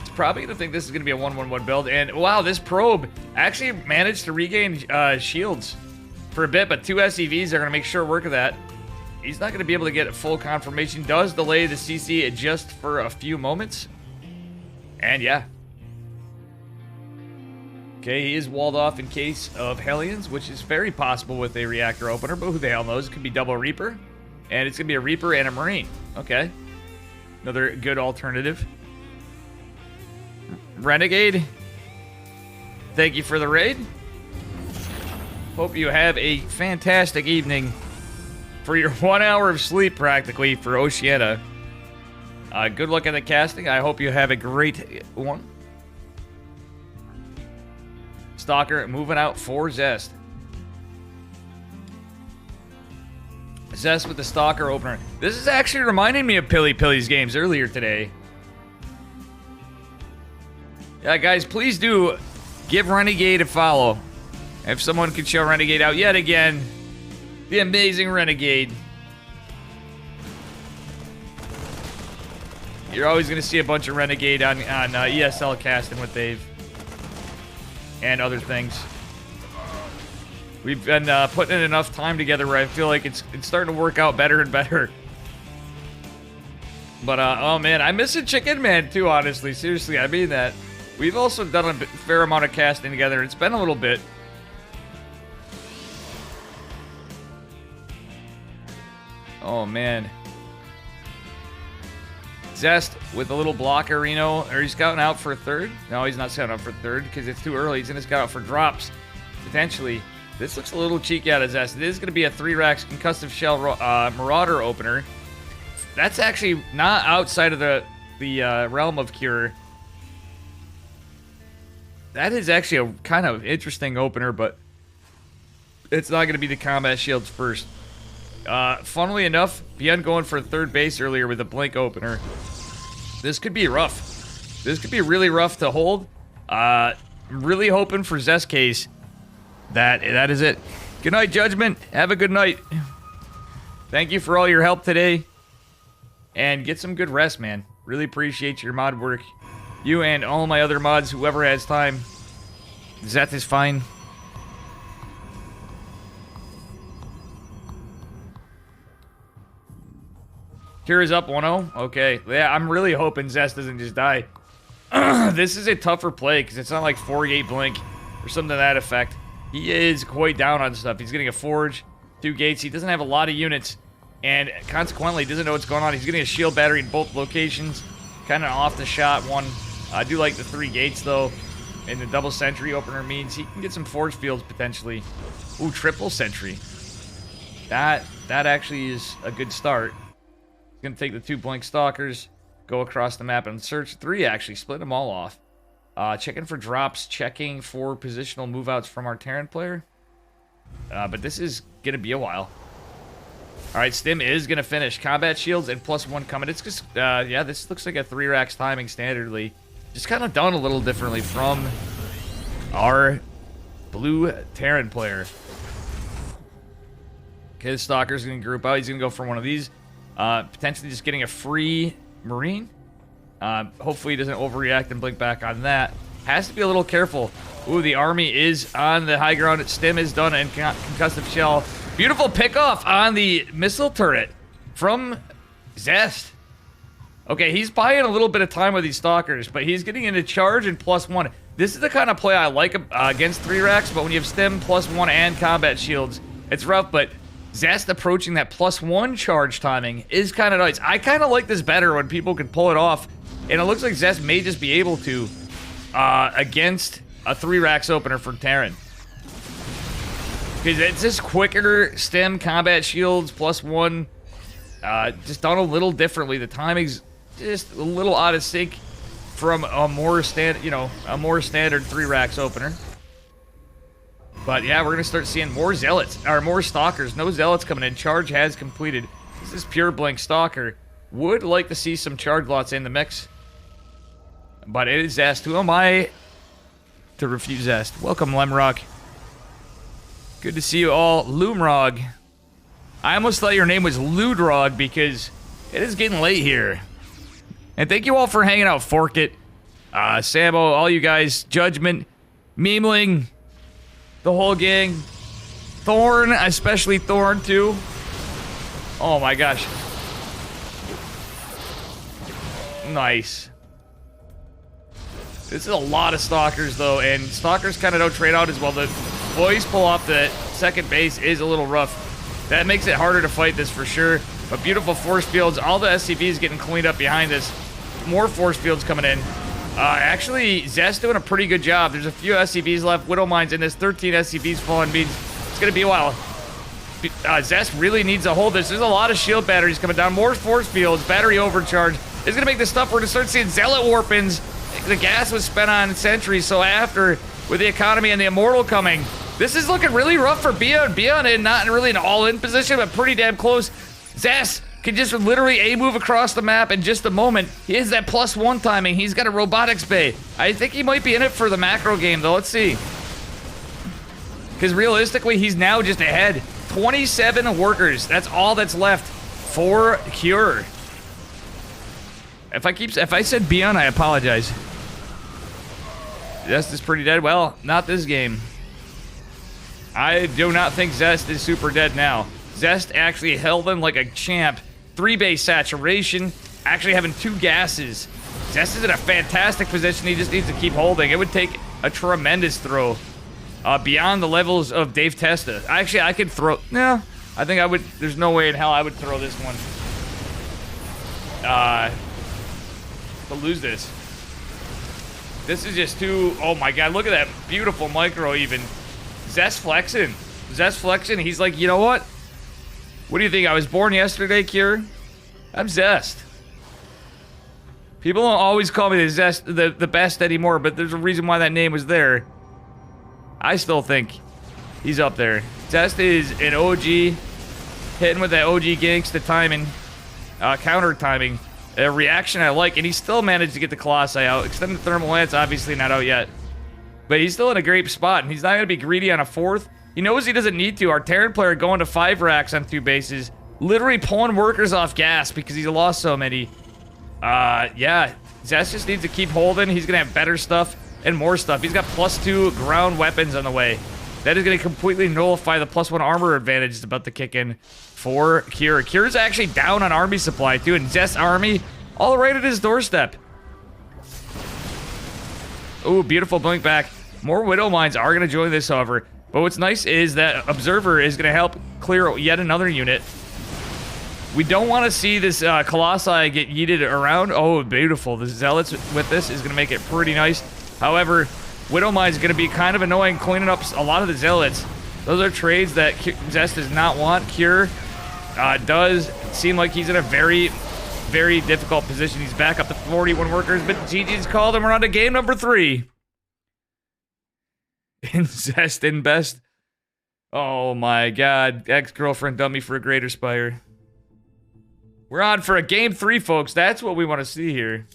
It's probably going to think this is going to be a 1-1-1 build. And wow, this probe actually managed to regain shields for a bit, but 2 SCVs are going to make sure work of that. He's not going to be able to get full confirmation. Does delay the CC just for a few moments. And yeah. Okay, he is walled off in case of Hellions, which is very possible with a reactor opener, but who the hell knows? It could be double Reaper. And it's going to be a Reaper and a Marine. Okay. Another good alternative. Renegade, thank you for the raid. Hope you have a fantastic evening for your 1 hour of sleep, practically, for Oceania. Good luck in the casting. I hope you have a great one. Stalker moving out for Zest. Zest with the Stalker opener. This is actually reminding me of Pilly's games earlier today. Yeah, guys, please do give Renegade a follow. If someone could show Renegade out yet again. The amazing Renegade. You're always going to see a bunch of Renegade on ESL casting with Dave. And other things. We've been putting in enough time together where I feel like it's starting to work out better and better. But, oh man, I miss a Chicken Man too, honestly. Seriously, I mean that. We've also done a fair amount of casting together. It's been a little bit. Oh, man. Zest with a little blocker, Reno. Are you scouting out for a third? No, he's not scouting out for a third because it's too early. He's going to scout out for drops, potentially. This looks a little cheeky out of Zest. It is going to be a 3-Rax Concussive Shell Marauder opener. That's actually not outside of the realm of Cure. That is actually a kind of interesting opener, but it's not going to be the combat shields first. Funnily enough, Beyond going for a third base earlier with a blink opener. This could be rough. This could be really rough to hold. I'm really hoping for Zest case that is it. Good night, Judgment. Have a good night. Thank you for all your help today. And get some good rest, man. Really appreciate your mod work. You and all my other mods, whoever has time. Zeth is fine. Cure is up 1-0. Okay. Yeah, I'm really hoping Zest doesn't just die. This is a tougher play because it's not like 4-gate blink or something to that effect. He is quite down on stuff. He's getting a Forge, 2 gates. He doesn't have a lot of units. And consequently, he doesn't know what's going on. He's getting a shield battery in both locations. Kind of off the shot one. I do like the 3 gates, though. And the double sentry opener means he can get some force fields, potentially. Ooh, triple sentry. That actually is a good start. He's going to take the 2 blink stalkers, go across the map and search 3, actually. Split them all off. Checking for drops, checking for positional move-outs from our Terran player. But this is going to be a while. Alright, Stim is going to finish. Combat shields and +1 coming. It's just, yeah, this looks like a 3-Rax timing standardly. Just kind of done a little differently from our blue Terran player. Okay, the Stalker's going to group out. He's going to go for one of these. Potentially just getting a free Marine. Hopefully he doesn't overreact and blink back on that. Has to be a little careful. Ooh, the army is on the high ground. Stim is done and concussive shell. Beautiful pickoff on the missile turret from Zest. Okay, he's buying a little bit of time with these stalkers, but he's getting into charge and +1. This is the kind of play I like against 3-Rax, but when you have Stim +1 and combat shields, it's rough, but Zest approaching that +1 charge timing is kind of nice. I kind of like this better when people can pull it off. And it looks like Zest may just be able to against a 3 racks opener for Terran. Because it's just quicker stem combat shields +1. Just done a little differently. The timing's just a little out of sync from a more standard 3 racks opener. But yeah, we're gonna start seeing more zealots, or more stalkers. No zealots coming in. Charge has completed. This is pure blink stalker. Would like to see some charge lots in the mix. But it is Zest. Who am I to refuse Zest? Welcome, Lemrock. Good to see you all. Loomrog. I almost thought your name was Ludrog because it is getting late here. And thank you all for hanging out. Fork It, Sambo, all you guys, Judgment, Memeling, the whole gang. Thorn, especially Thorn too. Oh my gosh. Nice. This is a lot of stalkers though, and stalkers kind of don't trade out as well. The boys pull off the second base is a little rough. That makes it harder to fight this for sure. But beautiful force fields. All the SCVs getting cleaned up behind us. More force fields coming in. Actually, Zest doing a pretty good job. There's a few SCVs left. Widow Mines in this. 13 SCVs falling means it's going to be a while. Zest really needs to hold this. There's a lot of shield batteries coming down. More force fields. Battery overcharge. It's going to make this stuff. We're going to start seeing Zealot warp-ins. The gas was spent on sentries, so after, with the economy and the Immortal coming, this is looking really rough for Beyond. Beyond in not really an all-in position, but pretty damn close. Zest can just literally A-move across the map in just a moment. He has that +1 timing. He's got a robotics bay. I think he might be in it for the macro game, though. Let's see. Because realistically, he's now just ahead. 27 workers. That's all that's left for Cure. If I said Beyond, I apologize. Zest is pretty dead. Well, not this game. I do not think Zest is super dead now. Zest actually held him like a champ. 3 base saturation. Actually having 2 gases. Zest is in a fantastic position. He just needs to keep holding. It would take a tremendous throw. Beyond the levels of Dave Testa. Actually, I could throw... No, I think I would... There's no way in hell I would throw this one. To lose this. This is just too... Oh my god, look at that beautiful micro even. Zest flexing. Zest flexing. He's like, you know what? What do you think? I was born yesterday, Cure? I'm Zest. People don't always call me the Zest, the best anymore, but there's a reason why that name was there. I still think he's up there. Zest is an OG, hitting with that OG ganks, the timing, counter timing, a reaction I like, and he still managed to get the Colossi out. Extended Thermal Lance, obviously not out yet. But he's still in a great spot, and he's not going to be greedy on a 4th. He knows he doesn't need to. Our Terran player going to 5 racks on 2 bases, literally pulling workers off gas because he's lost so many. Yeah, Zest just needs to keep holding. He's going to have better stuff and more stuff. He's got +2 ground weapons on the way. That is going to completely nullify the +1 armor advantage that's about to kick in for Cure. Cure's actually down on army supply, too, and Zest's army all right at his doorstep. Ooh, beautiful blink back. More Widow Mines are going to join this, however. But what's nice is that Observer is going to help clear yet another unit. We don't want to see this Colossi get yeeted around. Oh, beautiful. The Zealots with this is going to make it pretty nice. However, Widow Mine is going to be kind of annoying, cleaning up a lot of the Zealots. Those are trades that Zest does not want. Cure does seem like he's in a very, very difficult position. He's back up to 41 workers, but GG's called him around to game number 3. In Zest in best. Oh my god. Ex-girlfriend dummy for a greater spire. We're on for a game 3, folks. That's what we want to see here.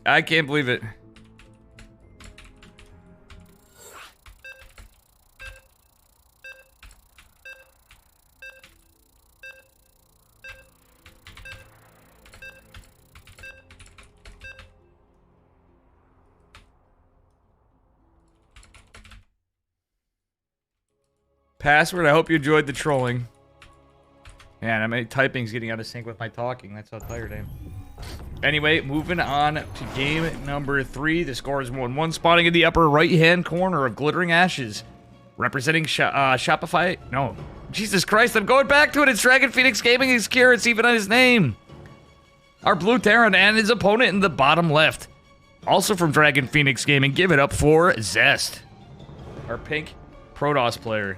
I can't believe it. Password, I hope you enjoyed the trolling. Man, my typing's getting out of sync with my talking. That's how tired I am. Anyway, moving on to game number 3. The score is 1-1, spawning in the upper right-hand corner of Glittering Ashes. Representing Shopify. No. Jesus Christ, I'm going back to it. It's Dragon Phoenix Gaming. It's Kira. It's even on his name. Our blue Terran and his opponent in the bottom left. Also from Dragon Phoenix Gaming, give it up for Zest. Our pink Protoss player.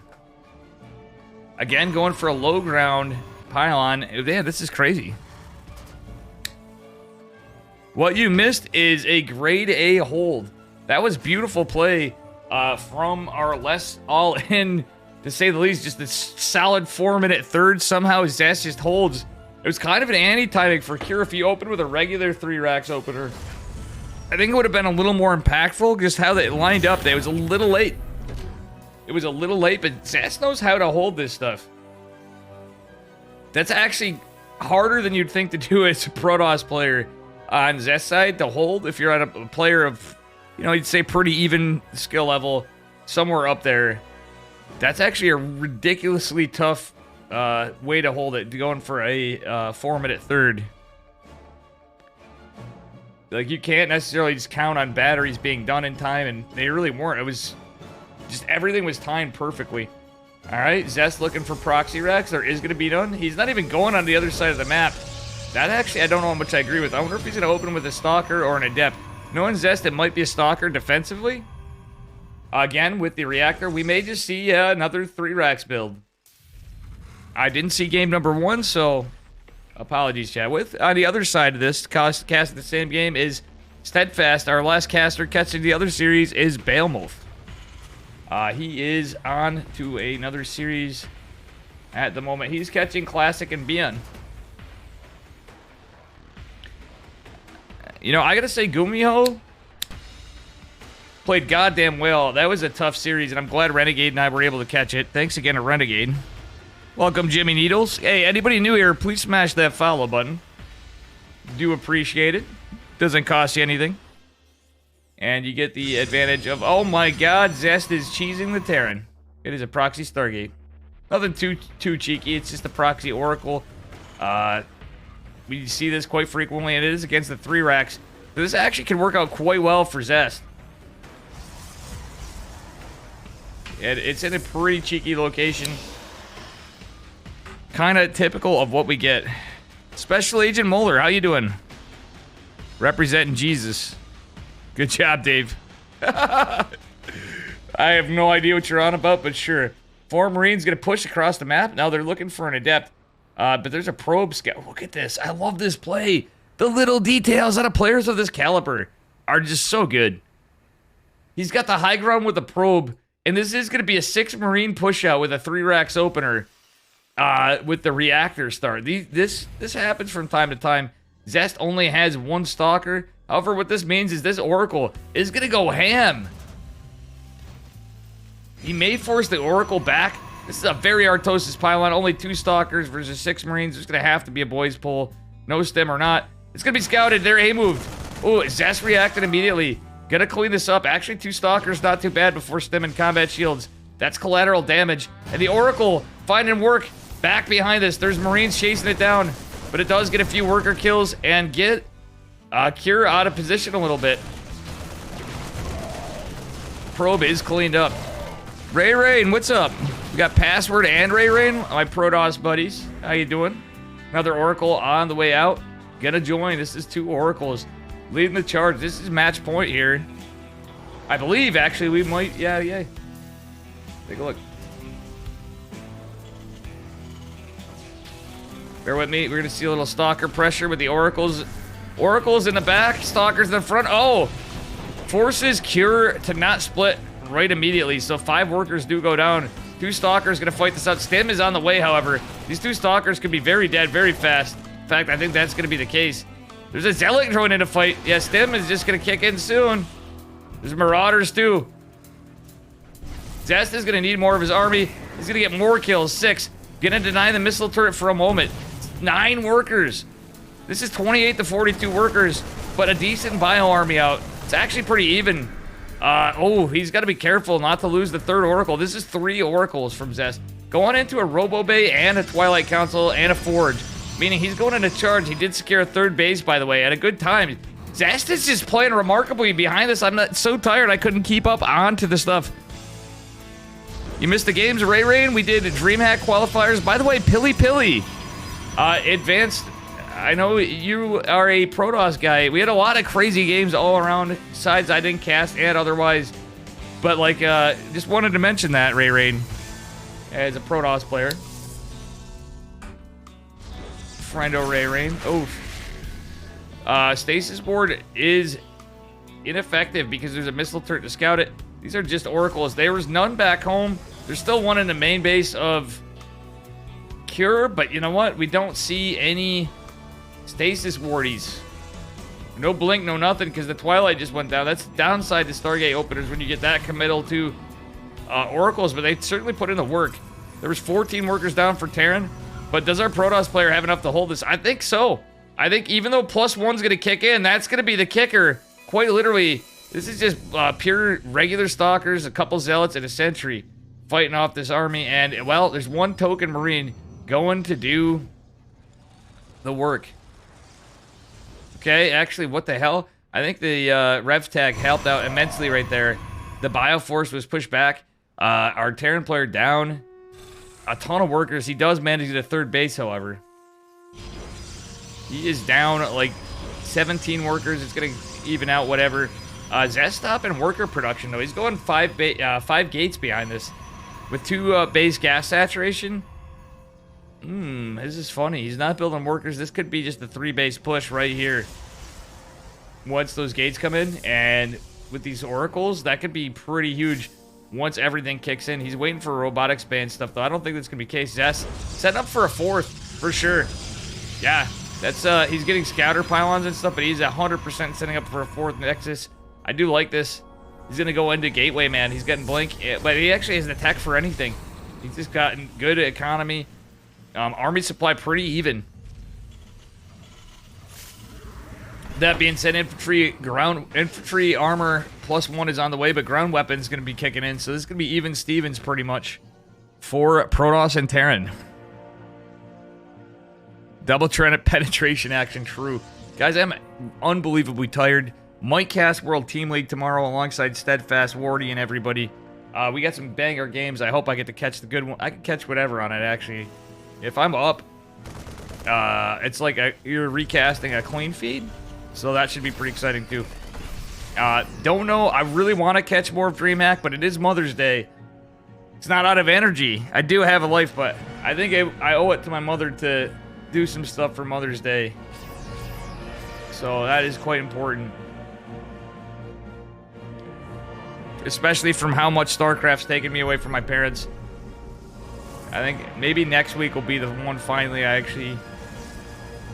Again, going for a low ground pylon. Yeah, this is crazy. What you missed is a grade A hold. That was beautiful play from our less all-in, to say the least. Just this solid 4-minute third. Somehow Zest just holds. It was kind of an anti-timing for Kira if he opened with a regular 3 racks opener. I think it would have been a little more impactful, just how they lined up. It was a little late. It was a little late, but Zest knows how to hold this stuff. That's actually harder than you'd think to do as a Protoss player on Zest's side, to hold if you're at a player of, you know, you'd say pretty even skill level, somewhere up there. That's actually a ridiculously tough way to hold it, going for a 4-minute third. Like, you can't necessarily just count on batteries being done in time, and they really weren't. It was just, everything was timed perfectly. All right, Zest looking for proxy racks. There is going to be none. He's not even going on the other side of the map. That actually, I don't know how much I agree with. I wonder if he's going to open with a Stalker or an Adept. Knowing Zest, it might be a Stalker defensively. Again, with the Reactor, we may just see another 3 racks build. I didn't see game number 1, so apologies, chat. With on the other side of this, casting the same game is Steadfast. Our last caster catching the other series is Bailmoth. He is on to another series at the moment. He's catching Classic and Beyond. You know, I gotta say, Gumiho played goddamn well. That was a tough series, and I'm glad Renegade and I were able to catch it. Thanks again to Renegade. Welcome, Jimmy Needles. Hey, anybody new here, please smash that follow button. Do appreciate it. Doesn't cost you anything. And you get the advantage of, oh my god, Zest is cheesing the Terran. It is a proxy Stargate. Nothing too cheeky, it's just a proxy Oracle. We see this quite frequently, and it is against the 3 racks. So this actually can work out quite well for Zest. And it's in a pretty cheeky location. Kind of typical of what we get. Special Agent Moeller, how you doing? Representing Jesus. Good job, Dave. I have no idea what you're on about, but sure. 4 Marines gonna push across the map. Now they're looking for an Adept. But there's a probe scout. Look at this. I love this play. The little details out of players of this caliber are just so good. He's got the high ground with the probe, and this is going to be a 6 Marine push out with a 3 racks opener with the reactor start. This happens from time to time. Zest only has 1 Stalker. However, what this means is this Oracle is going to go ham. He may force the Oracle back. This is a very Artosis pylon. Only 2 Stalkers versus 6 Marines. There's going to have to be a boys pull. No stem or not. It's going to be scouted. They're A-moved. Oh, Zest reacted immediately. Gonna clean this up. Actually, 2 Stalkers, not too bad before stem and combat shields. That's collateral damage. And the Oracle finding work back behind this. There's Marines chasing it down. But it does get a few worker kills and get Kira out of position a little bit. Probe is cleaned up. Ray Rain, what's up? We got Password and Ray Rain, my Protoss buddies. How you doing? Another Oracle on the way out. Gonna join. This is 2 Oracles leading the charge. This is match point here. I believe, actually, we might... Yeah. Take a look. Bear with me. We're gonna see a little Stalker pressure with the Oracles. Oracles in the back. Stalkers in the front. Oh! Forces Cure to not split right immediately, so 5 workers do go down. 2 Stalkers gonna fight this out. Stim is on the way, however. These 2 Stalkers could be very dead very fast. In fact, I think that's gonna be the case. There's a Zealot thrown in a fight. Yeah, Stim is just gonna kick in soon. There's Marauders too. Zest is gonna need more of his army. He's gonna get more kills. 6. Gonna deny the missile turret for a moment. 9 workers. This is 28 to 42 workers, but a decent bio army out. It's actually pretty even. Oh, he's got to be careful not to lose the 3rd Oracle. This is 3 Oracles from Zest. going into a Robo Bay and a Twilight Council and a Forge, meaning he's going into charge. He did secure a third base, by the way, at a good time. Zest is just playing remarkably behind this. I'm not so tired I couldn't keep up onto the stuff. You missed the games, Ray Rain. We did DreamHack qualifiers. By the way, Pilly, advanced. I know you are a Protoss guy. We had a lot of crazy games all around, sides I didn't cast and otherwise. But, like, just wanted to mention that, Ray Rain, as a Protoss player. Friendo Ray Rain. Stasis Board is ineffective because there's a missile turret to scout it. These are just oracles. There was none back home. There's still one in the main base of Cure, but you know what? We don't see any Stasis Wardies. No blink, no nothing, because the Twilight just went down. That's the downside to Stargate openers when you get that committal to oracles, but they certainly put in the work. There was 14 workers down for Terran, but does our Protoss player have enough to hold this? I think so. I think even though +1's going to kick in, that's going to be the kicker. Quite literally, this is just pure regular Stalkers, a couple Zealots, and a Sentry fighting off this army. And, well, there's one token Marine going to do the work. Okay, actually, what the hell? I think the Rev Tag helped out immensely right there. The Bioforce was pushed back. Our Terran player down. A ton of workers. He does manage to get a third base, however. He is down like 17 workers. It's going to even out whatever. Zestop and worker production, though. He's going 5 gates behind this. With 2 base gas saturation. This is funny. He's not building workers. This could be just a 3 base push right here. Once those gates come in. And with these oracles, that could be pretty huge once everything kicks in. He's waiting for robotics ban stuff, though. I don't think that's going to be the case. Zest setting up for a 4th, for sure. Yeah, that's he's getting scouter pylons and stuff, but he's 100% setting up for a 4th Nexus. I do like this. He's going to go into Gateway, man. He's getting Blink, but he actually has an attack for anything. He's just gotten good economy. Army supply pretty even. That being said, infantry armor +1 is on the way, but ground weapons going to be kicking in, so this is going to be even Stevens pretty much for Protoss and Terran. Double trend penetration action, true. Guys, I'm unbelievably tired. Might cast World Team League tomorrow alongside Steadfast, Wardy, and everybody. We got some banger games. I hope I get to catch the good one. I can catch whatever on it, actually. If I'm up, it's like you're recasting a clean feed. So that should be pretty exciting, too. Don't know. I really want to catch more of DreamHack, but it is Mother's Day. It's not out of energy. I do have a life, but I think I owe it to my mother to do some stuff for Mother's Day. So that is quite important. Especially from how much StarCraft's taken me away from my parents. I think maybe next week will be the one finally I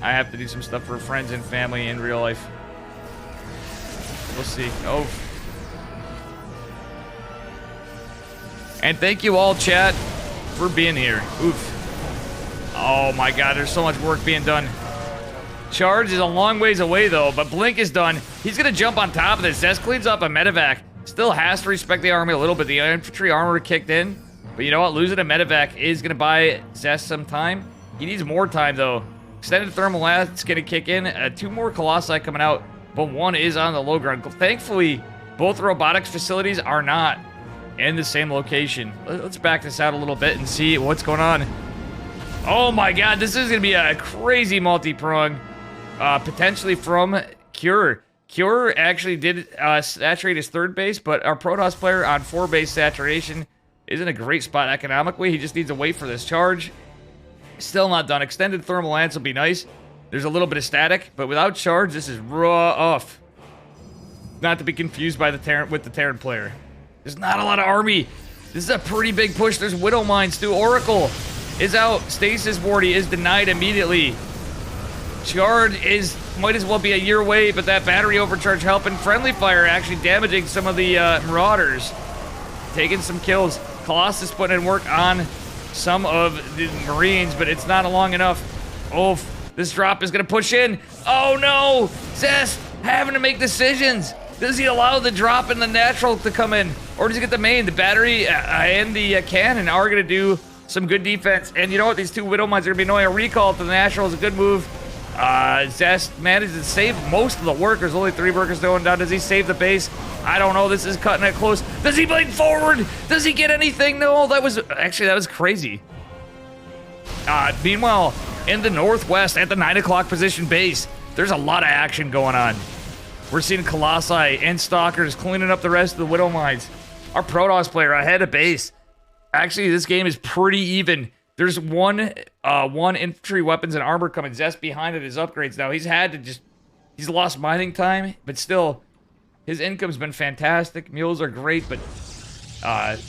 have to do some stuff for friends and family in real life. We'll see. Oh. And thank you all, chat, for being here. Oof. Oh my god, there's so much work being done. Charge is a long ways away, though, but Blink is done. He's going to jump on top of this. Zest cleans up a medevac. Still has to respect the army a little bit. The infantry armor kicked in. But you know what? Losing a medevac is going to buy Zest some time. He needs more time, though. Extended thermal blast's going to kick in. 2 more Colossi coming out, but 1 is on the low ground. Thankfully, both robotics facilities are not in the same location. Let's back this out a little bit and see what's going on. Oh my god, this is going to be a crazy multi-prong. Potentially from Cure. Cure actually did saturate his 3rd base, but our Protoss player on 4 base saturation is in a great spot economically. He just needs to wait for this charge. Still not done. Extended thermal lance will be nice. There's a little bit of static, but without charge, this is rough. Not to be confused by the Terran player. There's not a lot of army. This is a pretty big push. There's Widow Mines too. Oracle is out. Stasis Wardy is denied immediately. Charge might as well be a year away, but that battery overcharge helping. Friendly fire actually damaging some of the Marauders. Taking some kills. Colossus putting in work on some of the Marines, but it's not long enough. Oh, this drop is going to push in. Oh no! Zest having to make decisions. Does he allow the drop and the natural to come in? Or does he get the main? The battery and the cannon are going to do some good defense. And you know what? These two Widow Mines are going to be annoying. A recall to the National is a good move. Zest managed to save most of the workers. Only 3 workers going down. Does he save the base? I don't know. This is cutting it close. Does he blade forward? Does he get anything? No, that was crazy. Meanwhile, in the northwest at the 9 o'clock position base, there's a lot of action going on. We're seeing Colossi and Stalkers cleaning up the rest of the Widow Mines. Our Protoss player ahead of base. Actually, this game is pretty even. There's one infantry weapons and armor coming. Zest behind it, his upgrades now. He's lost mining time, but still, his income's been fantastic. Mules are great, but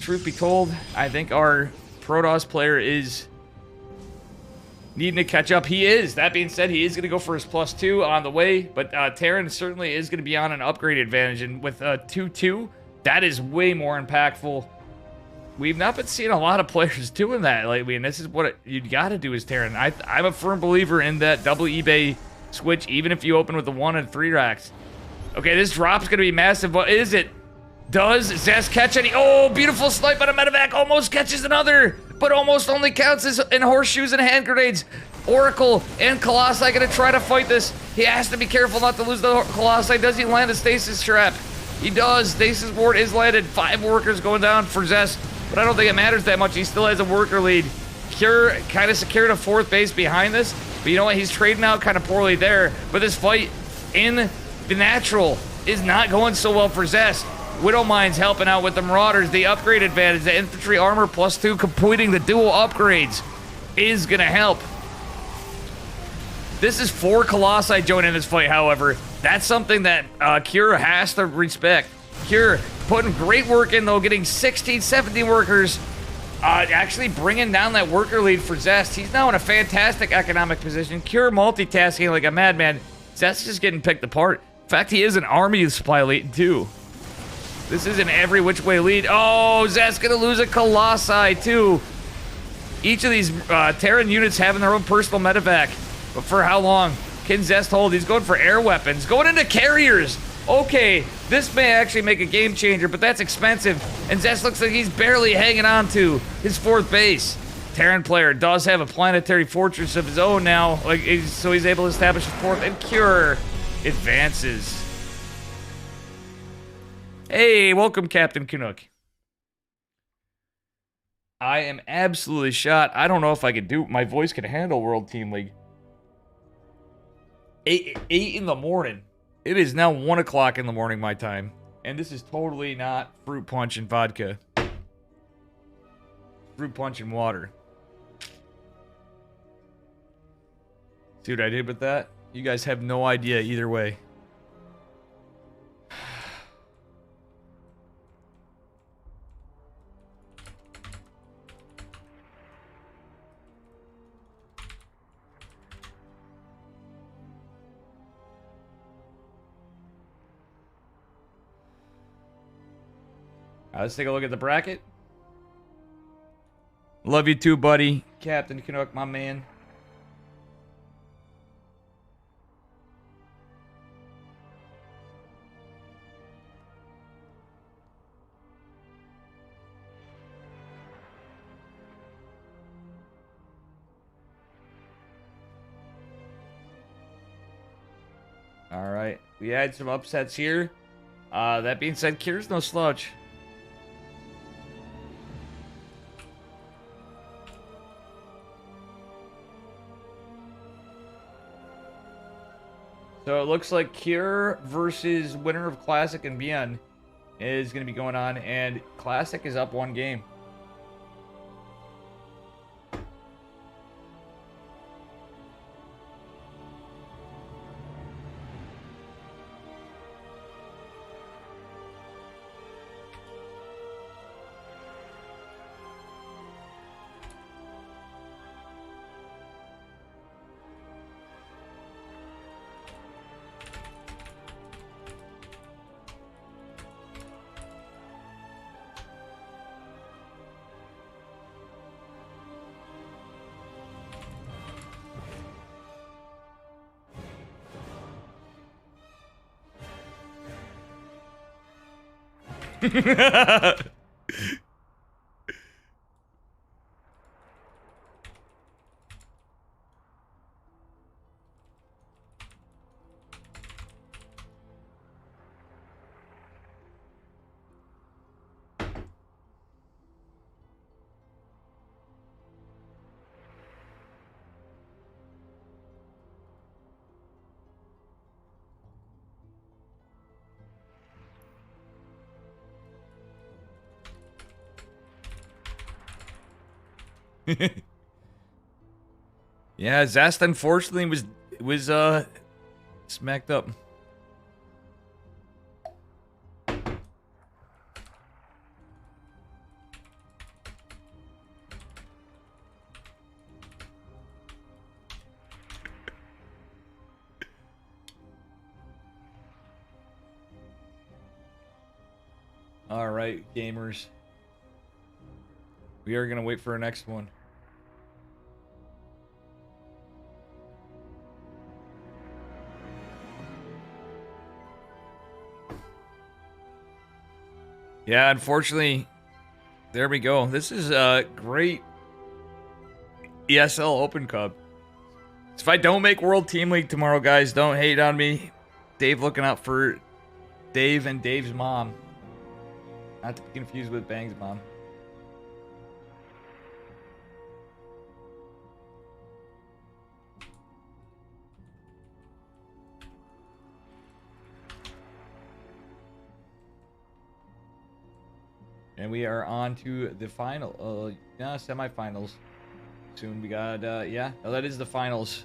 truth be told, I think our Protoss player is needing to catch up. He is. That being said, he is going to go for his +2 on the way, but Terran certainly is going to be on an upgrade advantage, and with 2-2, that is way more impactful. We've not been seeing a lot of players doing that lately, and this is what you got to do as Terran. I'm a firm believer in that double eBay switch, even if you open with the 1 and 3 racks. Okay, this drop's going to be massive. What is it? Does Zest catch any? Oh, beautiful snipe on a medevac. Almost catches another, but almost only counts as in horseshoes and hand grenades. Oracle and Colossi going to try to fight this. He has to be careful not to lose the Colossi. Does he land a stasis trap? He does. Stasis ward is landed. 5 workers going down for Zest, but I don't think it matters that much. He still has a worker lead. Cure kind of secured a 4th base behind this, but you know what? He's trading out kind of poorly there. But this fight in the natural is not going so well for Zest. Widow Mines helping out with the Marauders. The upgrade advantage, the infantry armor +2, completing the dual upgrades is going to help. This is 4 Colossi joining this fight, however. That's something that Cure has to respect. Cure putting great work in, though, getting 16, 17 workers. Actually bringing down that worker lead for Zest. He's now in a fantastic economic position. Cure multitasking like a madman. Zest is getting picked apart. In fact, he is an army supply lead, too. This is an every which way lead. Oh, Zest's gonna lose a Colossi, too. Each of these Terran units having their own personal medevac. But for how long can Zest hold? He's going for air weapons. Going into carriers. Okay, this may actually make a game changer, but that's expensive. And Zest looks like he's barely hanging on to his 4th base. Terran player does have a planetary fortress of his own now, so he's able to establish his 4th, and Cure advances. Hey, welcome, Captain Canuck. I am absolutely shot. I don't know if I could do. My voice can handle World Team League. 8 in the morning. It is now 1 o'clock in the morning my time, and this is totally not fruit punch and vodka. Fruit punch and water. See what I did with that? You guys have no idea either way. Let's take a look at the bracket. Love you too, buddy. Captain Canuck, my man. All right, we had some upsets here. That being said, Cure's no slouch. So it looks like Cure versus winner of Classic and Beyond is going to be going on, and Classic is up 1 game. Yeah, Zest unfortunately was smacked up. All right, gamers. We are going to wait for our next one. Yeah, unfortunately, there we go. This is a great ESL Open Cup. If I don't make World Team League tomorrow, guys, don't hate on me. Dave looking out for Dave and Dave's mom. Not to be confused with Bang's mom. And we are on to the final, semifinals. Soon we got, yeah, no, that is the finals.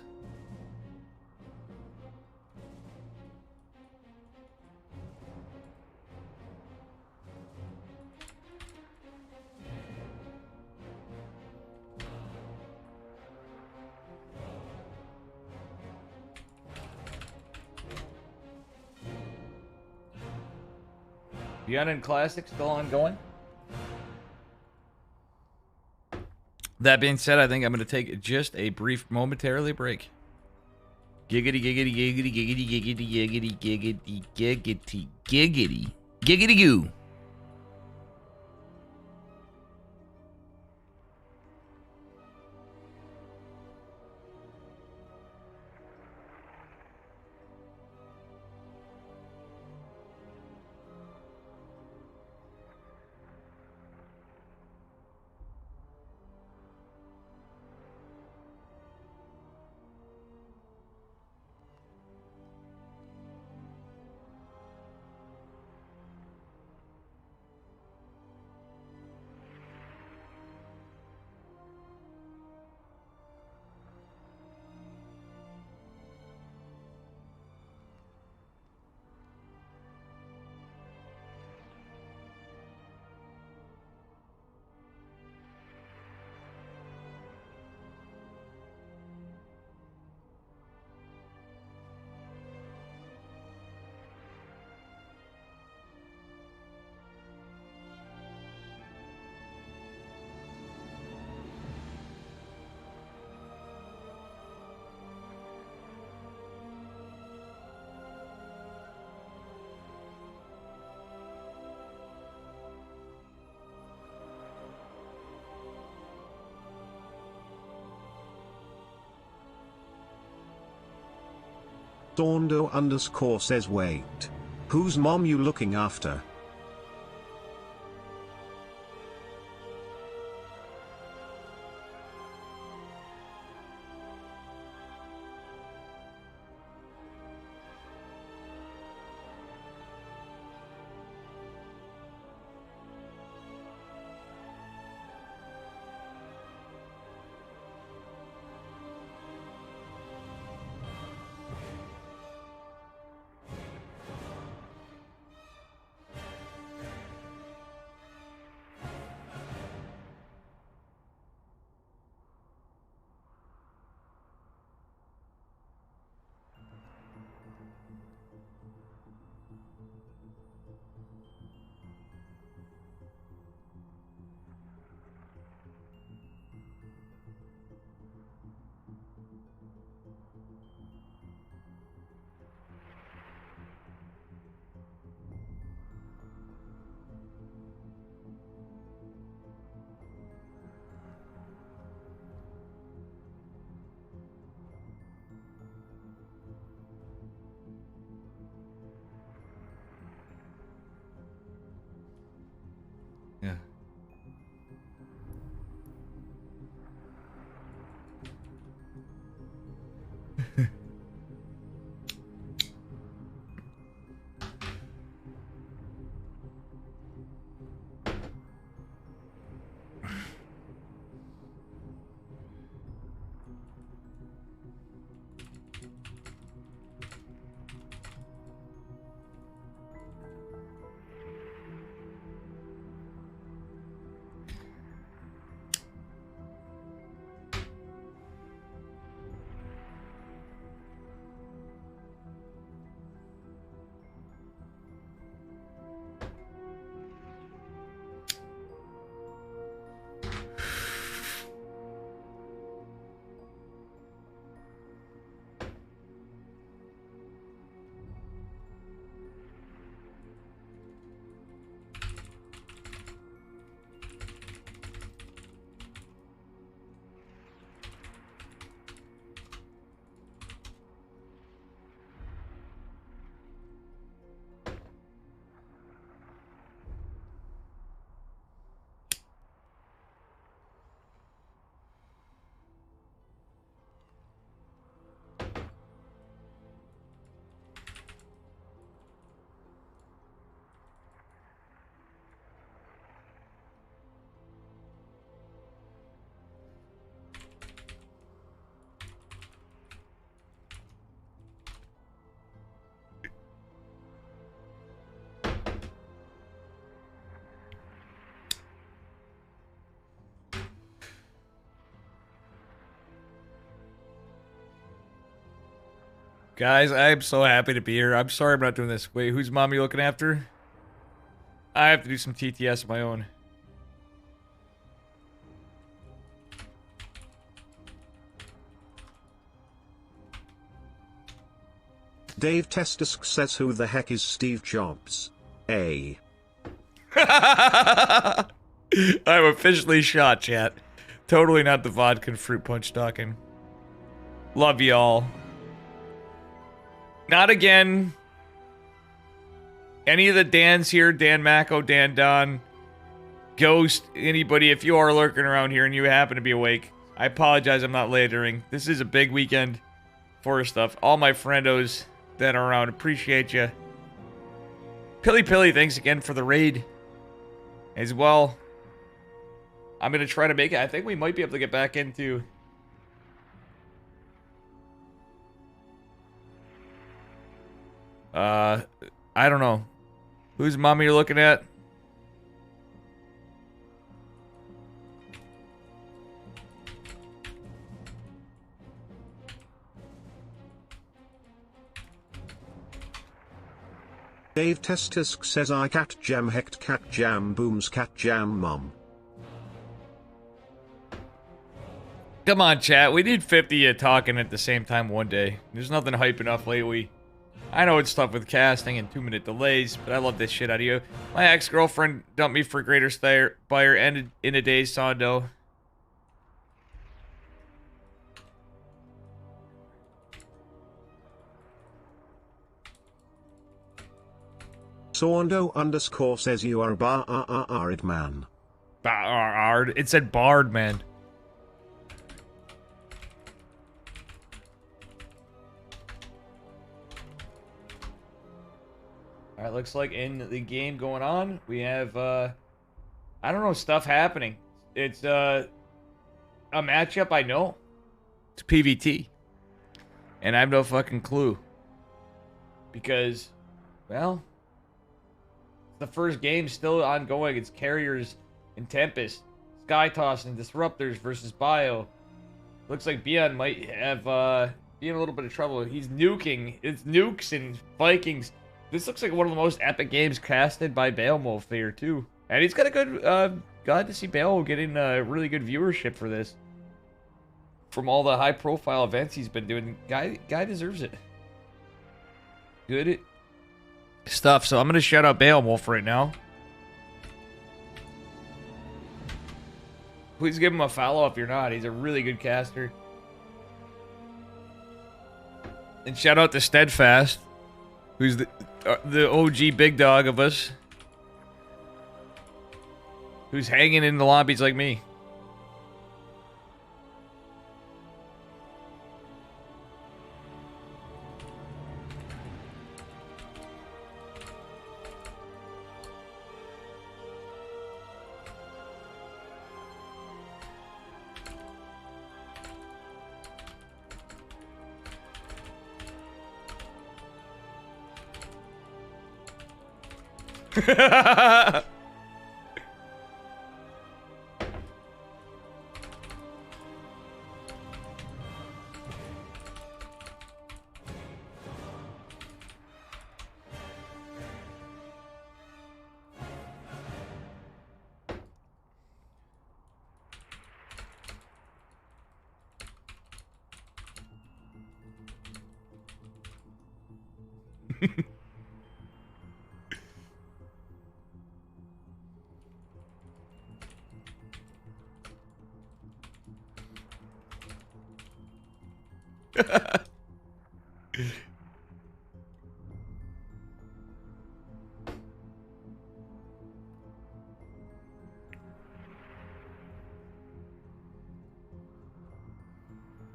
Beyond Classic still ongoing. That being said, I think I'm going to take just a brief momentarily break. Giggity, giggity, giggity, giggity, giggity, giggity, giggity, giggity, giggity, giggity goo. Dorndo_ says wait. Whose mom you looking after? Guys, I'm so happy to be here. I'm sorry I'm not doing this. Wait, whose mom are you looking after? I have to do some TTS of my own. Dave Testisk says who the heck is Steve Jobs? A. I'm officially shot, chat. Totally not the vodka and fruit punch talking. Love y'all. Not again. Any of the Dans here, Dan Mako, Dan Don, Ghost, anybody, if you are lurking around here and you happen to be awake, I apologize I'm not latering. This is a big weekend for stuff. All my friendos that are around, appreciate you. Pilly, thanks again for the raid as well. I'm going to try to make it. I think we might be able to get back into... I don't know. Whose mom are you looking at? Dave Testisk says I cat jam hect cat jam booms cat jam mom. Come on, chat. We need 50 talking at the same time one day. There's nothing hype enough lately. I know it's tough with casting and 2-minute delays, but I love this shit out of you. My ex-girlfriend dumped me for Greater Spire ended in a day, Sondo. Sondo_ says you are a bard man. Bard. It said Bard, man. Alright, looks like in the game going on, we have, I don't know, stuff happening. It's, a matchup I know. It's PVT. And I have no fucking clue. Because, well, the first game still ongoing. It's Carriers and Tempest. Skytoss and Disruptors versus Bio. Looks like Beyond might have, be in a little bit of trouble. He's nuking. It's nukes and Vikings. This looks like one of the most epic games casted by Beowulf here, too. And he's got a good, glad to see Beowulf getting really good viewership for this. From all the high-profile events he's been doing. Guy deserves it. Good stuff. So I'm going to shout out Beowulf right now. Please give him a follow if you're not. He's a really good caster. And shout out to Steadfast, who's the OG big dog of us, who's hanging in the lobbies like me.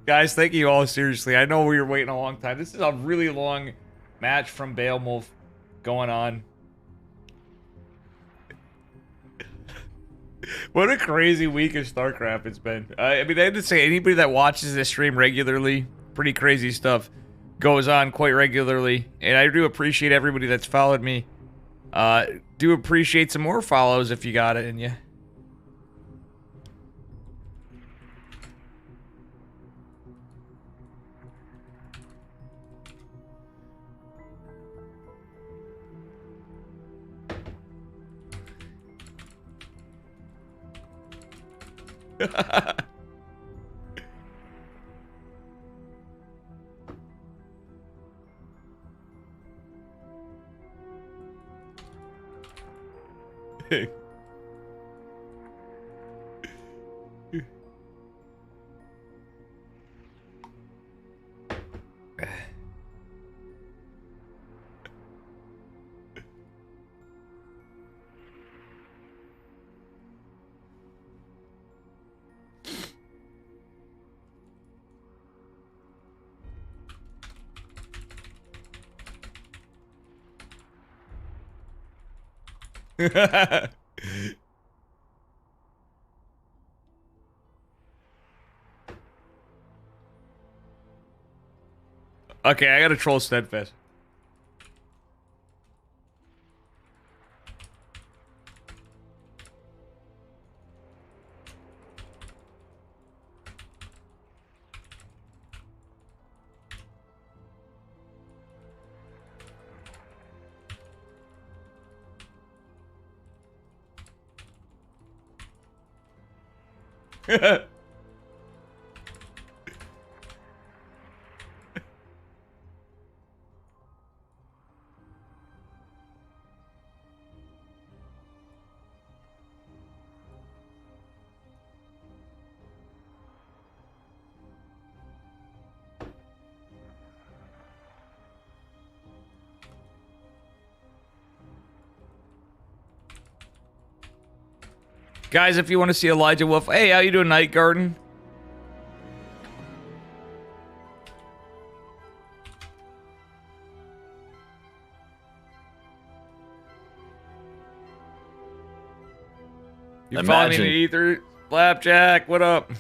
Guys, thank you all, seriously. I know we were waiting a long time. This is a really long match from Beowulf going on. What a crazy week of StarCraft it's been. I mean, I have to say, anybody that watches this stream regularly, pretty crazy stuff goes on quite regularly. And I do appreciate everybody that's followed me. Do appreciate some more follows if you got it in you. Okay, I gotta troll Steadfast. Guys, if you want to see Elijah Wolf, hey, how you doing, Night Garden? You following me in the ether? Flapjack, what up?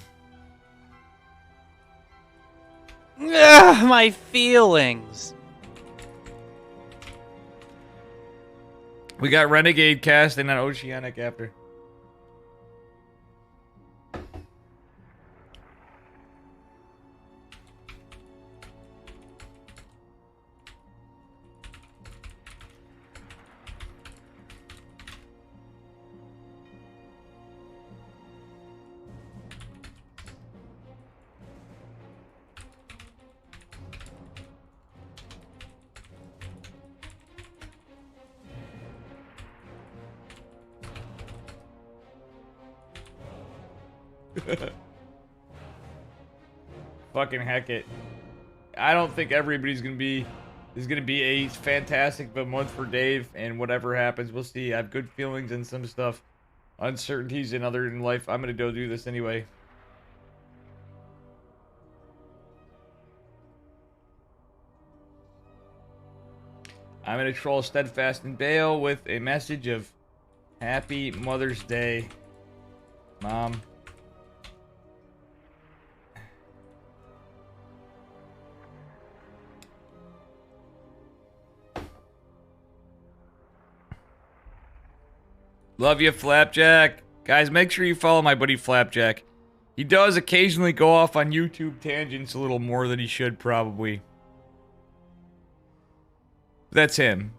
Ugh, my feelings. We got Renegade casting on Oceanic after. Fucking heck it. I don't think everybody's gonna be a fantastic of a month for Dave, and whatever happens, we'll see. I have good feelings and some stuff. Uncertainties and other in life. I'm gonna go do this anyway. I'm gonna troll Steadfast and Bale with a message of Happy Mother's Day, Mom. Love you, Flapjack. Guys, make sure you follow my buddy Flapjack. He does occasionally go off on YouTube tangents a little more than he should, probably. That's him.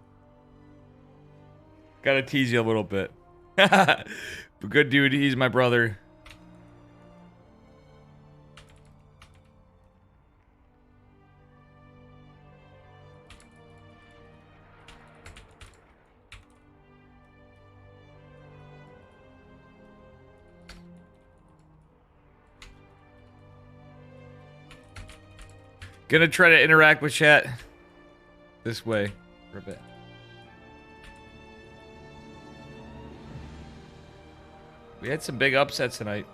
Gotta tease you a little bit. But good dude, he's my brother. Gonna try to interact with chat this way for a bit. We had some big upsets tonight.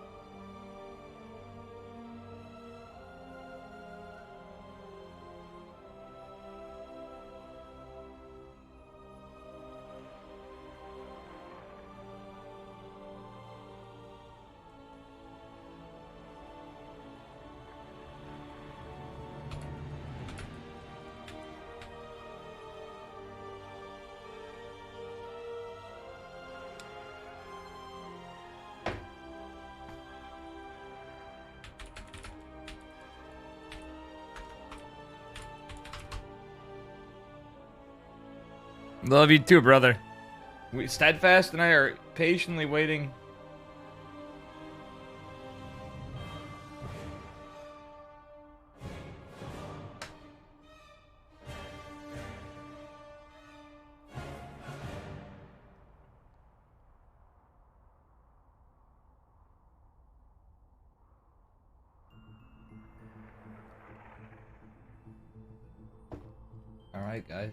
Love you too, brother. Steadfast and I are patiently waiting All right, guys.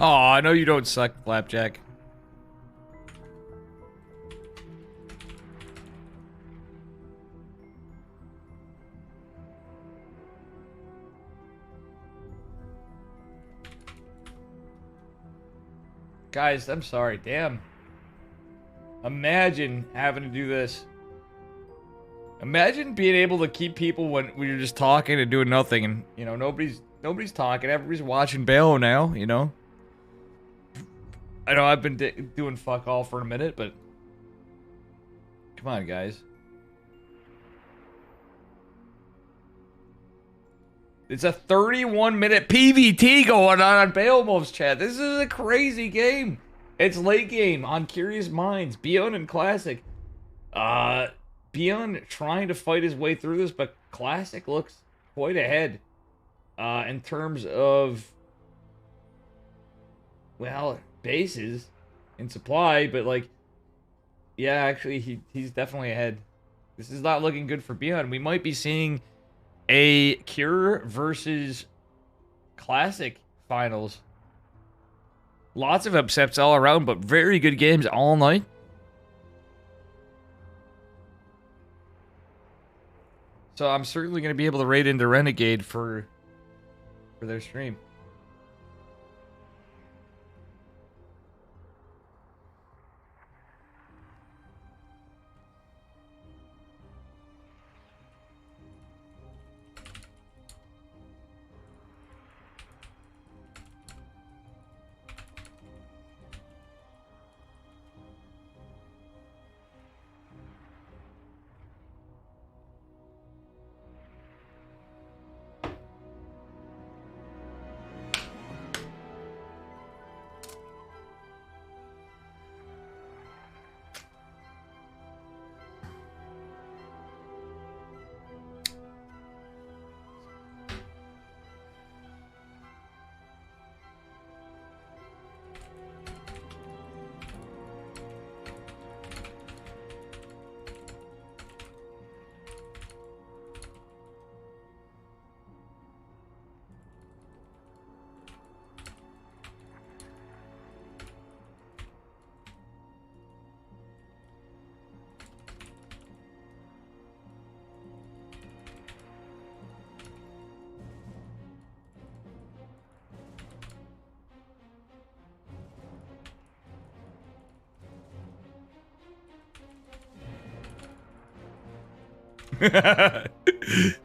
Oh, I know you don't suck, Flapjack. Guys, I'm sorry. Damn. Imagine having to do this. Imagine being able to keep people when you're just talking and doing nothing, and you know nobody's talking. Everybody's watching Bayo now. You know. I know I've been doing fuck all for a minute, but come on, guys. It's a 31-minute PVT going on Beowulf's chat. This is a crazy game. It's late game on Curious Minds, Beyond and Classic. Beyond trying to fight his way through this, but Classic looks quite ahead in terms of, well, bases and supply, but like, yeah, actually he's definitely ahead. This is not looking good for Beyond. We might be seeing a Cure versus Classic finals. Lots of upsets all around, but very good games all night. So I'm certainly going to be able to raid into Renegade for their stream.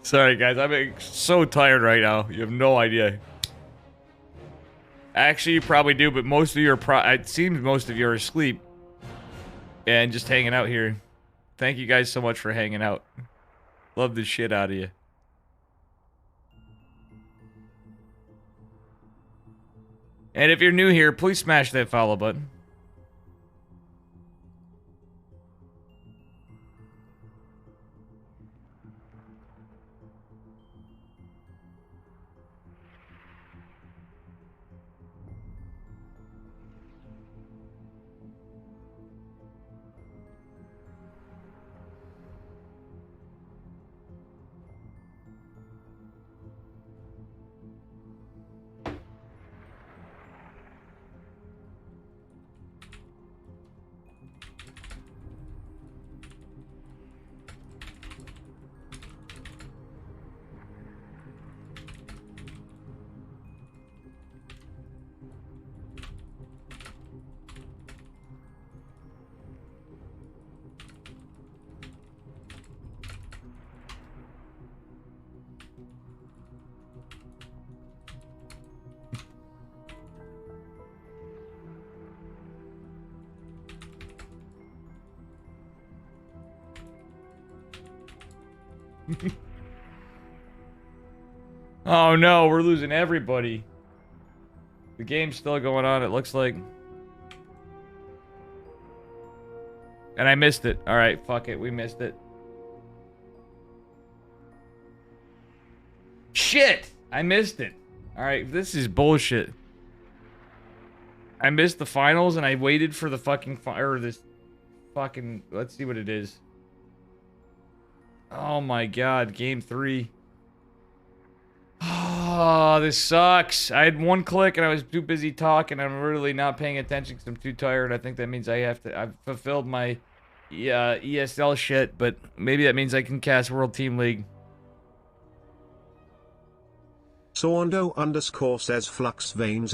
Sorry, guys. I'm so tired right now. You have no idea. Actually, you probably do, but most of you are it seems most of you are asleep and just hanging out here. Thank you guys so much for hanging out. Love the shit out of you. And if you're new here, please smash that follow button. Oh no, we're losing everybody. The game's still going on, it looks like. And I missed it. Alright, fuck it, we missed it. Shit! I missed it. Alright, this is bullshit. I missed the finals and I waited for the fucking this fucking, let's see what it is. Oh my god, game 3. Oh, this sucks. I had one click and I was too busy talking. I'm really not paying attention because I'm too tired. I think that means I've fulfilled my ESL shit, but maybe that means I can cast World Team League. Sorndo _ says Flux Veins out.